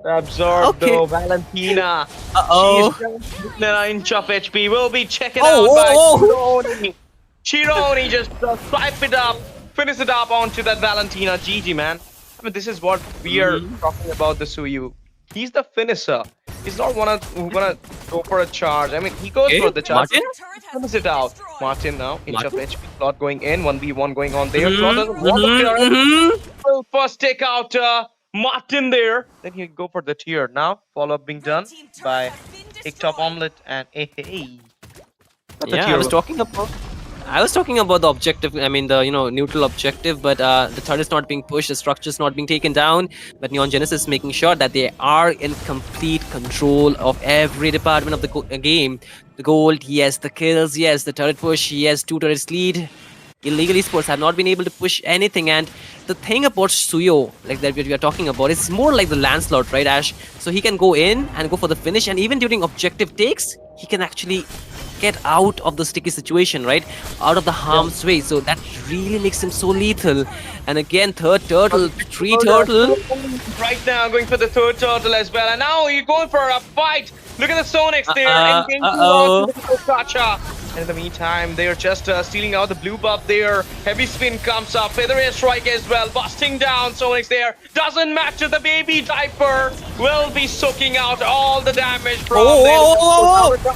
Absorbed Okay. though, Valentina. Uh-oh. She's just an inch of HP. We'll be checking Oh, out by oh, Chironi. Chironi just swipe it up, finish it up onto that Valentina. GG, man. I mean, this is what we are talking about the Suyu. He's the finisher. He's not wanna go for a charge. I mean, he goes Okay, for the charge. Martin? Finish it out. Martin now, inch of Martin? HP. Claude going in, 1v1 going on there. Mhm, Claude doesn't want to clear it. mhm. Will first take out Martin there. Then he'll go for the tier. Now, follow-up being done by Top Omelette and Hey. Yeah, I was talking about the objective. I mean, the neutral objective, but the turret is not being pushed, the structure is not being taken down. But Neon Genesis is making sure that they are in complete control of every department of the game. The gold, yes. The kills, yes. The turret push, yes. 2 turrets lead. Illegal Esports have not been able to push anything. And the thing about Suyo, like that we are talking about, it's more like the Lancelot, right, Ash? So he can go in and go for the finish, and even during objective takes, he can actually get out of the sticky situation, right? Out of the harm's way. So that really makes him so lethal. And again, third turtle, 3 turtle. Right now, going for the third turtle as well. And now you're going for a fight. Look at the Sonics there. Engaging on Kacha. And in the meantime, they're just stealing out the blue buff there. Heavy spin comes up. Feather air strike as well. Busting down. Sonics there. Doesn't match to the baby diaper. Will be soaking out all the damage from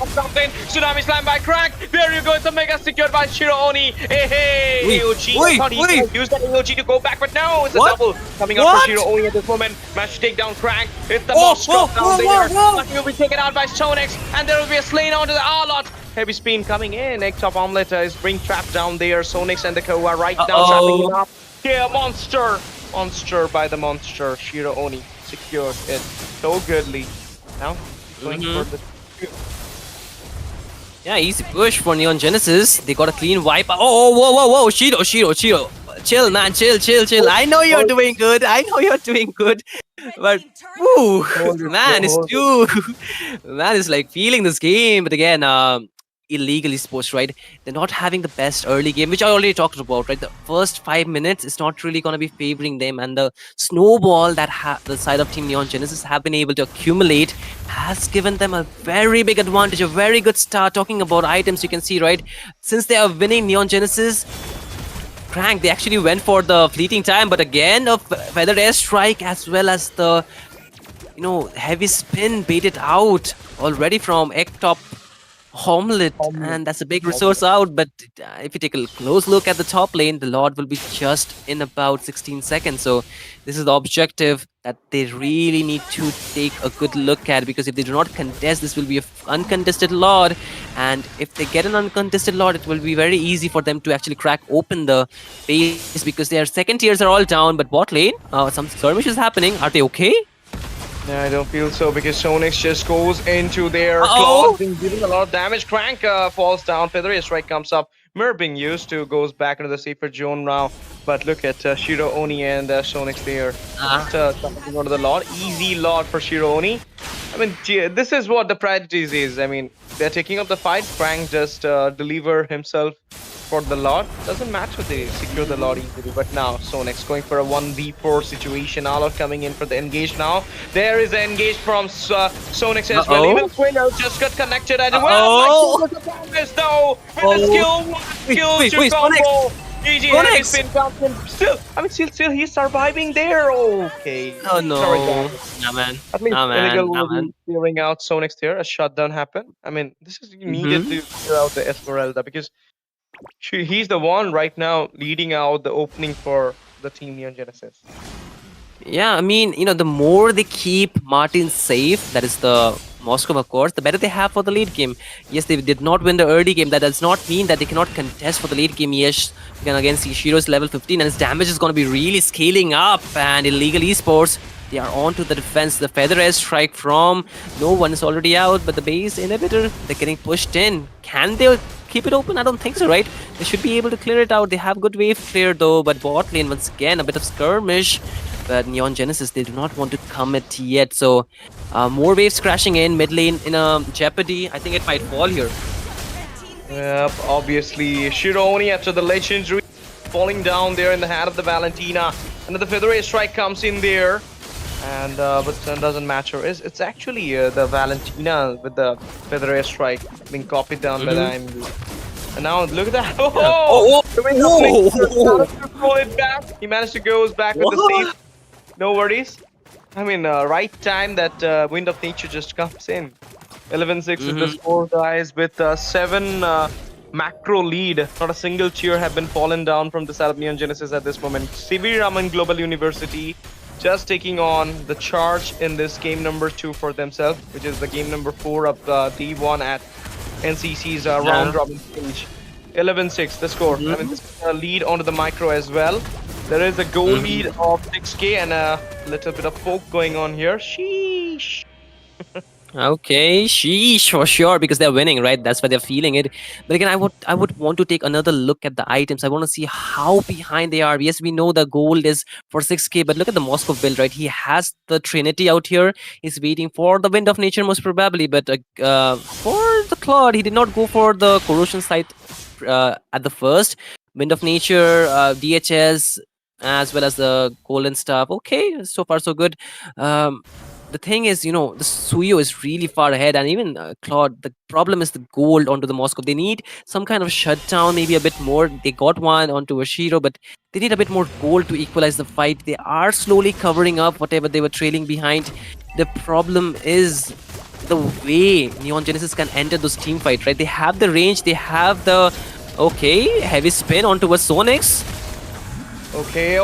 something. Tsunami slam by Crank. There you go. It's a mega secured by Shironi. Hey, AOG. Thought he could use that AOG to go back, but no, it's a double coming out for Shironi at this moment. Managed to take down Crank. It's the Moskov down there. But will be taken out by Stonix, and there will be a slain onto the Arlot. Heavy spin coming in. Top Omelette is being trapped down there. Sonix and the Koa right now trapping him up. Yeah, monster by the monster. Shiro Oni secured it so goodly. Now going for the Yeah, easy push for Neon Genesis. They got a clean wipe. Oh, whoa. Shiro. chill, man, chill. I know you're doing good. I know you're doing good. But woo, man, it's too man is like feeling this game. But again, illegal esports, right? They're not having the best early game, which I already talked about, right? The first 5 minutes is not really gonna be favoring them, and the snowball that the side of Team Neon Genesis have been able to accumulate has given them a very big advantage, a very good start. Talking about items, you can see, right? Since they are winning Neon Genesis, Crank, they actually went for the fleeting time, but again, a feather airstrike as well as the, heavy spin baited out already from Ektop Homelet, and that's a big resource out. But if you take a close look at the top lane, the Lord will be just in about 16 seconds. So this is the objective that they really need to take a good look at, because if they do not contest, this will be an uncontested Lord, and if they get an uncontested Lord, it will be very easy for them to actually crack open the base, because their second tiers are all down. But bot lane, some skirmish is happening. Are they okay? No, I don't feel so, because Sonix just goes into their claws and giving a lot of damage. Crank falls down. Feather Strike comes up. Mirror being used to goes back into the safer zone now. But look at Shiro Oni and Sonix there. Something out of the Lord. Easy Lord for Shiro Oni. I mean, this is what the Prodigies is. I mean, they're taking up the fight. Crank just deliver himself for the Lord. Doesn't matter, they secure the Lord easily. But now Sonix going for a 1v4 situation. Alot coming in for the engage now. There is an engage from Sonix as well. Even Quinno just got connected. And well, like, though, with the skill combo. GG has been counted. Still he's surviving there. Okay. Oh no. Sorry, nah, man. At least Illegal will man. be clearing out Sonix there. A shutdown happened. I mean, this is needed to clear out the Esmeralda, because he's the one right now leading out the opening for the Team Neon Genesis. Yeah, I mean, the more they keep Martin safe, that is the Moscow, of course, the better they have for the late game. Yes, they did not win the early game. That does not mean that they cannot contest for the late game. Yes, you can again see Shiro's level 15, and his damage is going to be really scaling up. And Illegal Esports, they are on to the defense. The feather airstrike from no one is already out, but the base inhibitor, they're getting pushed in. Can they keep it open? I don't think so, right? They should be able to clear it out. They have good wave clear though, but bot lane, once again, a bit of skirmish. But Neon Genesis, they do not want to commit yet. So more waves crashing in, mid lane in a jeopardy. I think it might fall here. Yep, obviously. Shiro Oni after the legendary falling down there in the hand of the Valentina. Another feather strike comes in there. And but doesn't matter. It's actually the Valentina with the feather strike being copied down by the IMD. And now look at that! Pull it back. He managed to go back with the save. No worries. I mean, right time that Wind of Nature just comes in. 11-6 is the score, guys, with 7 macro lead. Not a single tier have been fallen down from the side of Neon Genesis at this moment. CV Raman Global University just taking on the charge in this game number 2 for themselves, which is the game number 4 of D1 at NCC's round robin stage. 11-6 the score. I mean, this is a lead onto the micro as well. There is a goal lead of 6k and a little bit of poke going on here. Sheesh. Okay, sheesh for sure, because they're winning, right? That's why they're feeling it. But again, I would want to take another look at the items. I want to see how behind they are. Yes, we know the gold is for 6k, but look at the Moscow build, right? He has the Trinity out here. He's waiting for the Wind of Nature most probably, but for the Claude, he did not go for the Corrosion site at the first. Wind of Nature, DHS, as well as the golden stuff. Okay, so far so good. The thing is, the Suyo is really far ahead, and even Claude, the problem is the gold onto the Moscow. They need some kind of shutdown, maybe a bit more. They got one onto Ashiro, but they need a bit more gold to equalize the fight. They are slowly covering up whatever they were trailing behind. The problem is the way Neon Genesis can enter those team fight, right? They have the range, they have the... Okay, heavy spin onto a Sonix. Okay,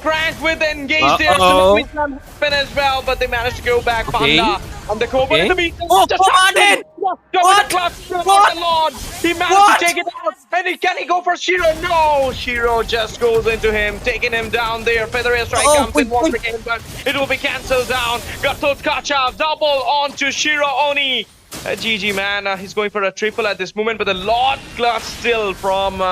Crank with the engage there. So we can happen as well, but they managed to go back. Panda on the Cobra in the meet. Martin! What? Lord. He managed to take it out. And can he go for Shiro? No! Shiro just goes into him, taking him down there. Feather Airstrike comes in once again, but it will be cancelled down. Gatot Kacha double onto Shiro Oni. GG, man. He's going for a triple at this moment, but the Lord clutch still from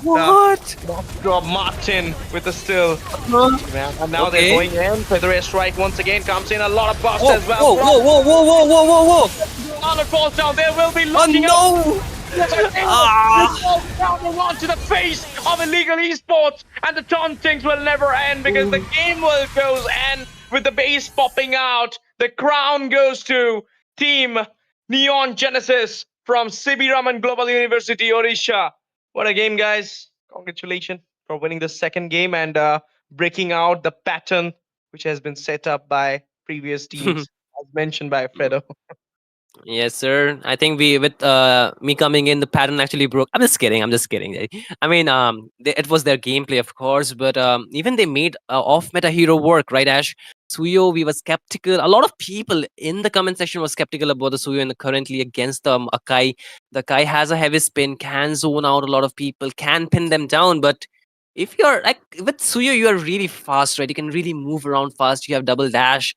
What? Drop Martin with the still. And now they're Okay. going in. Feather strike once again comes in. A lot of buffs Whoa, as well. whoa, whoa, whoa, whoa, whoa, whoa, whoa, whoa! Arnold falls down. They will be Oh looking out. no! Ah! He falls down and onto the face of illegal esports, and the tauntings will never end because the game will goes end with the base popping out. The crown goes to Team Neon Genesis from Sibi Raman Global University, Odisha. What a game, guys! Congratulations for winning the second game and breaking out the pattern which has been set up by previous teams, as mentioned by Fredo. Yes, sir. I think we with me coming in, the pattern actually broke. I'm just kidding. I'm just kidding. I mean, it was their gameplay, of course, but even they made off meta hero work, right, Ash? Suyo, we were skeptical. A lot of people in the comment section were skeptical about the Suyo and currently against Akai. The Akai has a heavy spin, can zone out a lot of people, can pin them down, but if you're like with Suyo, you are really fast, right? You can really move around fast. You have double dash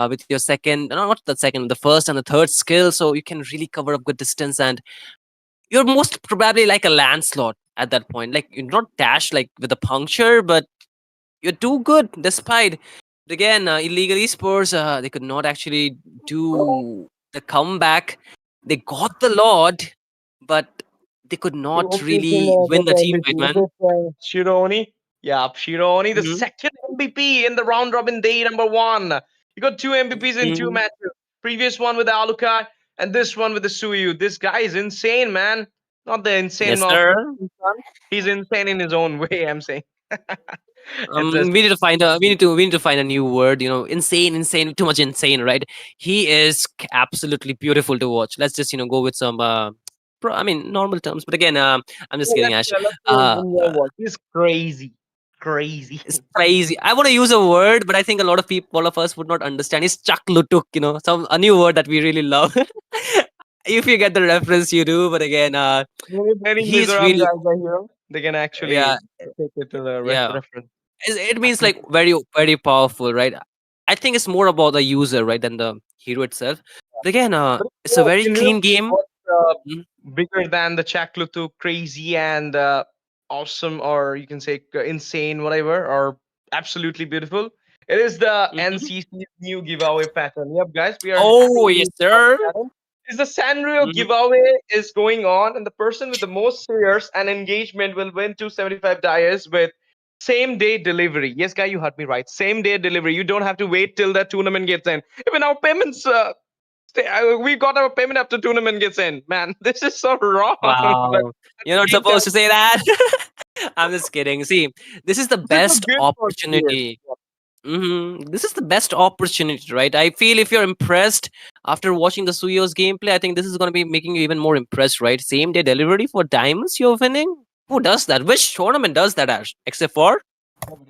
with your second, no, not the second, the first and the third skill, so you can really cover up good distance. And you're most probably like a Lancelot at that point. Like you're not dash like with a puncture, but you're too good despite. But again, illegal esports, they could not actually do the comeback. They got the Lord, but they could not really win the team fight, man. Shironi. Yeah, Shironi, the Mhm. second MVP in the round robin day number 1. You got 2 MVPs in 2 Mhm. matches. Previous one with the Alucard and this one with the Suyu. This guy is insane, man. Not the insane Yes, of sir. he's insane in his own way, I'm saying. It's We need to find a we need to find a new word. You know, insane, too much insane, right? He is absolutely beautiful to watch. Let's just go with some I mean normal terms. But again, I'm just kidding, Ash. let's Uh, in your words. He's crazy. Crazy. it's crazy. I want to use a word, but I think a lot of people, all of us, would not understand. It's Chuck Lutuk. Some a new word that we really love. If you get the reference, you do. But again, Many he's Mizoram really, guys are here. They can actually yeah, take it to the yeah. reference. It means like very very powerful, right? I think it's more about the user, right, than the hero itself. But again, But it's a very you know clean game. what's Mhm, bigger than the Chaklutu crazy and awesome, or you can say insane, whatever, or absolutely beautiful? It is the mhm. NCC's new giveaway pattern. Yep, guys, we are having Oh a yes, new giveaway sir. pattern. Is the Sanrio Mhm, giveaway is going on, and the person with the most shares and engagement will win 275 dias with same day delivery. Yes, guy, you heard me right. Same day delivery. You don't have to wait till the tournament gets in. Even our payments we got our payment after tournament gets in. Man, this is so wrong. But Wow, you're not great supposed time. to say that. I'm just kidding. See, this is the This is so best good for players. opportunity. This is the best opportunity, right? I feel if you're impressed after watching the Suyo's gameplay, I think this is going to be making you even more impressed, right? Same day delivery for diamonds you're winning. Who does that? Which tournament does that, Ash? Except for.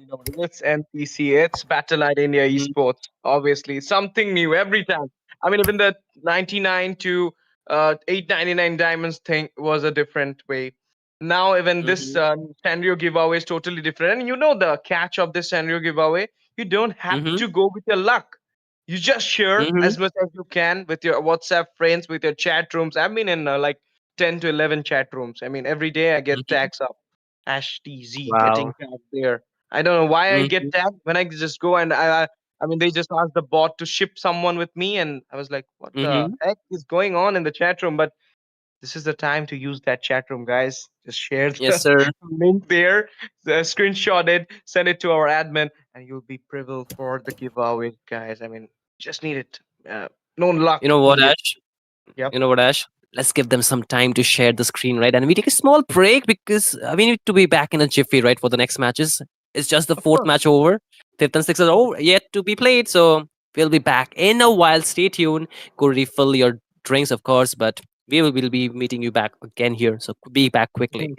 Nobody. It's NPC. It's Battleknight India Mhm, Esports. Obviously, something new every time. I mean, even the 99 to 899 diamonds thing was a different way. Now, even this mhm, Sanrio giveaway is totally different. And you know the catch of this Sanrio giveaway? You don't have mhm, to go with your luck. You just share mhm, as much as you can with your WhatsApp friends, with your chat rooms. I've been in like 10 to 11 chat rooms. I mean, every day I get mhm. tags up. Ash TZ getting Wow. tagged there. I don't know why I get Mhm, tagged when I just go and I mean they just asked the bot to ship someone with me and I was like, what the mhm. heck is going on in the chat room? But this is the time to use that chat room, guys. Just share Yes, the sir. link there, screenshot it, send it to our admin, and you'll be privileged for the giveaway, guys. I mean, just need it. No You luck know what, needed. Ash? Yep. You know what, Ash? Let's give them some time to share the screen, right? And we take a small break because we need to be back in a jiffy, right, for the next matches. It's just the Of fourth course. match over. Fifth and sixth are over, yet to be played. So we'll be back in a while. Stay tuned. Go refill your drinks, of course, but we will be meeting you back again here. So be back quickly.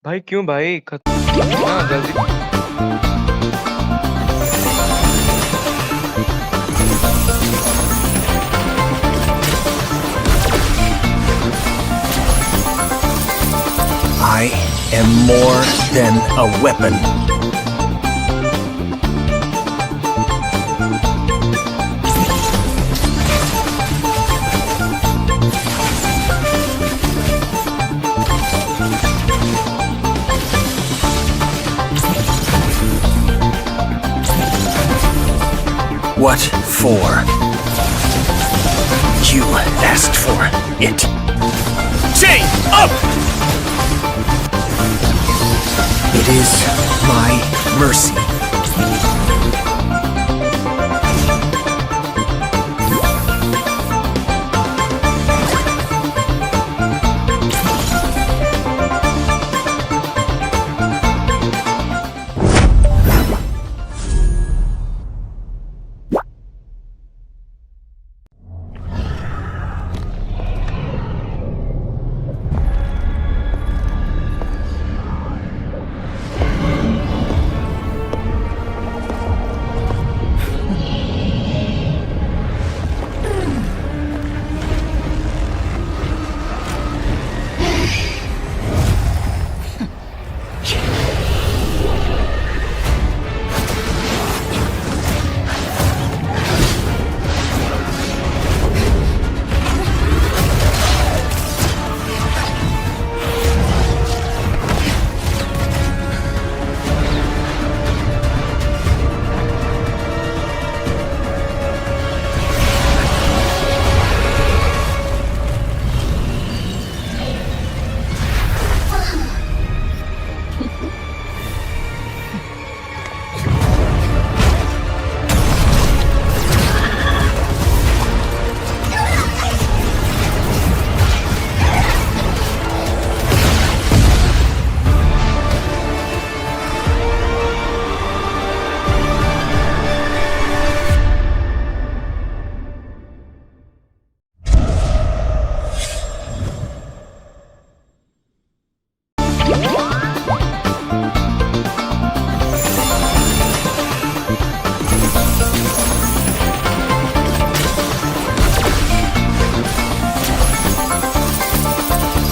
भाई क्यों भाई हाँ जल्दी I am more than a weapon. What for? You asked for it. Chain up! It is my mercy.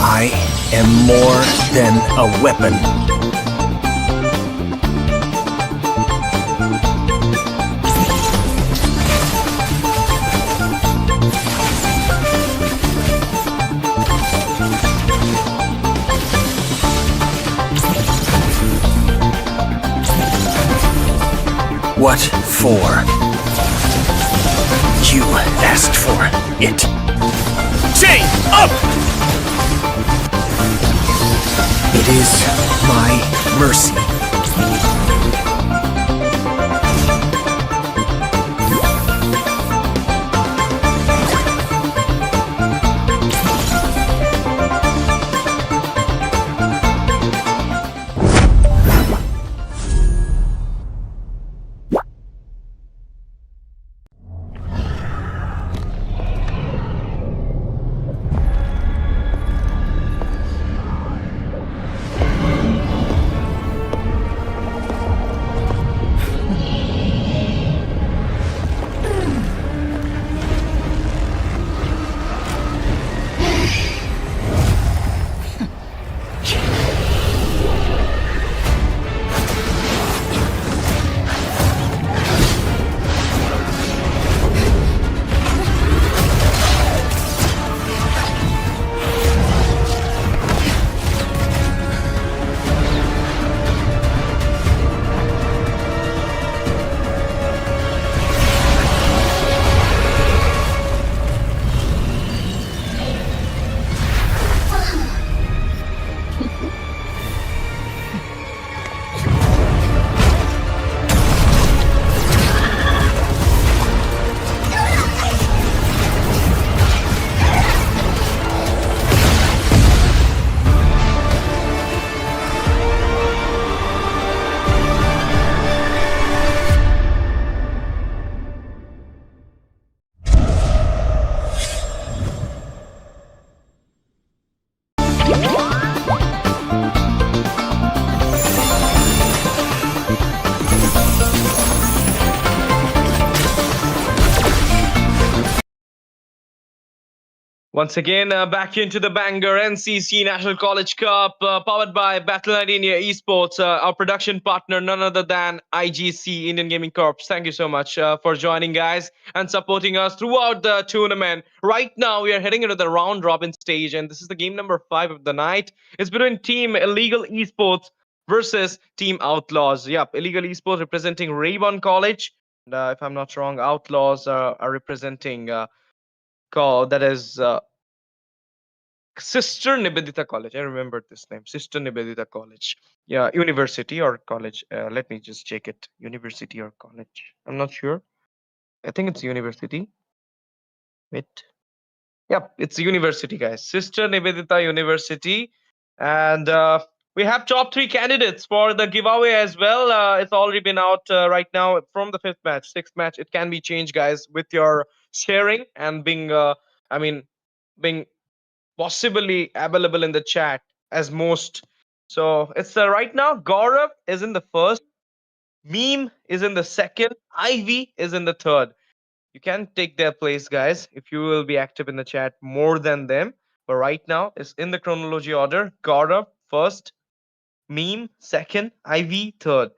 I am more than a weapon. What for? You asked for it. Chain up! It is my mercy. Once again, back into the banger NCC National College Cup, powered by Battleknights India Esports, our production partner, none other than IGC, Indian Gaming Corp. Thank you so much for joining, guys, and supporting us throughout the tournament. Right now, we are heading into the round robin stage, and this is the game number 5 of the night. It's between Team Illegal Esports versus Team Outlaws. Yep, Illegal Esports representing Rayburn College, If I'm not wrong, Outlaws are representing that is Sister Nivedita College. I remembered this name, Sister Nivedita College. Yeah, university or college. Let me just check it. University or college? I'm not sure. I think it's university. Wait. Yep, it's university, guys. Sister Nivedita University, and we have top three candidates for the giveaway as well. It's already been out right now from the fifth match, sixth match. It can be changed, guys, with your sharing and being, I mean, being possibly available in the chat as most. So it's right now. Gaurav is in the first. Meme is in the second. Ivy is in the third. You can take their place, guys, if you will be active in the chat more than them. But right now, it's in the chronology order. Gaurav first, Meme second, Ivy third.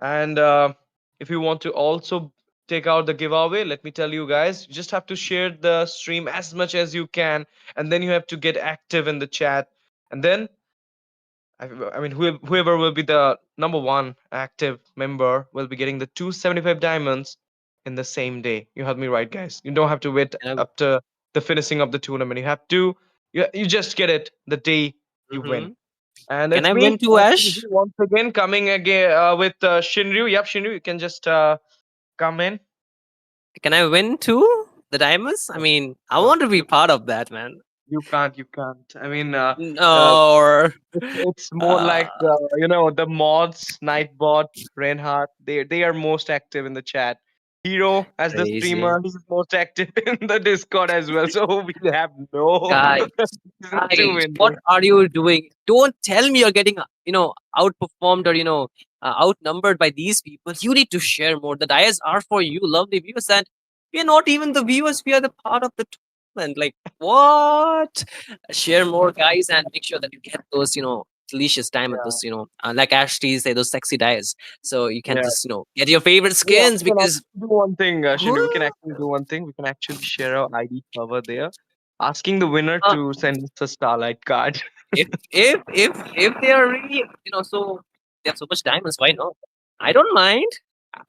And if you want to also take out the giveaway, let me tell you guys, you just have to share the stream as much as you can, and then you have to get active in the chat. And then I mean, whoever will be the number one active member will be getting the 275 diamonds in the same day. You heard me right, guys. You don't have to wait Um, up to the finishing of the tournament. You have to, you just get it the day you win. mhm. And Can it's I win me, too, Ash? once again, coming again with Shinryu. Yep, Shinryu, you can just come in. Can I win too? The diamonds? I mean, I No, want to be part of that, man. you can't. You can't. I mean, No. it's more Uh, like the mods, Nightbot, Reinhardt. They are most active in the chat. Hero as the crazy. streamer, he's most active in the Discord as well. So we have no Guys, reason to guys, win what this. are you doing? Don't tell me you're getting, outperformed or, outnumbered by these people. You need to share more. The diets are for you, lovely viewers. And we are not even the viewers. We are the part of the tournament. Like, what? Share more, guys, and make sure that you get those, delicious diamonds, Yeah, those, like Ashley say, those sexy diets. So you can yeah. just, get your favorite Yeah, skins we can because actually do one thing, Shindu. We can actually do one thing. We can actually share our ID cover there, asking the winner uh, to send us a Starlight card. if they are really so they have so much diamonds, why not? I don't mind.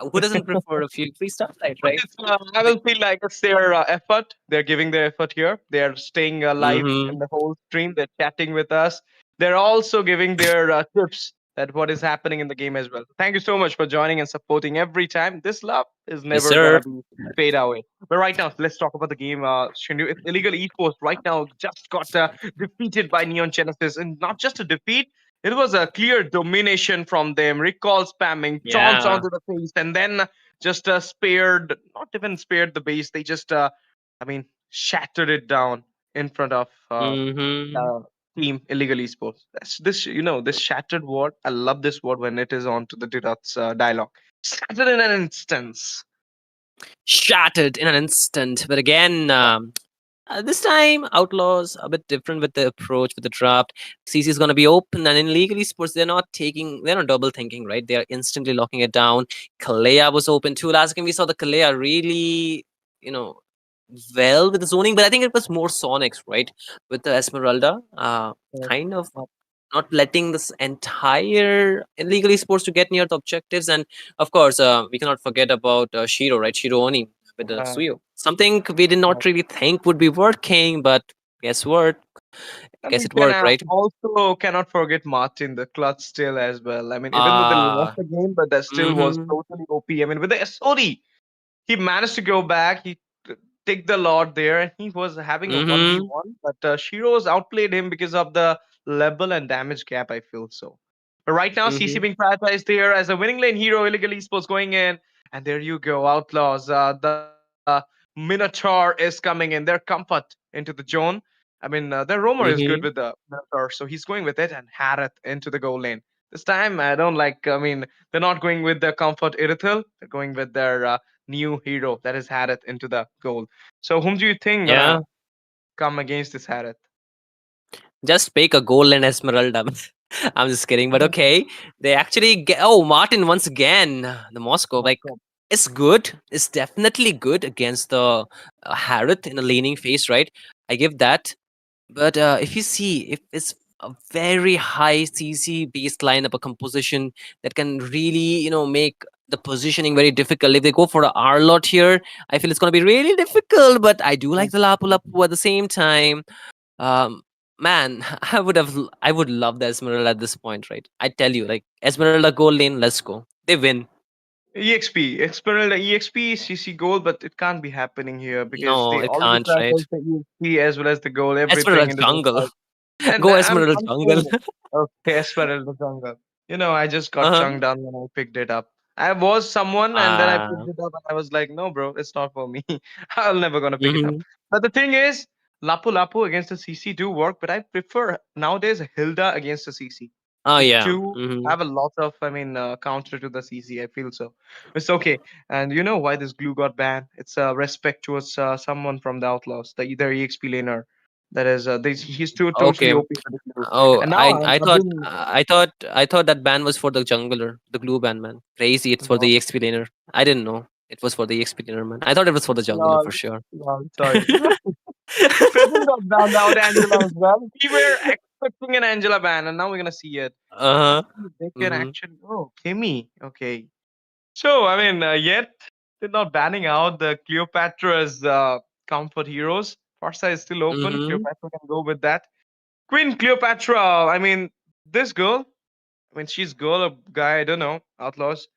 Who doesn't prefer a few free stuff, like, But right? I will feel like it's their effort. They're giving their effort here. They're staying live Mm-hmm. in the whole stream. They're chatting with us. They're also giving their tips that what is happening in the game as well. Thank you so much for joining and supporting every time. This love is Yes, never sir. gonna be fade away. But right now, let's talk about the game. Shindu, it's illegal esports right now just got defeated by Neon Genesis, and not just a defeat. It was a clear domination from them. Recall spamming, taunts Yeah. onto the face, and then just spared, not even spared the base. They just, I mean, shattered it down in front of Mm-hmm. Team Illegal Esports. This shattered word. I love this word when it is on to the Dirat's dialogue. Shattered in an instance. Shattered in an instant. But again, this time, Outlaws a bit different with the approach with the draft. CC is going to be open, and in legal esports, they're not double thinking, right? They are instantly locking it down. Kalea was open too. Last game we saw the Kalea really, you know, well with the zoning, but I think it was more Sonics, right? With the Esmeralda, Yeah. kind of not letting this entire illegal esports to get near the objectives. And of course, we cannot forget about Shiro, right? Shiro Oni with the Uh, Suyo. Something we did not really think would be working, but guess what? and Guess we it can worked, right? also cannot forget Martin, the clutch still as well. I mean, even though they lost Ah, the game, but that still was mm-hmm, totally OP. I mean, with the SOD, he managed to go back. He take the Lord there, and he was having a mm-hmm, 1v1. But Shiro's outplayed him because of the level and damage gap. I feel so. But right now, CC mm-hmm. being prioritized there as a winning lane hero, illegal esports going in, and there you go, Outlaws. The Minotaur is coming in. Their comfort into the zone. I mean, their roamer is good with Mm-hmm. the Minotaur, so he's going with it, and Harith into the goal lane. This time, I don't like. I mean, they're not going with the comfort Irithil. They're going with their new hero that is Harith into the goal. So whom do you think Yeah, gonna come against this Harith? just pick a gold and Esmeralda. I'm just kidding, but okay. They actually get. Oh, Martin once again. The Moscow, like, Awesome. it's good. It's definitely good against the Harith in a leaning phase, right? I give that. But if you see, if it's a very high CC based lineup, a composition that can really, make the positioning very difficult. If they go for a R lot here, I feel it's gonna be really difficult. But I do like the Lapu Lapu at the same time. Um, man, I would love the Esmeralda at this point, right? I tell you, like Esmeralda goal lane, let's go. They win. EXP, Esmeralda EXP, CC goal, but it can't be happening here because No, they it already can't, right? trampled the EXP as well as the goal, everything Esmeralda into the jungle. side. And Go I'm Esmeralda I'm jungle. saying it. Okay, Esmeralda jungle. I just got Uh-huh. chunked down when I picked it up. I was someone and then I picked Ah. it up and I was like, no, bro, it's not for me. I'm never gonna pick it up. Mhm. But the thing is, Lapu Lapu against the CC do work, but I prefer nowadays Hilda against the CC. Oh It yeah. do Mhm. have a lot of, counter to the CC. I feel so. It's okay. And you know why this glue got banned? It's respect towards someone from the Outlaws, their EXP laner. That is, he's totally Okay. OP for the glue. Oh, And now I I've, I I've thought been I thought that ban was for the jungler, the glue ban, man. Crazy, it's for the no, EXP laner. I didn't know it was for the EXP laner, man. I thought it was for the jungler no, for sure. no, sorry. Fizzy got banned out Angela as well. We were expecting an Angela ban, and now we're gonna see it. Uh-huh. They can Mhm. actually. Oh, Kimmy. Okay. So, yet they're not banning out the Cleopatra's comfort heroes. Farsa is still open. Mhm. Cleopatra can go with that. Queen Cleopatra. This girl. She's girl or guy. I don't know. Outlaws.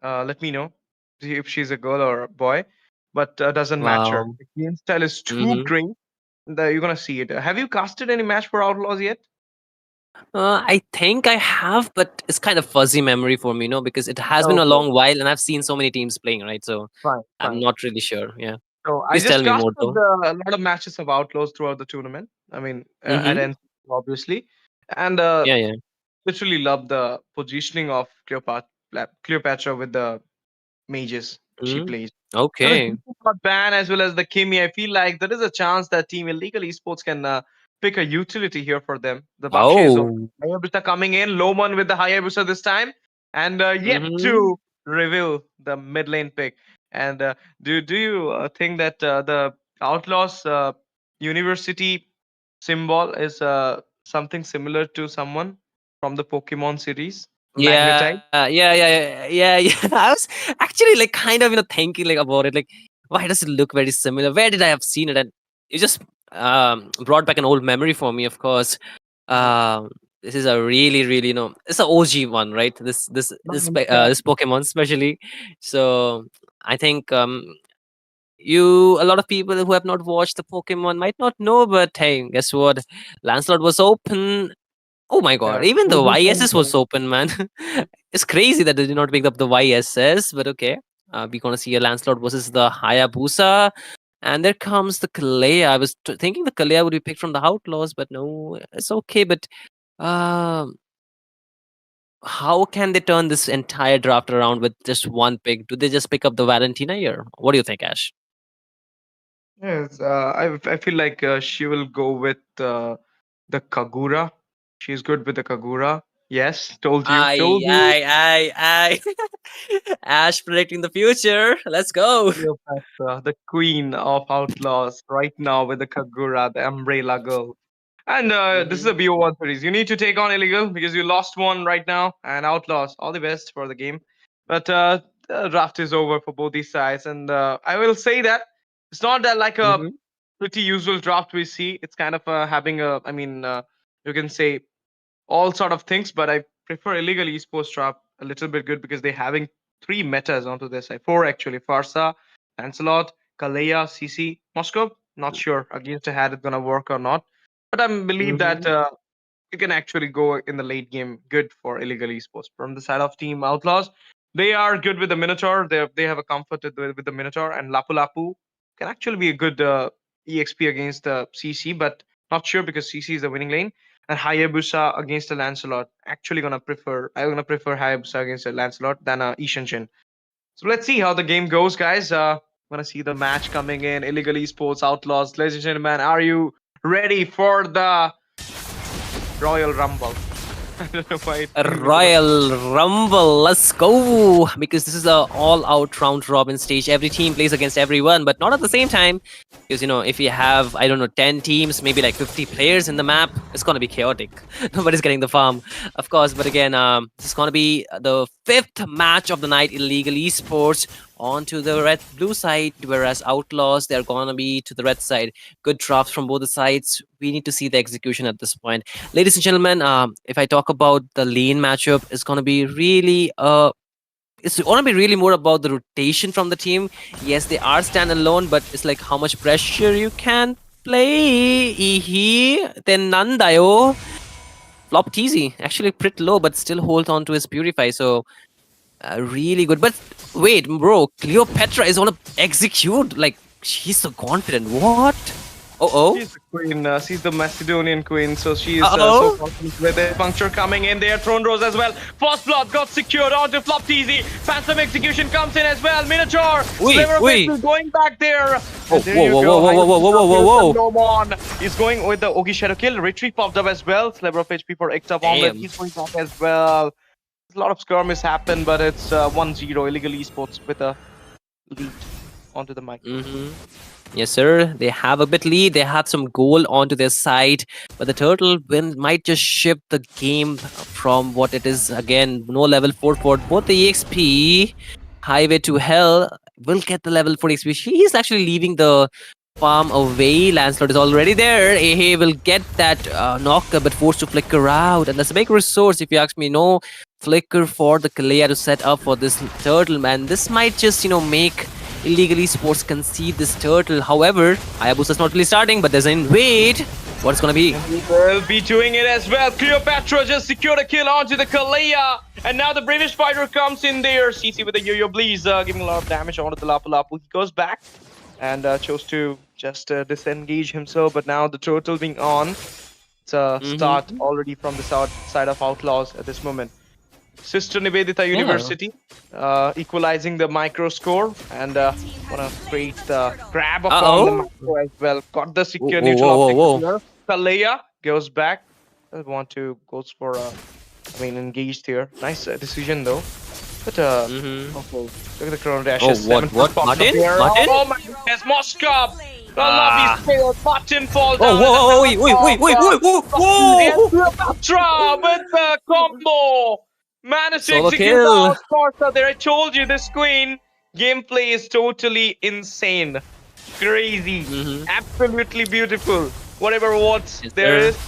Let me know if she's a girl or a boy. But doesn't matter. Wow. The game style is too Mhm. great. You're gonna see it. Have you casted any match for Outlaws yet? I think I have, but it's kind of fuzzy memory for me, because it has been a Okay, long while and I've seen so many teams playing, right? So fine, I'm fine. not really sure. Yeah. So I Please just tell me casted more though. a lot of matches of Outlaws throughout the tournament. At Mhm. NC obviously, and Yeah, yeah. literally love the positioning of Cleopatra with the mages she Mhm. plays. Okay. Since got banned as well as the Kimi, I feel like there is a chance that Team Illegal Esports can pick a utility here for them. The Bakshi is open. Oh. Hayabusa coming in, Lomon with the Hayabusa this time, and yet Mhm. to reveal the mid lane pick. And do you think that the Outlaws University symbol is something similar to someone from the Pokemon series, Magnetite? Yeah. I was actually like kind of thinking like about it, like why does it look very similar? Where did I have seen it? And it just brought back an old memory for me. Of course, Yeah. this is a really it's an OG one, right? This Pokemon especially. So I think a lot of people who have not watched the Pokemon might not know, but hey, guess what? Lancelot was open. Oh my god, Yeah. even the Position, YSS was open, man. It's crazy that they did not pick up the YSS, but okay. We're gonna see a Lancelot versus the Hayabusa. And there comes the Kalea. I was thinking the Kalea would be picked from the Outlaws, but no, it's okay. But um, how can they turn this entire draft around with just one pick? Do they just pick up the Valentina here? What do you think, Ash? Yes, I feel like she will go with the Kagura. She's good with the Kagura. Yes, told you. I. Ash predicting the future. Let's go. Cleopatra, the queen of outlaws, right now with the Kagura, the umbrella girl. And this is a Hmm. BO1 series. You need to take on illegal because you lost one right now. And outlaws, all the best for the game. But the draft is over for both these sides, and I will say that it's not that like a Hmm. pretty usual draft we see. It's kind of having a, you can say all sort of things, but I prefer illegal esports draft a little bit good because they're having three metas onto this side. Four actually: Farsa, Lancelot, Kalea, CC, Moscow. Not sure against a hat it's gonna work or not, but I believe that Hmm. you can actually go in the late game good for illegal esports. From the side of Team Outlaws, they are good with the Minotaur. They have a comfort with the Minotaur, and Lapu Lapu can actually be a good EXP against the CC, but not sure because CC is the winning lane. And Hayabusa against the Lancelot. I'm gonna prefer Hayabusa against the Lancelot than Ishanshin. So let's see how the game goes, guys. Wanna see the match coming in. Illegal Esports Outlaws, ladies and gentlemen, are you ready for the Royal Rumble? I don't know why. A Royal Rumble, let's go! Because this is a all-out round robin stage. Every team plays against everyone, but not at the same time. Because if you have, I don't know, 10 teams, maybe like 50 players in the map, it's gonna be chaotic. Nobody's getting the farm, of course. But again, this is gonna be the 5th match of the night. Illegal Esports onto the red-blue side, whereas Outlaws, they're gonna be to the red side. Good drafts from both the sides. We need to see the execution at this point. Ladies and gentlemen, if I talk about the lane matchup, it's gonna be really it's gonna be really more about the rotation from the team. Yes, they are standalone, but it's like how much pressure you can play. Then Nandayo. Flop TZ, actually pretty low, but still holds on to his Purify. So really good. But wait, bro, Cleopatra is gonna execute. Like she's so confident. What? Oh. She's the queen. She's the Macedonian queen, so she is Uh-oh. so confident with it. Puncture coming in there. Throne Rose as well. First blood got secured onto Flop TZ. Phantom execution comes in as well. Minotaur. Sliver of Pixel going back there. Oh, whoa. Raman is going with the Ogi Shadow kill. Retreat popped up as well. Sliver of HP for Icked up Omelet. Damn. He's going back as well. A lot of skirmish happened, but it's 1-0 Illegal Esports with a lead onto the mic. Yes, sir. They have a bit lead. They have some goal onto their side, but the turtle might just shift the game from what it is. Again, no level 4 for both the EXP. Highway to Hell will get the level 4 EXP. He is actually leaving the farm away. Lancelot is already there. Ehe will get that knocker, but forced to flicker out. And that's a big resource, if you ask me. No flicker for the Kalea to set up for this turtle, man. This might just, make Illegal Esports concede this turtle. However, Hayabusa's not really starting, but there's an invade. What's gonna be? He will be doing it as well. Cleopatra just secured a kill onto the Kalea. And now the British fighter comes in there. CC with the Yo-Yo Bleeze, giving a lot of damage onto the Lapu Lapu. He goes back and chose to just disengage himself. But now the turtle being on. It's a start already from the side of Outlaws at this moment. Sister Nivedita University, equalizing the micro score, and what a great grab upon the micro as well. Got the secure neutral optic. Kalea goes back. Goes for engaged here. Nice decision though. But okay, look at the chrono dashes. What? Martin? Oh my goodness, Moskov! The lobby's failed. Martin falls down. Whoa! Cleopatra with the combo. Managed to Solo execute kill. the Corsa there. I told you this queen gameplay is totally insane. Crazy. Absolutely beautiful. Whatever words there is,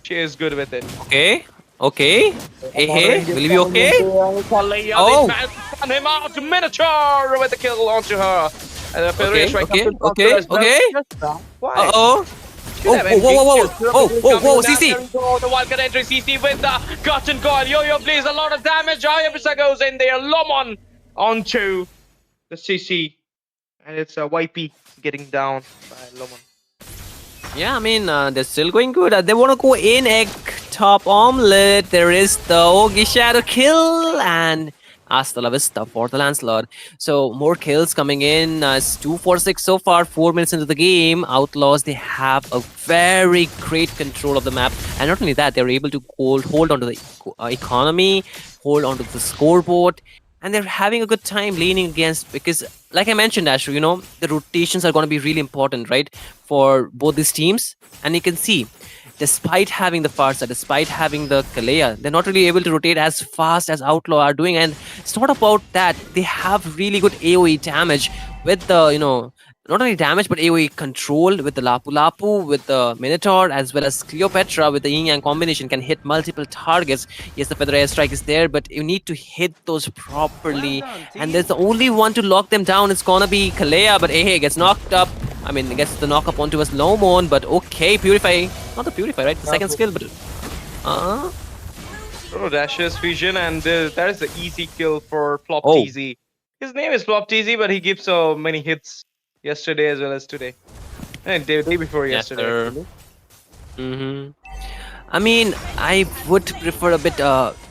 she is good with it. Okay. Hey, will you be okay? Oh! Him out. Minotaur with the kill onto her. And the Federation Okay. Why? Uh-oh. Whoa, CC. The Wildcat entry, CC with the Cotton Coil. Yo-Yo plays a lot of damage. Hayabusa goes in there. Lomon onto the CC. And it's YP getting down by Lomon. Yeah, they're still going good. They want to go in egg top omelet. There is the Ogi Shadow kill and hasta la vista for the Lancelot. So more kills coming in. It's 2 for 6 so far. 4 minutes into the game. Outlaws, they have a very great control of the map. And not only that, they're able to hold onto the economy, hold onto the scoreboard. And they're having a good time leaning against, because like I mentioned, Asher, the rotations are going to be really important, right? For both these teams. And you can see, despite having the Farsa, despite having the Kalea, they're not really able to rotate as fast as Outlaw are doing. And it's not about that. They have really good AoE damage with the, not only damage, but AoE control with the Lapu Lapu, with the Minotaur, as well as Cleopatra with the Yin Yang combination can hit multiple targets. Yes, the Feather Airstrike is there, but you need to hit those properly. And there's the only one to lock them down. It's gonna be Kalea, but hey, gets knocked up. Gets the knock up onto his Lomon, but okay, Purify. Not the Purify, right? The second skill, but... Dashes Fusion, and that is the easy kill for Flop TZ. His name is Flop TZ, but he gives so many hits yesterday as well as today. And day before yesterday. I would prefer a bit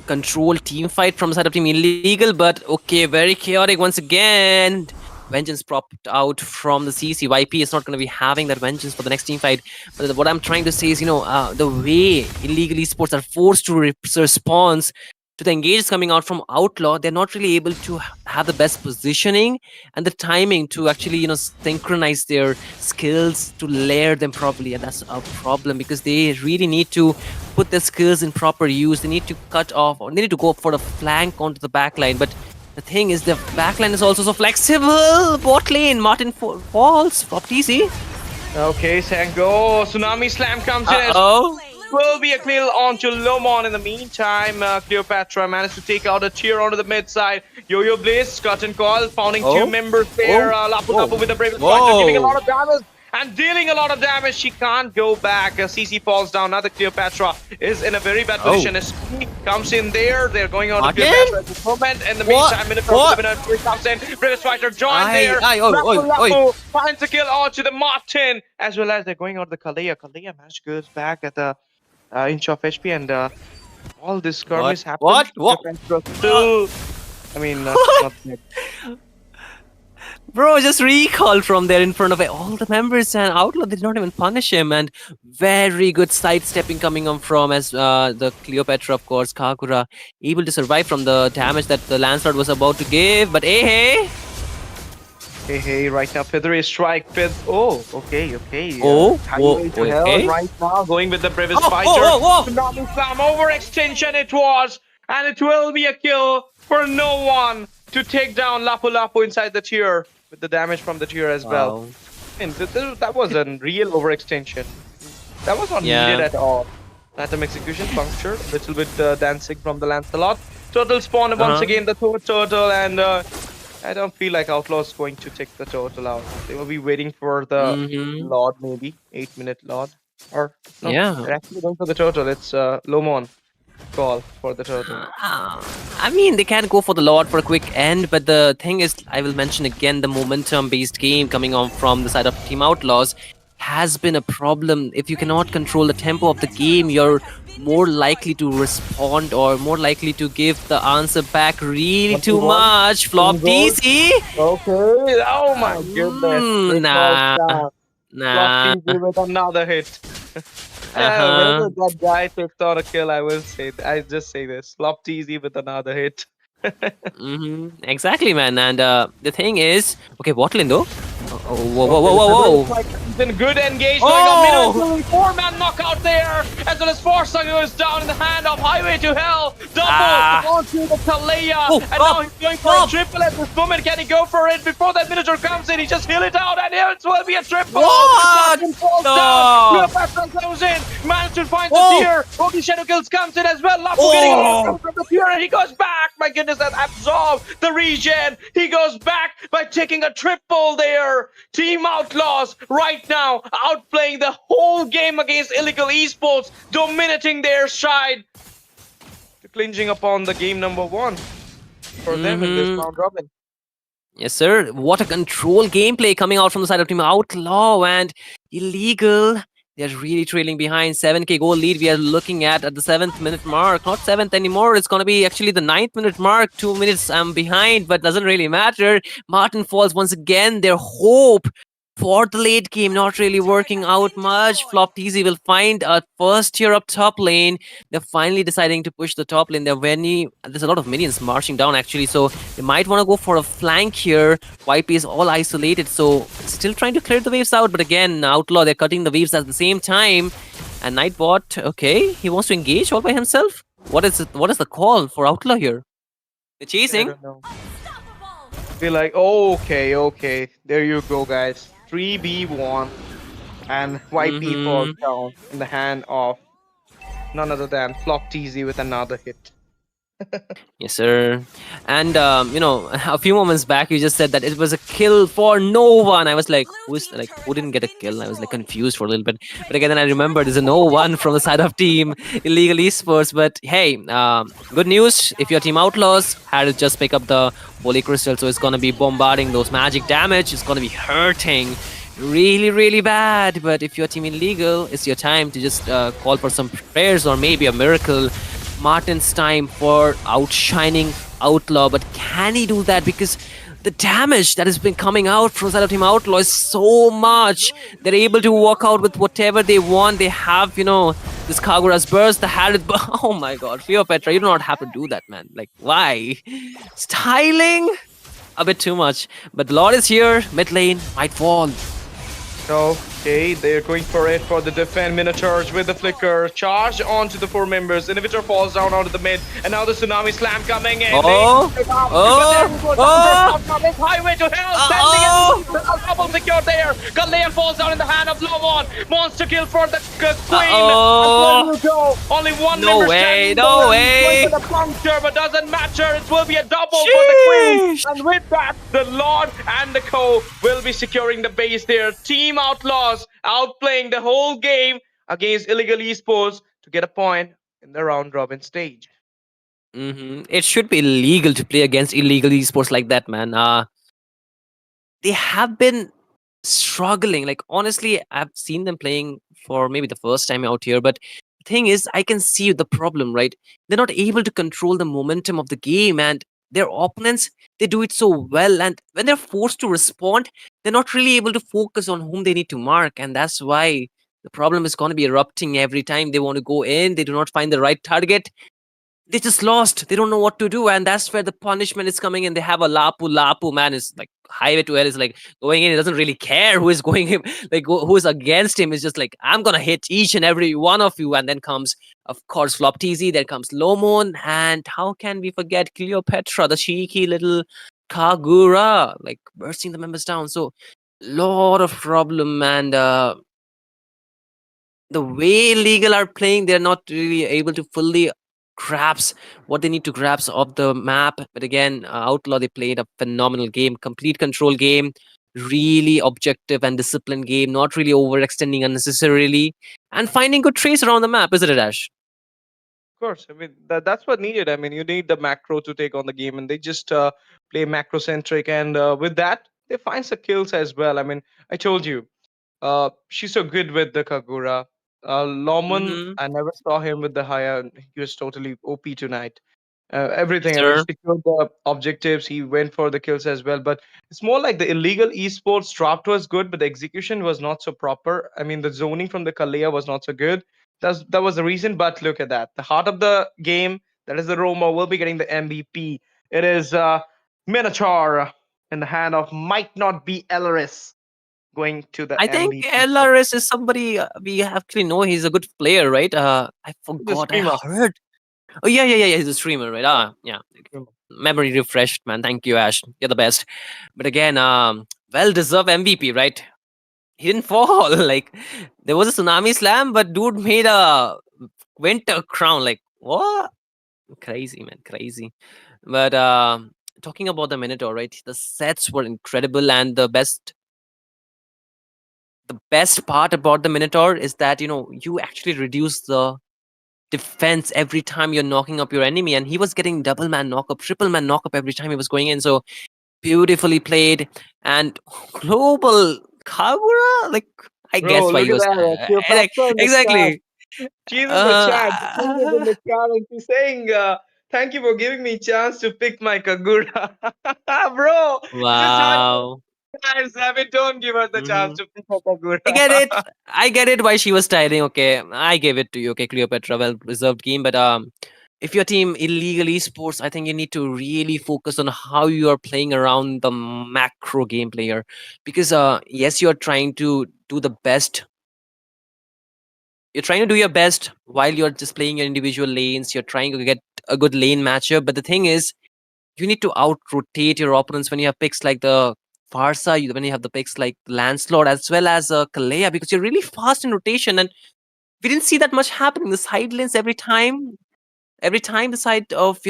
controlled team fight from the side of Team Illegal, but okay, very chaotic once again. vengeance propped out from the CC. YP is not going to be having that vengeance for the next team fight. But what I'm trying to say is, the way illegal esports are forced to respond to the engages coming out from Outlaw, they're not really able to have the best positioning and the timing to actually, synchronize their skills to layer them properly. And that's a problem because they really need to put their skills in proper use. They need to cut off, or they need to go for the flank onto the backline. But the thing is, the backline is also so flexible. Bot lane, Martin falls, Flop TC. Okay, Sango. Tsunami Slam comes in. Oh. Will be a kill onto Lomon. In the meantime, Cleopatra managed to take out a tier onto the mid side. Yo-Yo Blaze, Curtain Call, pounding two members there. Lapu Lapu with the Bravest Fighter, giving a lot of damage and dealing a lot of damage. She can't go back. CC falls down. Now the Cleopatra is in a very bad position. He comes in there. They're going on to Cleopatra at the moment. In the meantime, Minute comes in. Bravest Fighter joined there. Lapu finds a kill onto the Martin, as well as they're going on to the Kalea. Kalea match goes back at the inch of HP, and all this skirmish happened. Still, I mean, not yet. Bro, just recall from there in front of all the members, and Outlaw did not even punish him. And very good sidestepping coming on from as the Cleopatra, of course, Kakura, able to survive from the damage that the Lancelot was about to give. But hey. Hey, right now, Feathery Strike. Oh, okay. Okay. Right now, going with the Bravest Fighter. Tsunami Slam overextension it was, and it will be a kill for no one to take down Lapu Lapu inside the tier with the damage from the tier as well. I mean, that was a real overextension. That was not needed at all. Random execution punctured, a little bit dancing from the Lancelot. Turtle spawn once again, the turtle, and I don't feel like Outlaw's going to take the turtle out. They will be waiting for the Lord, maybe 8-minute Lord, or no, they're actually going for the turtle. It's Lomon call for the turtle. I mean, they can go for the Lord for a quick end, but the thing is, I will mention again, the momentum-based game coming on from the side of Team Outlaws has been a problem. If you cannot control the tempo of the game, you're more likely to respond or more likely to give the answer back really too much. Flop DC. Okay. Oh my goodness. Nah. Flop DC with another hit. Whether that guy took out a kill, I just say this. Flop TZ with another hit. Exactly, man. And the thing is, okay, what lane though? Whoa. It's been good engage going on. Minute 4-man knockout there, as well as Forza goes down in the hand of Highway to Hell. Double onto the Kalea, and now he's going for a triple at this moment. Can he go for it before that Minotaur comes in? He just heal it out, and here it will be a triple. Martin falls down. Cleopatra goes in, managed to find the tier. Holy Shadow Kills comes in as well. Lapu getting a from the tier, and he goes back. My goodness, that absorbed the regen. He goes back by taking a triple there. Team Outlaws right now outplaying the whole game against illegal esports, dominating their side, clinging upon the game number 1 for them in this round robin. Yes, sir. What a control gameplay coming out from the side of Team Outlaw, and illegal. They're really trailing behind. 7k goal lead we are looking at the 7th minute mark. Not 7th anymore. It's going to be actually the 9th minute mark. 2 minutes behind, but doesn't really matter. Martin falls once again. Their hope for the late game not really working out much. Flop TZ will find a first tier up top lane. They're finally deciding to push the top lane. There's a lot of minions marching down actually, so they might want to go for a flank here. YP is all isolated, so still trying to clear the waves out, but again, Outlaw, they're cutting the waves at the same time. And Nightbot, okay, he wants to engage all by himself. What is the call for Outlaw here? They're chasing. I don't know. Be like, okay, there you go, guys. 3v1, and YP falls down in the hand of none other than Flop TZ with another hit. Yes, sir. And a few moments back, you just said that it was a kill for no one. I was like, who didn't get a kill? I was like confused for a little bit. But again, then I remembered there's a no one from the side of Team Illegal Esports. But hey, good news. If your Team Outlaws had to just pick up the Holy Crystal, so it's gonna be bombarding those magic damage. It's gonna be hurting really, really bad. But if your Team Illegal, it's your time to just call for some prayers or maybe a miracle. Martin's time for outshining Outlaw, but can he do that? Because the damage that has been coming out from side of Team Outlaw is so much. They're able to walk out with whatever they want. They have, this Kagura's burst, the Harriet. Oh my god, Cleopatra, you do not have to do that, man. Like, why? Styling? A bit too much. But the Lord is here. Mid lane might fall. Okay, they're going for it for the defend Minotaurs with the flicker. Charge onto the 4 members. Inhibitor falls down onto the mid. And now the tsunami slam coming in. Highway to hell. Double secure there. Galea falls down in the hand of Lomon. Monster kill for the queen. Only one member standing. No way. The puncture, but doesn't matter. It will be a double for the queen. And with that, the Lord and the Co will be securing the base there. Team Outlaws outplaying the whole game against illegal esports to get a point in the round robin stage. It should be illegal to play against illegal esports like that, man. They have been struggling. Like, honestly, I've seen them playing for maybe the first time out here, but the thing is, I can see the problem, right? They're not able to control the momentum of the game, and their opponents, they do it so well, and when they're forced to respond, they're not really able to focus on whom they need to mark, and that's why the problem is going to be erupting every time they want to go in. They do not find the right target. They just lost. They don't know what to do, and that's where the punishment is coming in. They have a Lapu, man, is like highway to hell, is like going in. He doesn't really care who is going him, like who is against him. Is just like, I'm gonna hit each and every one of you. And then comes, of course, Flop TZ. Then comes Lomon, and how can we forget Cleopatra, the cheeky little Kagura, like bursting the members down. So lot of problem, and the way legal are playing, they're not really able to fully grasp what they need to grasp of the map. But again, Outlaw, they played a phenomenal game, complete control game, really objective and disciplined game, not really overextending unnecessarily, and finding good trace around the map, isn't it, Ash? Of course, I mean that's what needed. I mean, you need the macro to take on the game, and they just play macro centric, and with that, they find some kills as well. I mean, I told you, she's so good with the Kagura. Lomon, Mm-hmm. I never saw him with the Haya. He was totally OP tonight. Yes, Everything. I mean, sir. secured the objectives. He went for the kills as well. But it's more like the illegal esports draft was good, but the execution was not so proper. I mean, the zoning from the Kalea was not so good. That was the reason. But look at that. The heart of the game, that is the Roma, will be getting the MVP. It is Minotaur in the hand of might not be Elris going to the I think MVP. LRS is somebody we actually know. He's a good player, right? I The forgot. I streamer. heard. Oh yeah. He's a streamer, right? Yeah. Memory refreshed, man. Thank you, Ash. You're the best. But again, well deserved MVP, right? He didn't fall. Like, there was a tsunami slam, but dude made a winter crown. Like, what? Crazy, man. Crazy. But talking about the Minotaur, right? The sets were incredible, and the best part about the Minotaur is that you actually reduce the defense every time you're knocking up your enemy, and he was getting double man knock up, triple man knock up every time he was going in. So beautifully played. And global Kagura, like, I Bro, guess why look he at was that. like, Cleopatra in the chat. exactly. She's in the chat. The queen is in Uh, the chat, and she's saying, "Thank you for giving me chance to pick my Kagura." Bro, you just had wow. chance. I mean, don't give us the hmm chance to pick a Kagura. I get it. I get it why she was tiring. Okay, I gave it to you. Okay, Cleopatra, well reserved game. But if your team illegal esports, I think you need to really focus on how you are playing around the macro game player, because yes, you're trying to do the best. You're trying to do your best while you're just playing your individual lanes. You're trying to get a good lane matchup. But the thing is, you need to out rotate your opponents when you have picks like the Farsa, when you have the picks like Lancelot, as well as Kalea, because you're really fast in rotation. And we didn't see that much happening. The side lanes every time the side of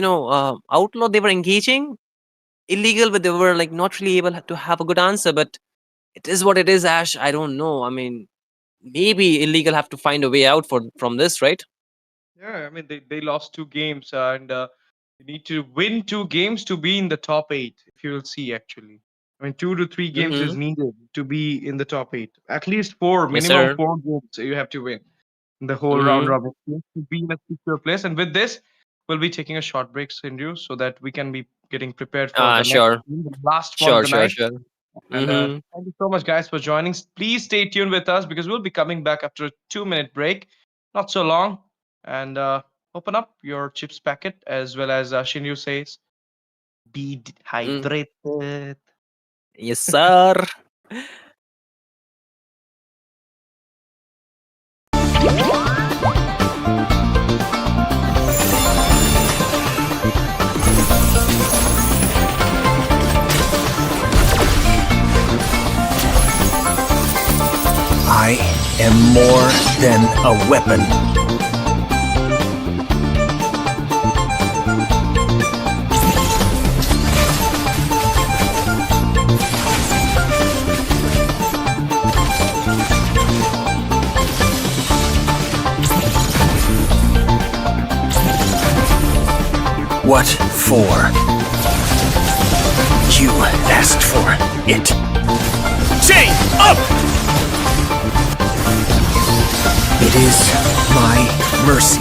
Outlaw, they were engaging illegal, but they were like not really able to have a good answer. But it is what it is, Ash. I don't know. I mean, maybe illegal have to find a way out from this, right? Yeah, I mean, they lost 2 games, and you need to win 2 games to be in the top 8. If you will see, actually, I mean, 2 to 3 games is Mm-hmm. needed to be in the top 8. At least 4, Yes, minimum sir. 4 games you have to win in the whole round Mm-hmm. robin to be in a secure place. And with this, we'll be taking a short break, Sindhu, so that we can be getting prepared for the next Sure. game, the last one of the night. Sure. And Mm-hmm. thank you so much, guys, for joining. Please stay tuned with us because we'll be coming back after a 2-minute break. Not so long. And open up your chips packet as well as Shinryu says, be hydrated. Yes, sir. I am more than a weapon. What for? You asked for it. Chain up! It is my mercy.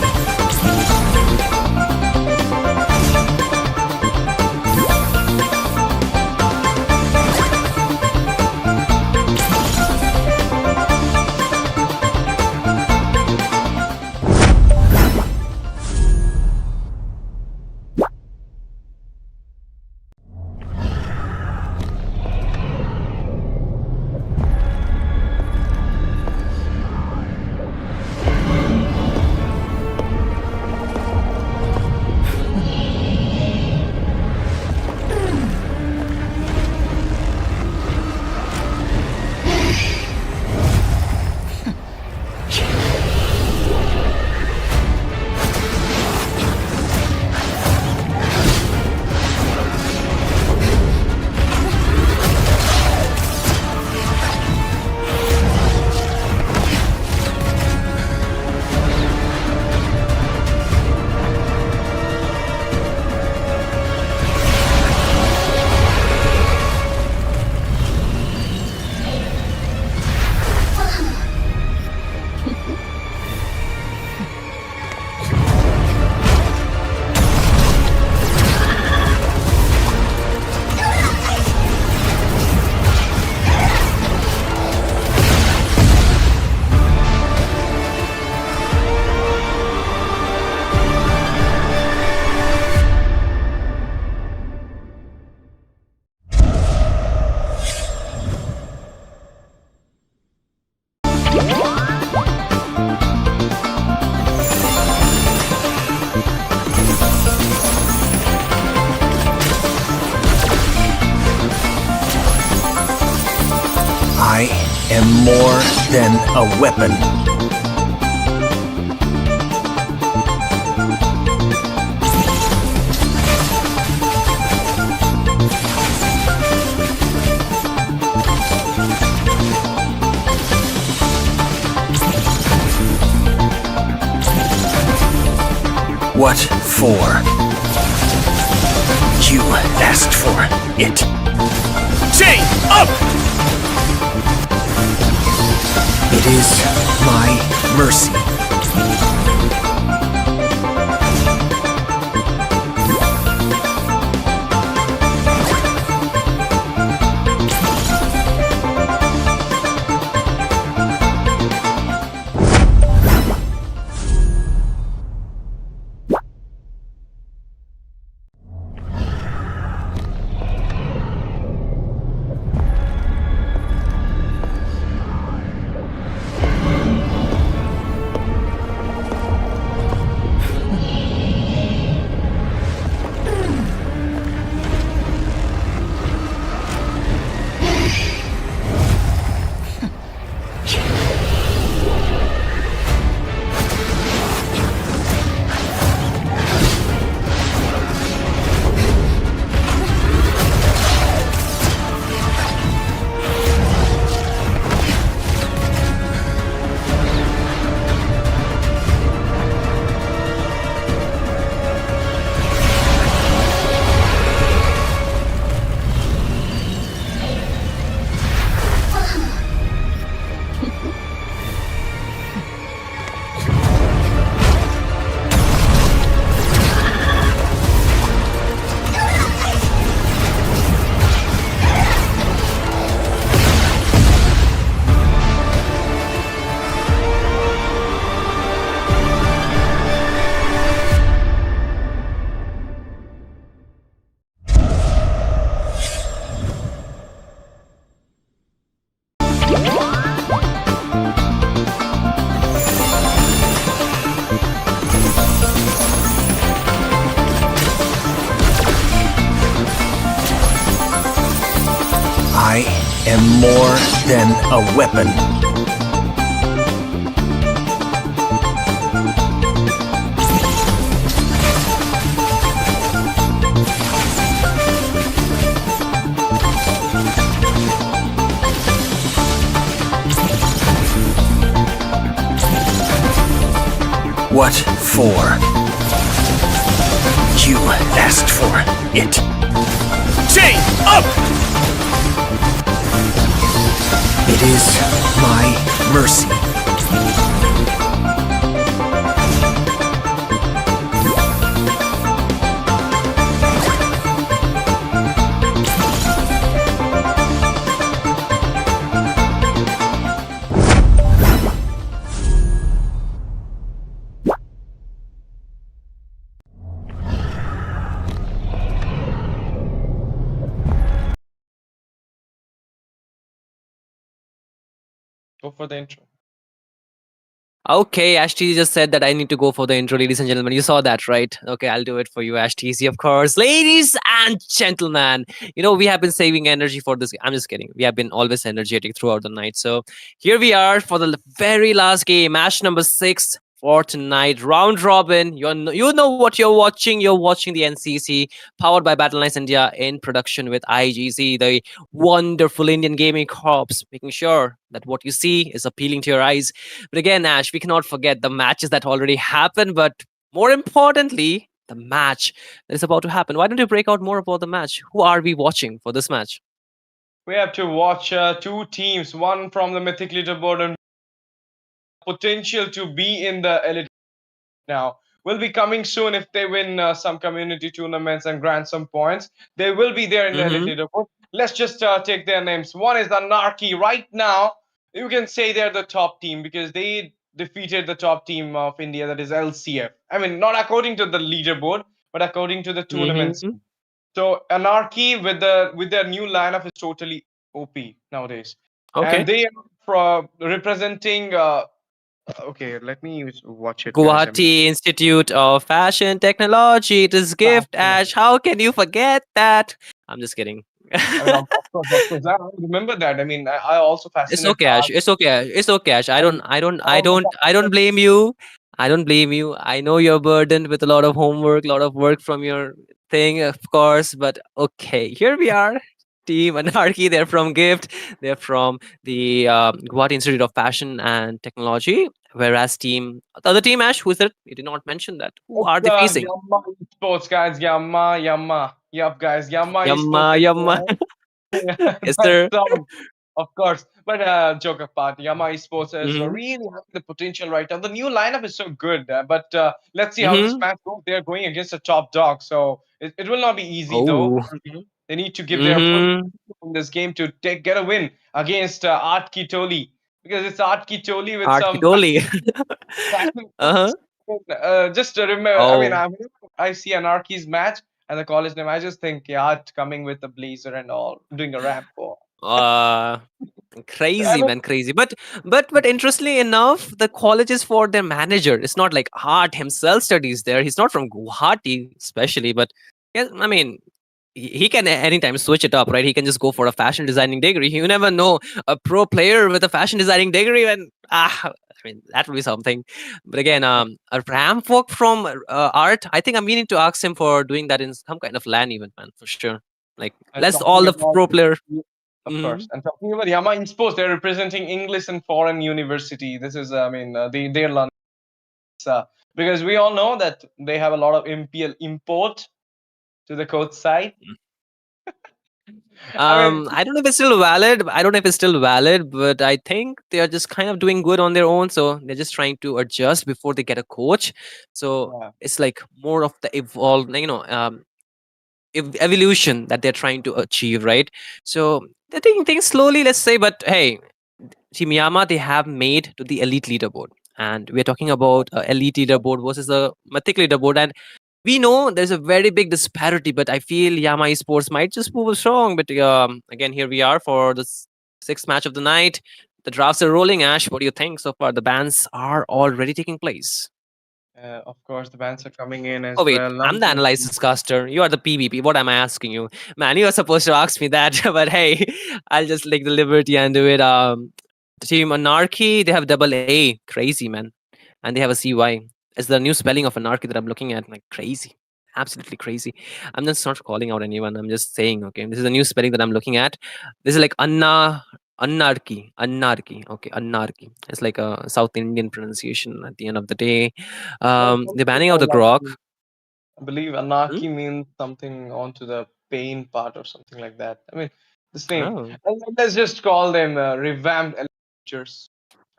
I am more than a weapon. What for? You asked for it. Chain up! It is my mercy. am more than a weapon. What for? You asked for it. Chain up! It is my mercy. Go for the intro. Okay, Ashti just said that I need to go for the intro, ladies and gentlemen. You saw that, right? Okay, I'll do it for you, Ashti. Easy, of course. Ladies and gentlemen, we have been saving energy for this. I'm just kidding. We have been always energetic throughout the night. So here we are for the very last game, match number 6 for tonight. Round robin. You know what you're watching. You're watching the NCC powered by Battleknights India in production with IGC, the wonderful Indian gaming corps, making sure that what you see is appealing to your eyes. But again, Ash, we cannot forget the matches that already happened, but more importantly, the match that is about to happen. Why don't you break out more about the match? Who are we watching for this match? We have to watch two teams, one from the Mythic leaderboard and potential to be in the elite now. Will be coming soon if they win some community tournaments and grant some points. They will be there in the elite Mm-hmm. leaderboard. Let's just take their names. One is Anarchy. Right now, you can say they're the top team because they defeated the top team of India, that is LCF. I mean, not according to the leaderboard, but according to the tournaments. Mm-hmm. So Anarchy with their new lineup is totally OP nowadays, and Okay. they are representing. Okay, let me watch it, guys. Guwahati Institute of Fashion Technology. It is gift, Ash. How can you forget that? I'm just kidding. I mean, of course, I remember that. I mean, I also It's fascinate okay, Ash. art. It's okay, Ash. It's okay, Ash. I I don't, mean, I don't, I all don't, I don't blame you. I don't blame you. I know you're burdened with a lot of homework, a lot of work from your thing, of course. But okay, here we are. Team Anarchy. They're from Gift. They're from the Guwahati Institute of Fashion and Technology. Whereas the other team, Ash, who is it? You did not mention that. Who it's are they facing? Yama Esports, guys. Yama. Yup, guys. Yama Esports. Yamma, Yamma. Yes, That sir. song, of course. But joke apart, Yama Esports is Mm-hmm. really having the potential right now. The new lineup is so good, but let's see how this Mm-hmm. match goes. They're going against a top dog, so it will not be easy though. Oh. They need to give their full Mm-hmm. in this game to get a win against Art Kitoli, because it's Art Kitoli with Art some Kitoli. fashion. Uh-huh. Just to remember, I mean, Oh. I see Anarchy's match and the college name. I just think Art coming with a blazer and all, doing a rap for. Uh I crazy mean, man, crazy. But interestingly enough, the college is for their manager. It's not like Art himself studies there. He's not from Guwahati, especially, but yeah, I mean, he can anytime switch it up, right? He can just go for a fashion designing degree. You never know, a pro player with a fashion designing degree, and I mean that would be something. But again, a ramp walk from Art. I think I'm meaning to ask him for doing that in some kind of LAN event, man, for sure. Like, and let's all talking the about, pro player. of Mhm. course, and talking about Yama in sports, they're representing English and foreign university. This is, I mean, they're London, because we all know that they have a lot of MPL import to the coach side. I mean, I don't know if it's still valid. I don't know if it's still valid, but I think they are just kind of doing good on their own. So they're just trying to adjust before they get a coach. So yeah, it's like more of the evolution that they're trying to achieve, right? So they're taking things slowly, let's say. But hey, Team Yama, they have made to the elite leaderboard. And we're talking about elite leaderboard versus the mythic leaderboard. And we know there's a very big disparity, but I feel Yama Esports might just prove us wrong. But again, here we are for the sixth match of the night. The drafts are rolling. Ash, what do you think so far? The bans are already taking place. Of course, the bans are coming in Oh as wait, well. I'm the analysis caster. You are the PvP. What am I asking you, man? You are supposed to ask me that, but hey, I'll just take the liberty and do it. Team Anarchy, they have double A, crazy man, and they have a CY. It's the new spelling of Anarchy that I'm looking at, like crazy, absolutely crazy. I'm just not calling out anyone. I'm just saying, okay, this is a new spelling that I'm looking at. This is like Anarchy. Okay, Anarchy. It's like a South Indian pronunciation. At the end of the day, Well, they're banning out the grok. I believe Hmm? anarchy means something onto the pain part or something like that. I mean, this name. Oh. Let's just call them revamped eliminators.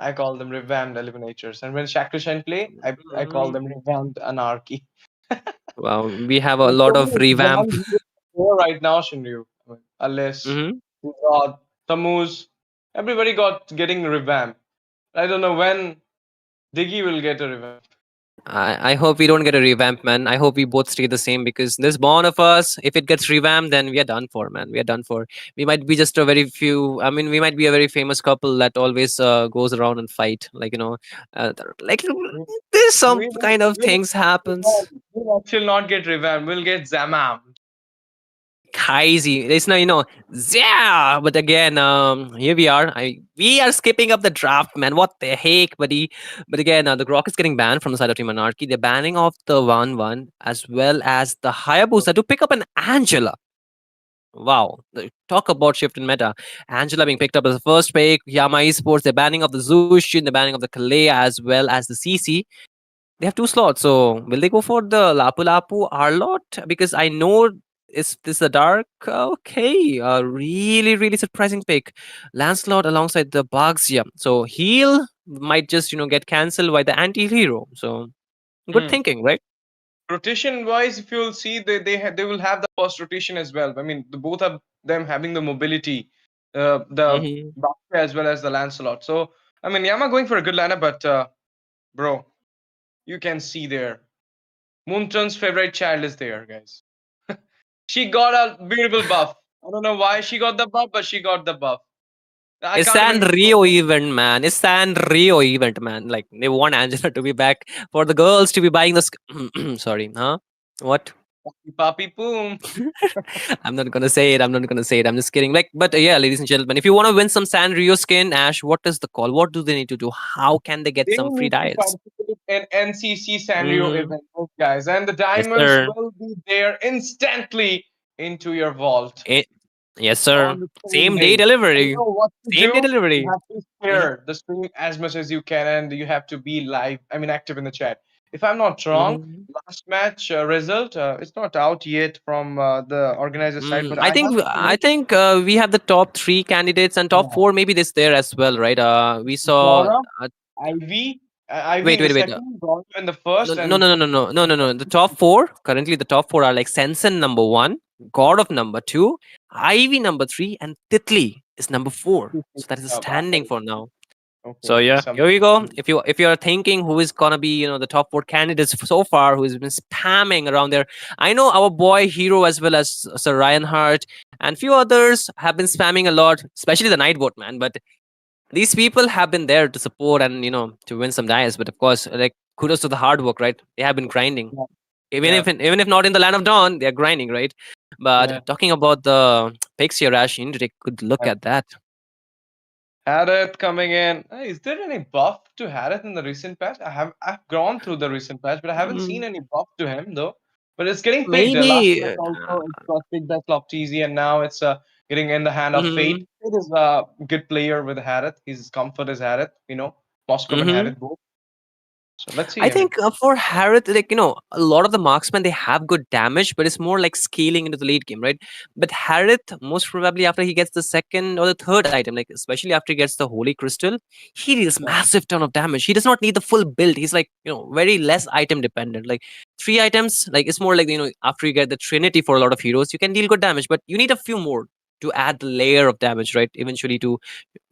I call them revamped eliminators. And when Shakushan play, I call Mm, them revamped anarchy. Well, we have a There's lot so of many revamp. revamped heroes there right now, Shinryu. I mean, Alice, Hmm. Rod, Tamuz, everybody getting revamped. I don't know when Diggy will get a revamp. I hope we don't get a revamp, man. I hope we both stay the same because this bond of us, if it gets revamped, then we are done for, man. We are done for. We might be just a very few. I mean, we might be a very famous couple that always goes around and fight. Like like there's some We kind of things happens. will actually not get revamped. We'll get Zamam. Crazy. It's not, yeah. But again, here we are. We are skipping up the draft, man. What the heck, buddy? But again, the Grok is getting banned from the side of Team Anarchy. They're banning off the 1-1 as well as the Hayabusa to pick up an Angela. Wow. Talk about shift in meta. Angela being picked up as the first pick. Yama Esports, they're banning of the Zushin, they're banning of the Kalea as well as the CC. They have two slots, so will they go for the Lapu Lapu Arlot? Because I know is this a dark? Okay, a really really surprising pick. Lancelot alongside the Baxia. So heal might just get cancelled by the anti-hero. So good Hmm. thinking, right? Rotation wise, if you'll see, they will have the first rotation as well. I mean, the both of them having the mobility, the Hmm. Bakta as well as the Lancelot. So I mean, Yama going for a good lineup, but bro, you can see there, Moonton's favorite child is there, guys. She got a beautiful buff. I don't know why she got the buff, but she got the buff. I It's can't an even. Rio event, man. It's an Rio event, man. Like they want Angela to be back for the girls to be buying the. Sorry, huh? What? Papi Poom. I'm not gonna say it. I'm not gonna say it. I'm just kidding. Like, but yeah, ladies and gentlemen, if you want to win some Sanrio skin, Ash, what is the call? What do they need to do? How can they get They some free need to dials? participate in NCC Sanrio Hmm. event, guys, and the Yes, diamonds sir. will be there instantly into your vault Eh, yes, sir. on the same Same day day. And you delivery. know what to Same day do? You delivery. have to Hmm. share the stream as much as you can, and you have to be live. I mean, active in the chat. If I'm not wrong, Hmm. last match result it's not out yet from the organizer side, but I I have think seen I think we have the top three candidates and top yeah, four. Maybe this there as well, right? We saw. Dora, Ivy Wait, in the wait, wait. second, Dora in the No, first, no, and no, no, no, no, no, no. The top four currently, the top four are like Sensen number one, God of number two, Ivy number three, and Titli is number four. So that is standing for now. So okay, yeah, some here you go. If you're thinking who is gonna be the top four candidates so far, who's been spamming around there, I know our boy Hero as well as Sir Ryan Hart and few others have been spamming a lot, especially the Nightbot man. But these people have been there to support and to win some dice. But of course, like kudos to the hard work, right? They have been grinding. yeah, Even yeah, if not in the land of dawn, they're grinding, right? yeah. But talking about the picks here, Ash, you need to take a good look at that. Harith coming in. Hey, is there any buff to Harith in the recent patch? I've gone through the recent patch, but I haven't seen Mm, any buff to him though. But it's getting picked. Last maybe. match also it got picked by Flopteasy, and now it's getting in the hand of Mhm, Fate. Fate is a good player with Harith. His comfort is Harith, Moskov and mhm. Harith both. So let's I see. I mean, think for Harith, like a lot of the marksmen they have good damage, but it's more like scaling into the late game, right? But Harith, most probably after he gets the second or the third item, like especially after he gets the Holy Crystal, he deals yeah, massive ton of damage. He does not need the full build. He's like very less item dependent. Like three items, like it's more like after you get the Trinity for a lot of heroes, you can deal good damage, but you need a few more to add the layer of damage, right? Eventually to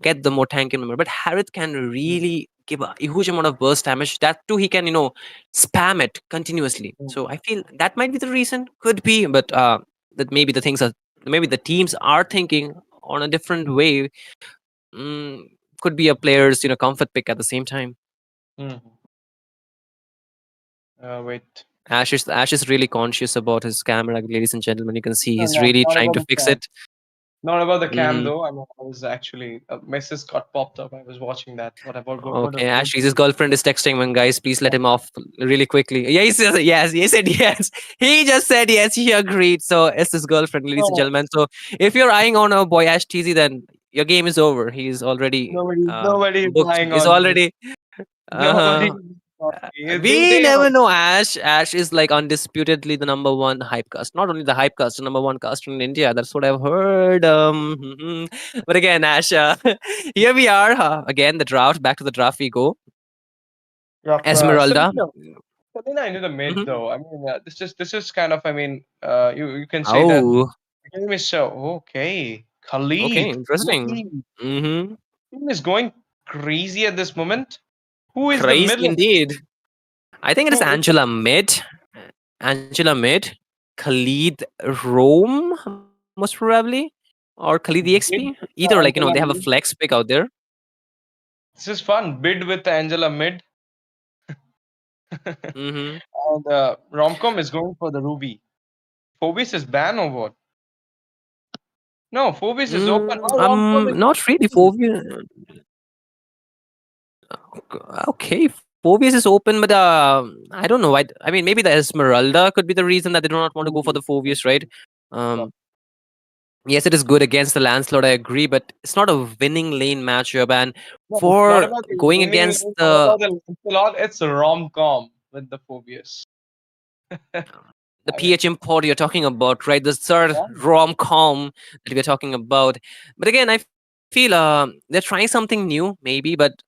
get the more tanky member. But Harith can mm, really give a huge amount of burst damage. That too, he can spam it continuously. mm, So I feel that might be the reason. Could be, but that maybe the things are maybe the teams are thinking on a different way. Mm, could be a player's comfort pick at the same time. mm. Wait. Ash is really conscious about his camera, ladies and gentlemen. You can see No, he's no, really not trying about to the fix cam. it. Not about the cam Mhm. though. I mean, I was actually a message got popped up. I was watching that. What Okay, was going Ash, his girlfriend is texting him, guys. Please let him off really quickly. Yeah, he says yes. He said yes. He just said yes. He agreed. So it's his girlfriend, ladies and on? gentlemen. So if you're eyeing on a boy Ash TZ, then your game is over. He's already Nobody is booked. lying He's on me. already. Nobody Uh, is on me. we They are. never know. Ash is like undisputedly the number one hype cast. Not only the hype cast, the number one caster in India. That's what I've heard. But again, Ash, here we are again. The draft. Back to the draft we go. Yup, Esmeralda. Selena into the mid Mhm. though. I mean, this is kind of. I mean, you can say that Oh, the game is so okay. okay, Khalid, interesting. Wookie, Mm-hmm. team is going crazy at this moment. Who is the Crazy middle? indeed. I think it is Who? Angela Mid. Angela Mid. Khalid Rome, most probably. Or Khalid Bid EXP. with Either like, Angela they have a Mid. flex pick out there. This is fun. Bid with Angela Mid. Mm-hmm. And Romcom is going for the Ruby. Phobis is banned or what? No, Phobis is open. Oh, Romcom is Not really. open. Okay, Phobius is open, but I don't know. I mean, maybe the Esmeralda could be the reason that they do not want to go for the Phobius, right? Um, yes, it is good against the Lancelot. I agree, but it's not a winning lane matchup. And No, it's not for about the going winning against lane, not the about the Lancelot. It's a rom-com with the Phobius. the I mean, PH import you're talking about, right? The third yeah. rom com that we're talking about. But again, I feel they're trying something new, maybe. But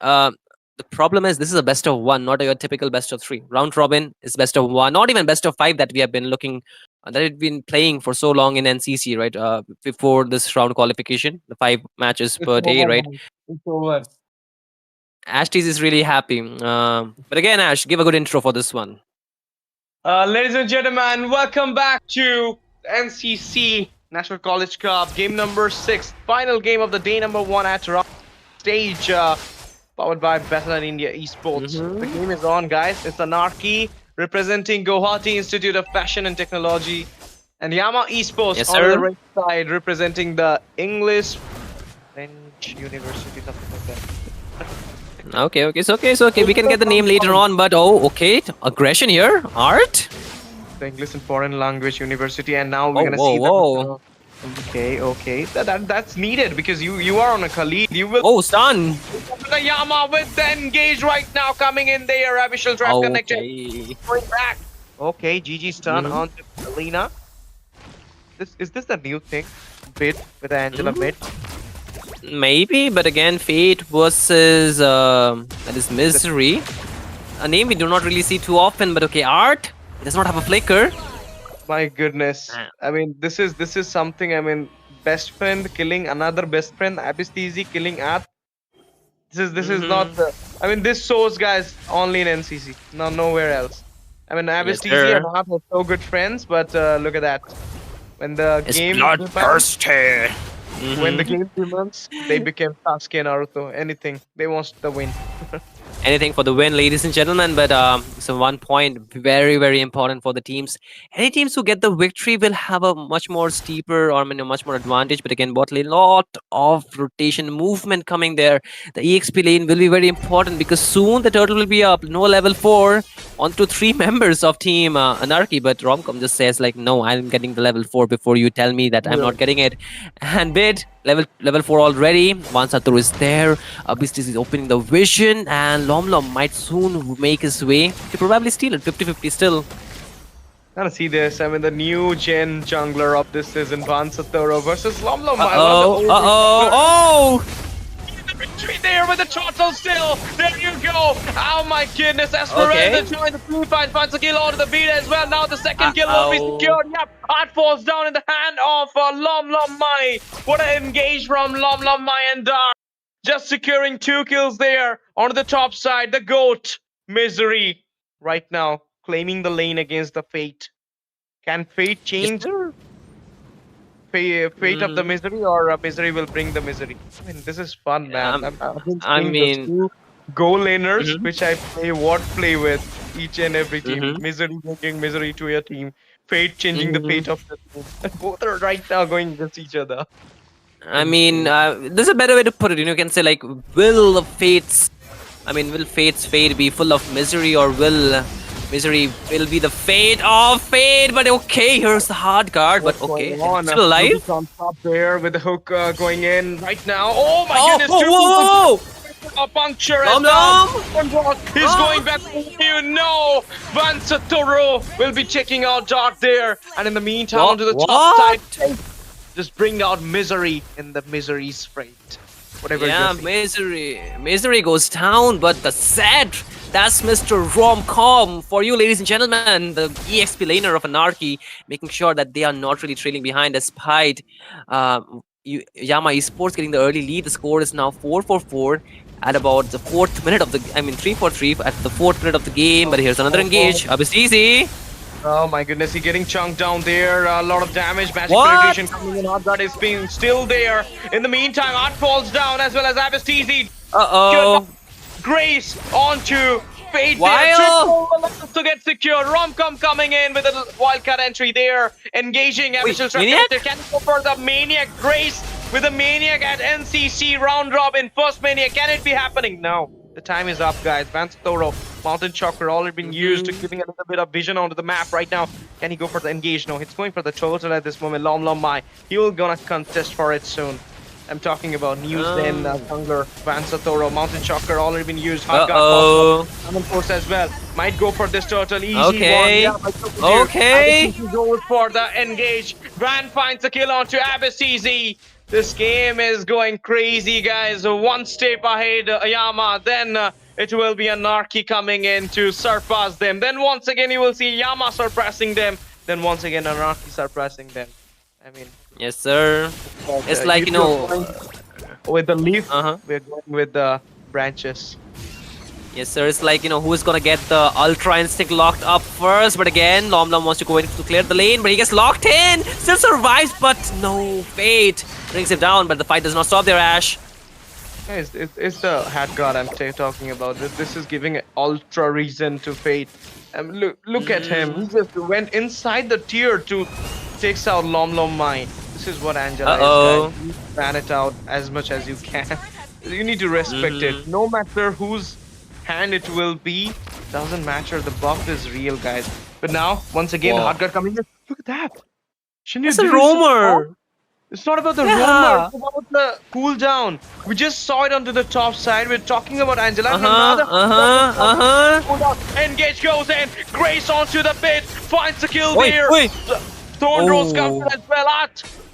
the problem is this is a best of one, not your typical best of three. Round robin is best of one, not even best of five that we have been looking. That we've been playing for so long in NCC, right? Before this round qualification, the 5 matches It's per day, over, right? man. It's over. Ashtis is really happy. But again, Ash, give a good intro for this one. Ladies and gentlemen, welcome back to NCC National College Cup, game number 6, final game of the day number 1 at round stage, powered by Battleknights India Esports. The game is on, guys. It's Anarchy representing Guwahati Institute of Fashion and Technology, and Yama Esports Yes, on the sir. right side representing the English French University, something like that. Okay, so okay. We can get the name later on, but okay, aggression here, art. The English and Foreign Language University, and now we're Oh, gonna whoa, see whoa. Okay. That's needed because you are on a Khalid. You will Oh, stun. the Yama with the engage right now coming in there. Abyssal trap connected. Okay. Going back. Okay, GG's turn Mhm. on to Selena. Is this a new thing? Bid with Angela Mhm. mid. Maybe, but again, Fate versus that is Misery. A name we do not really see too often, but okay, art. It does not have a flicker. My goodness. Ah. I mean, this is something. I mean, best friend killing another best friend. Abyss killing Ath. This is not the. I mean, this shows guys only in NCC, no nowhere else. I mean, Abyss Yes, sir. and Ath are so good friends, but look at that. When the It's game Bloodthirsty. when the game demands, they became Sasuke and Naruto. Anything they want the win. Anything for the win, ladies and gentlemen. But so one point very, very important for the teams. Any teams who get the victory will have a much more steeper or a much more advantage. But again, bot lane, lot of rotation movement coming there. The EXP lane will be very important because soon the turtle will be up. No level 4 on to 3 members of team Anarchy. But Romcom just says like, no, I'm getting the level 4 before you tell me that I'm not getting it. And Bid level 4 already. Vansaturu is there. Abyss is opening the vision, and Lomlom might soon make his way to probably steal it. 50-50 still. Gotta see this. I mean, the new gen jungler of this season, Vansatoro versus Lomlom. Oh! The victory there with the turtle still. There you go. Oh my goodness. Esmeralda joined the blue fight. Finds a kill onto the beat as well. Now the second kill will be secured. Yep. Heart falls down in the hand of Lom Mai. What an engage from Lom Mai and Dar. Just securing 2 kills there on the top side. The GOAT, Misery, right now claiming the lane against the Fate. Can Fate change fate of the Misery, or Misery will bring the misery? I mean, this is fun, man. I've been I seeing mean- those 2 goal laners, which I play with. each and every team. Mhm. Misery bringing misery to your team. Fate changing the Mhm. fate of the team. Both are right now going against each other. I mean, there's a better way to put it. You can say like, will fate's fate be full of misery, or will misery will be the fate of fate? But okay, here's the hard card. But What's okay, going on? still alive. Lucas on top there with the hook going in right now. Oh my Oh, goodness! whoa, two whoa, people a puncture Nom as well. nom. He's Oh. going back to you. No, Van Satoro will be checking out Dark there, and in the meantime, onto the top side, just bring out misery in the misery's freight. Whatever. Yeah, you're saying. misery goes down, but the set. That's Mr. Romcom for you, ladies and gentlemen, the EXP laner of Anarchy, making sure that they are not really trailing behind despite Yama Esports getting the early lead. The score is now 4-4 at about the 3-4-3 at the 4th minute of the game. But here's another engage. It's easy. Oh my goodness, he's getting chunked down there. A lot of damage. Magic What? penetration coming in. Hot is being still there. In the meantime, Art falls down as well as Abastizi. Uh-oh. Grace onto Fate Wild. there. To get secured. Romcom coming in with a wildcard entry there. Engaging Abyssal Maniac? Tractor. Can go for the Maniac. Grace with a Maniac at NCC round robin. First Maniac. Can it be happening? No. The time is up, guys. Vance Toro, Mountain Chakra already been used to giving a little bit of vision onto the map right now. Can he go for the engage? No, he's going for the total at this moment. Lom Mai. He will gonna contest for it soon. I'm talking about News Then, Jungler, Vance Toro, Mountain Chakra already been used. Uh-oh. Common Force as well. Might go for this turtle. Easy Okay. one. Okay. He goes for the engage. Van finds the kill onto Abastizi. This game is going crazy, guys. One step ahead, Yama. Then it will be Anarchy coming in to surpass them. Then once again, you will see Yama surpassing them. Then once again, Anarchy surpassing them. I mean, Yes, sir. It's like, you know. with the leaf, Uh-huh. we're going with the branches. Yes, sir. It's like, you know, who's gonna get the Ultra Instinct locked up first. But again, Lom wants to go in to clear the lane, but he gets locked in. Still survives, but no. Fate brings him down, but the fight does not stop there, Ash. Yeah, it's the hat god I'm talking about. This is giving an ultra reason to Fate. Look at him. He just went inside the tier to takes out Lom Mai. This is what Angela Uh-oh. is, guys. You ban it out as much as you can. You need to respect it. No matter whose hand it will be, doesn't matter. The buff is real, guys. But now, once again, Wow. hard guard coming in. Look at that. Shouldn't It's you a do this? roamer. It's not about the Yeah. roamer, it's about the cooldown. We just saw it onto the top side. We're talking about Angela. Uh-huh. Engage goes in. Grace onto the pit. Finds the kill Oi, there. oi. Thorn Rose comes Oh. in as well.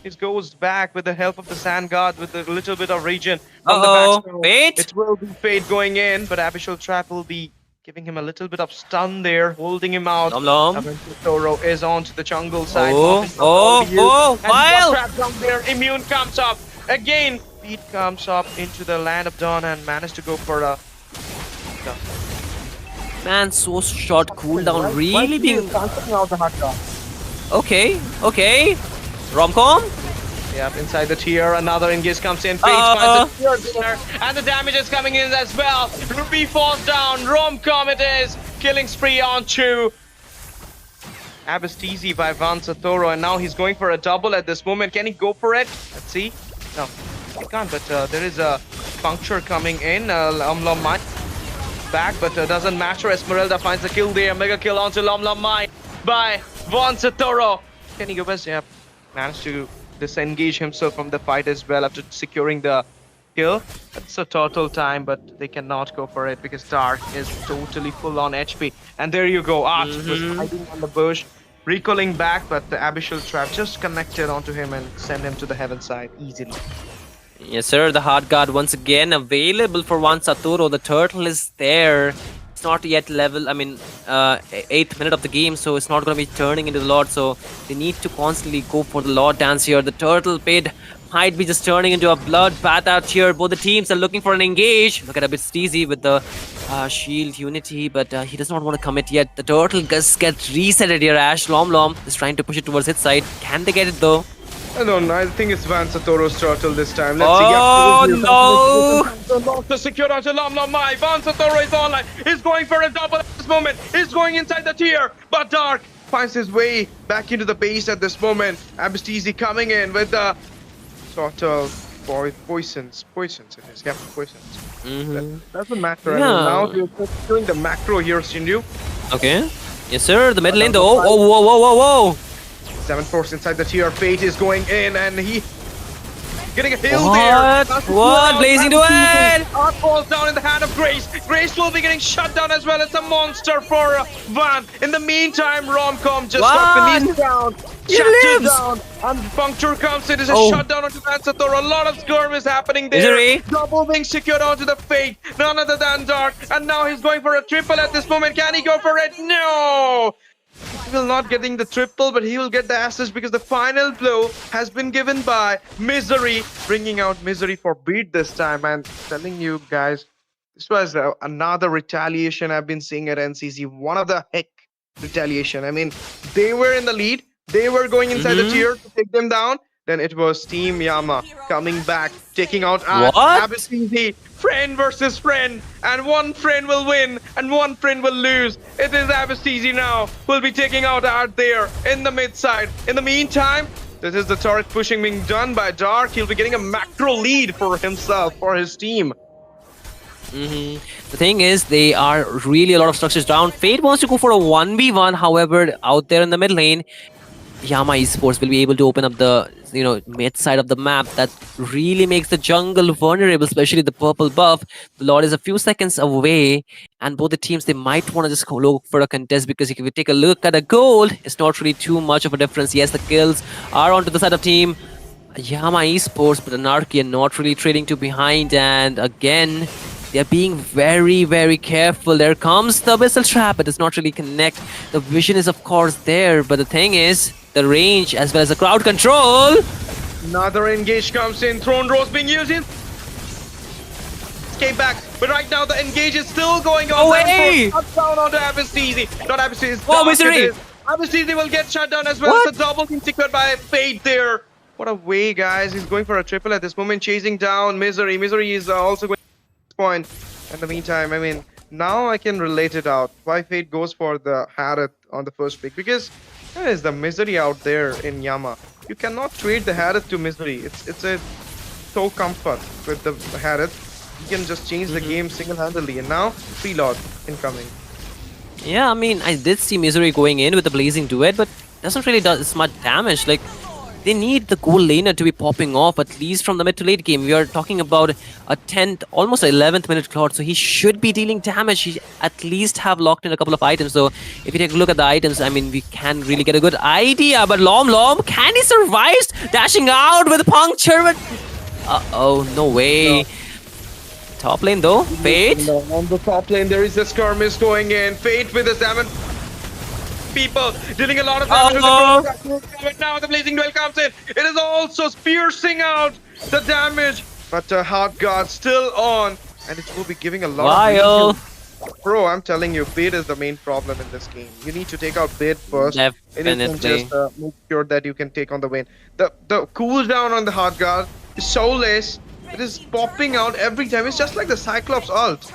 It goes back with the help of the Sand God with a little bit of regen from the Uh-oh. back. Fate? It will be Fate going in, but Abyssal Trap will be giving him a little bit of stun there, holding him out. Lom. Toro is onto the jungle side. Oh, Mountain Chakra will be used. oh, And wild. Trap down there. Immune comes up. Again, Pete comes up into the land of dawn and managed to go for a... Man, so short cooldown really being... Okay, okay. Romcom? Yep, inside the tier, another engage comes in. Fate finds the tier there, and the damage is coming in as well. Ruby falls down. Romcom it is. Killing spree onto Abastizi by Van Satoro, and now he's going for a double at this moment. Can he go for it? Let's see. No, he can't, but there is a puncture coming in. Lom Mai back, but doesn't matter. Esmeralda finds the kill there. Mega kill onto Lom Mai by Van Satoro. Can he go best? Yeah, managed to disengage himself from the fight as well after securing the kill. It's a total time, but they cannot go for it because Dark is totally full on HP. And there you go. Art was hiding on the bush, recalling back, but the Abyssal Trap just connected onto him and sent him to the heaven side easily. Yes, sir. The hard guard once again available for one Saturo. The turtle is there. It's not yet level, 8th minute of the game, so it's not going to be turning into the Lord. So they need to constantly go for the Lord dance here. The turtle pit might be just turning into a bloodbath out here. Both the teams are looking for an engage. Look at a bit steezy with the shield unity, but he does not want to commit yet. The turtle just gets resetted here. Ash Lom is trying to push it towards his side. Can they get it though? I don't know. I think it's Van Satoro's turtle this time. Let's see. Oh no! Lost the secure onto Mai. Van Satoro is online. He's going for a double at this moment. He's going inside the tier. But Dark finds his way back into the base at this moment. Abastisi coming in with the sort of poisons. Poisons it is. Yeah, poisons. Doesn't matter. I mean, now Yeah. we're just doing the macro here, Shinju. Okay. Yes, sir. The mid lane though. Oh, whoa, whoa, whoa, whoa! 7 force inside the tier. Fate is going in and he getting a heal What? there. That's the What? cooldown. Blazing to it! Art falls down in the hand of Grace. Grace will be getting shut down as well. It's a monster for Van. In the meantime, Romcom just got the knees down. He Shut lives! down. And Puncture comes in. It's a Oh. shutdown onto Vansator. A lot of skirm is happening there. Misery. Double being secured onto the Fate. None other than Dark. And now he's going for a triple at this moment. Can he go for it? No! He will not getting the triple, but he will get the assist because the final blow has been given by Misery, bringing out Misery for beat this time. And telling you guys, this was another retaliation I've been seeing at NCC. One of the heck retaliation. I mean, they were in the lead. They were going inside the tier to take them down. Then it was Team Yama coming back, taking out What? Abastisi. Friend versus friend, and one friend will win, and one friend will lose. It is Abastisi now who will be taking out Art there in the mid side. In the meantime, this is the turret pushing being done by Dark. He'll be getting a macro lead for himself, for his team. The thing is, they are really a lot of structures down. Fate wants to go for a 1v1. However, out there in the mid lane, Yama Esports will be able to open up the mid side of the map. That really makes the jungle vulnerable, especially the purple buff. The Lord is a few seconds away, and both the teams, they might want to just go look for a contest, because if you take a look at the gold, it's not really too much of a difference. Yes, the kills are onto the side of team Yama Esports, but Anarchy are not really trading too behind, and again, they're being very, very careful. There comes the Abyssal Trap. It does not really connect. The vision is, of course, there, but the thing is, the range as well as the crowd control. Another engage comes in. Throne Rose being used in. Escape back, but right now the engage is still going on. Away! Shut down onto Abastisi. Not Abastisi. Oh, Misery! Abastisi will get shut down as well. What? It's a double being secured by Fate there. What a way, guys. He's going for a triple at this moment, chasing down Misery. Misery is also going to this point. In the meantime, I mean, now I can relate it out. Why Fate goes for the Harith on the first pick, because there is the Misery out there in Yama. You cannot trade the Harith to Misery. It's a so comfort with the Harith. You can just change the game single-handedly. And now, Freelord incoming. Yeah, I mean, I did see Misery going in with the Blazing Duet, but doesn't really do as much damage. Like, they need the gold laner to be popping off, at least from the mid to late game. We are talking about a 10th, almost 11th minute clock, so he should be dealing damage. He at least have locked in a couple of items. So if you take a look at the items, I mean, we can really get a good idea. But Lom, can he survive? Dashing out with a puncture, but... Uh-oh, no way. No. Top lane though, Fate. No, on the top lane, there is a skirmish going in. Fate with his 7 people dealing a lot of damage. But now the Blazing Duel comes in. It is also piercing out the damage. But Heart Guard still on. And it will be giving a lot of reason. Bro, I'm telling you, bid is the main problem in this game. You need to take out bid first. And you can Definitely. just make sure that you can take on the win. The cooldown on the Heart Guard is so less. It is popping out every time. It's just like the Cyclops ult.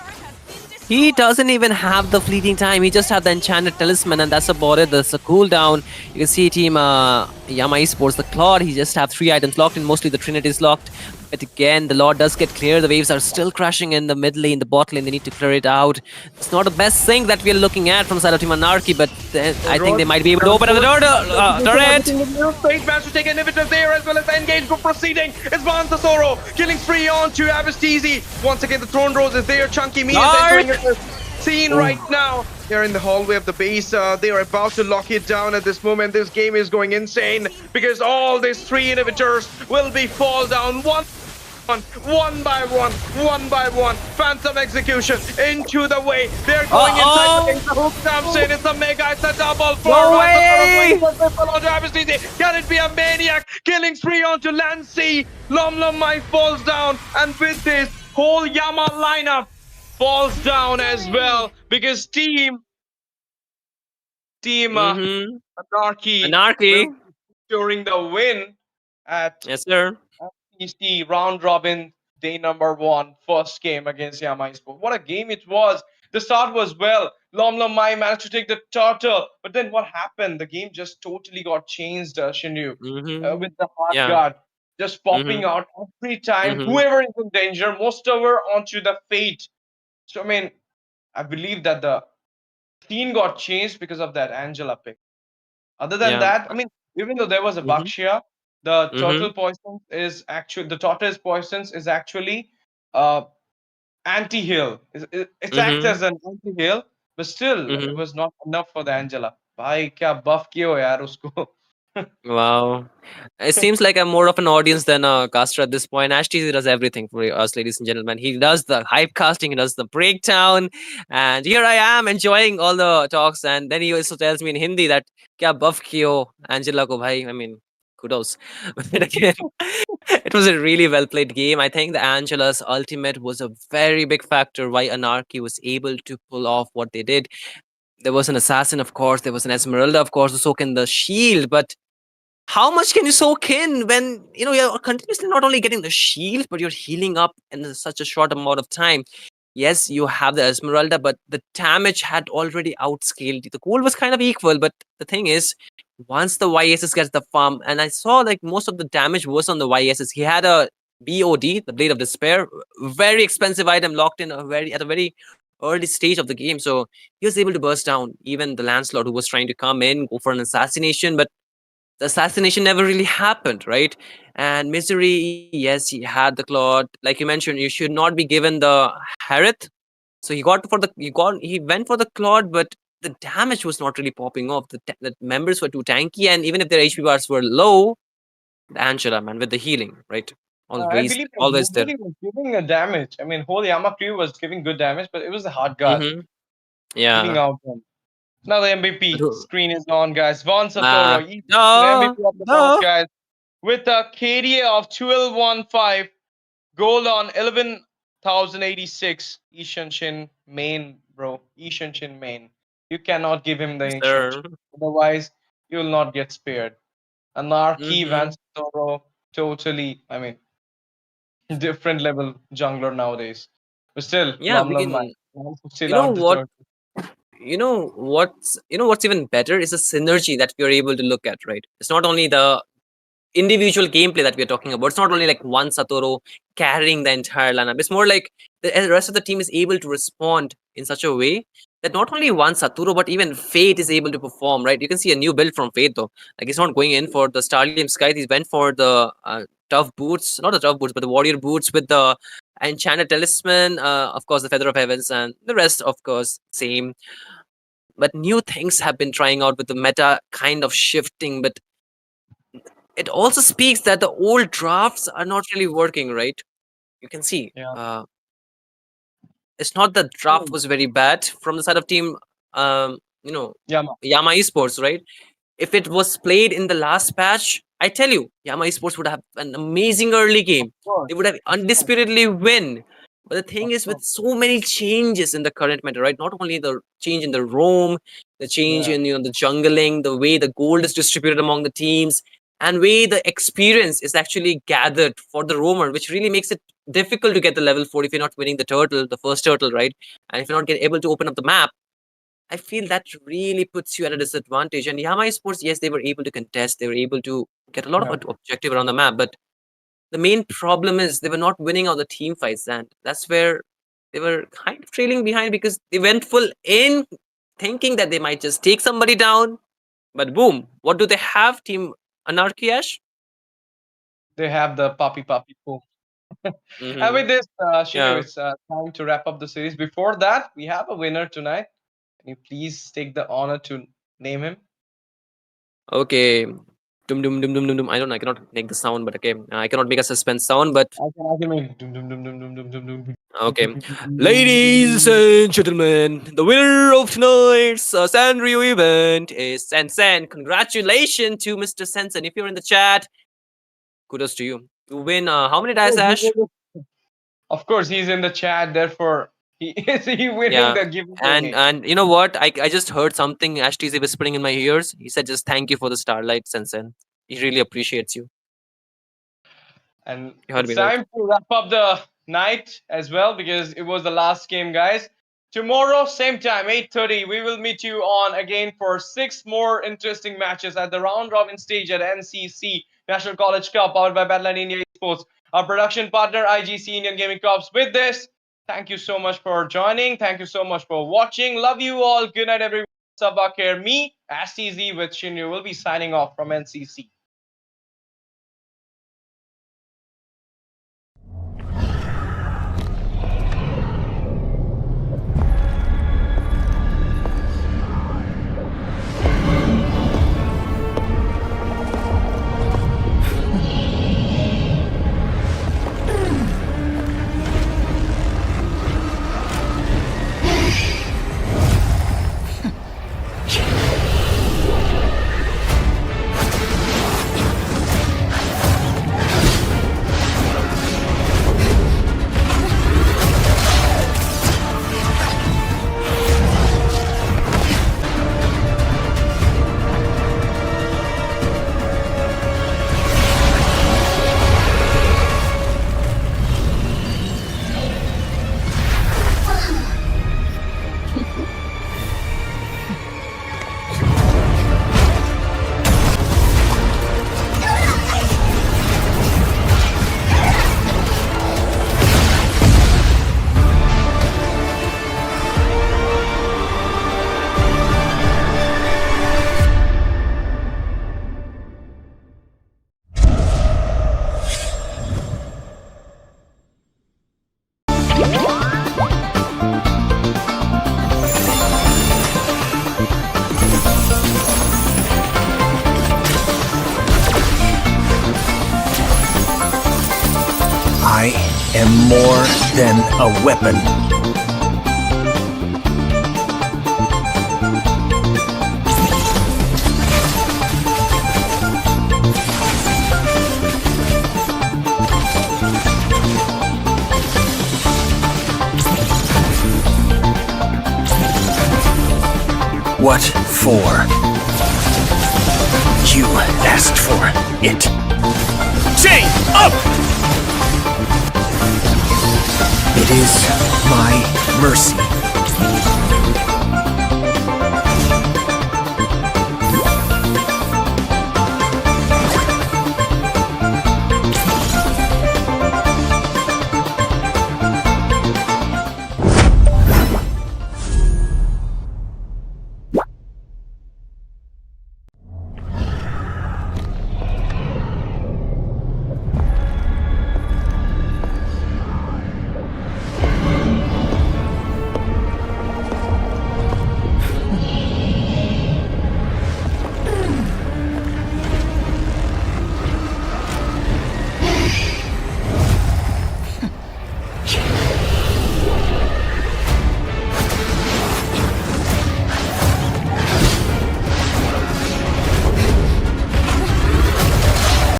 He doesn't even have the fleeting time. He just had the enchanted talisman, and that's about it. There's a cooldown. You can see team Yama Esports, the Claude. He just have 3 items locked in. Mostly the Trinity is locked. But again, the Lord does get clear. The waves are still crashing in the mid lane, the bot lane. They need to clear it out. It's not the best thing that we're looking at from side of team Anarchy, but I think they might be able to open up the door. Turret! Fate managed to take inhibitors there as well as the engage go proceeding. It's Van Sasoro killing spree on to Abastisi. Once again, the Throne Rose is there. Chunky Me is entering the scene right now. They're in the hallway of the base. They are about to lock it down at this moment. This game is going insane because all these 3 inhibitors will be fall down one by one. Phantom execution into the way. They're going inside the base. The hook comes in. It's a mega. It's a double for No way! Can it be a maniac killing spree onto Lancy? Lom Mai falls down, and with this whole Yama lineup falls down as well because team Anarchy Anarchy. during the win. at Yes, sir. FTC round robin day number one, first game against Yama Esports. What a game it was! The start was well. Lom Lom Mai managed to take the turtle, but then what happened? The game just totally got changed, Shinryu, Mm-hmm. with the hard Yeah. guard just popping Mm-hmm. out every time. Mm-hmm. Whoever is in danger, most over onto the fate. So I mean, I believe that the scene got changed because of that Angela pick. Other than Yeah. that, I mean, even though there was a Mm-hmm. Bakshia, the Mm-hmm. turtle poison is actually the tortoise poisons is actually uh anti-heal. It acts Mm-hmm. as an anti-heal, but still it Mm-hmm. was not enough for the Angela. भाई क्या buff किए हो यार उसको. Wow. It seems like I'm more of an audience than a caster at this point. Ashtey does everything for us, ladies and gentlemen. He does the hype casting, he does the breakdown, and here I am enjoying all the talks. And then he also tells me in Hindi that "Kya buff kiyo Angela ko bhai." I mean, kudos. But again, it was a really well played game. I think the Angela's ultimate was a very big factor why Anarchy was able to pull off what they did. There was an assassin, of course. There was an Esmeralda, of course, who soak in the shield, but how much can you soak in when you're continuously not only getting the shield but you're healing up in such a short amount of time? Yes, you have the Esmeralda, but the damage had already outscaled. The goal was kind of equal, but the thing is, once the YSS gets the farm, and I saw like most of the damage was on the YSS. He had a BOD, the Blade of Despair, very expensive item locked in at a very early stage of the game. So he was able to burst down even the Lancelot who was trying to come in, go for an assassination, but the assassination never really happened, right? And Misery, yes, he had the claw. Like you mentioned, you should not be given the Harith. So he went for the Claude, but the damage was not really popping off. The members were too tanky, and even if their HP bars were low, the Angela man with the healing, right? I Always, believe that always there. nobody was giving a damage. I mean, whole Yama crew was giving good damage, but it was the hard guard Mm-hmm. healing Yeah. out them. Now the But MVP screen is on, guys. Von Satoro, he's the no, MVP of the match, no, guys, with a KDA of 1215, gold on 11,086. Ishan Shin main, bro. Ishan Shin main. You cannot give him the Ishan sir. Shin. Otherwise, you will not get spared. Anarchy, Van Mm-hmm. Satoro, totally, I mean, different level jungler nowadays. But still, Yeah, Lum Lum begin. man. Still You know out the what? turn. What's even better is the synergy that we are able to look at, right? It's not only the individual gameplay that we're talking about. It's not only like one Satoru carrying the entire lineup. It's more like the rest of the team is able to respond in such a way that not only one Satoru but even Fate is able to perform, right? You can see a new build from Fate though. Like he's not going in for the Starlium Sky. He went for the tough boots, not the tough boots, but the warrior boots with the enchanted talisman, of course the feather of heavens, and the rest, of course, same. But new things have been trying out with the meta kind of shifting, but it also speaks that the old drafts are not really working, right? You can see Yeah. it's not that draft Hmm. was very bad from the side of team um you know Yama. Yama Esports, right? If it was played in the last patch, I tell you, Yama Esports would have an amazing early Of game. course. They would have Of course. undisputedly win. But the thing Of is, with course. so many changes in the current meta, right? Not only the change in the roam, the change Yeah. in the jungling, the way the gold is distributed among the teams, and way the experience is actually gathered for the roamer, which really makes it difficult to get the level 4 if you're not winning the turtle, the first turtle, right? And if you're not able to open up the map, I feel that really puts you at a disadvantage. And Yama Sports, yes, they were able to contest, they were able to get a lot of Yeah. objective around the map, but the main problem is they were not winning all the team fights, and that's where they were kind of trailing behind because they went full in thinking that they might just take somebody down, but boom, what do they have? Team Anarchy Ash? They have the puppy puppy poo. And Mm-hmm. with this, Shinnu, Yeah. it's time to wrap up the series. Before that, we have a winner tonight. Can you please take the honor to name him? Okay. Dum dum dum dum dum dum. I don't know. I cannot make the sound, but okay. I cannot make a suspense sound, but I can make dum dum dum dum dum dum dum dum. okay. Ladies and gentlemen, the winner of tonight's Sanrio event is Sensen. Congratulations to Mr. Sensen. If you're in the chat, kudos to you. You win how many dice, Ash? Of course, he's in the chat. Therefore, he is he winning Yeah. the And giveaway. and you know what? I just heard something Ash TZ whispering in my ears. He said just thank you for the starlight, Sensen. He really appreciates you. And You heard me it's right. time to wrap up the night as well because it was the last game, guys. Tomorrow, same time, 8:30, we will meet you on again for 6 more interesting matches at the round robin stage at NCC National College Cup, powered by Battleknights India Esports. Our production partner, IGC Indian Gaming Corps. With this, thank you so much for joining. Thank you so much for watching. Love you all. Good night, everyone. Sabak here. Me, STZ with Shinryu, will be signing off from NCC. I am more than a weapon. What for? You asked for it. Chain up! It is my mercy.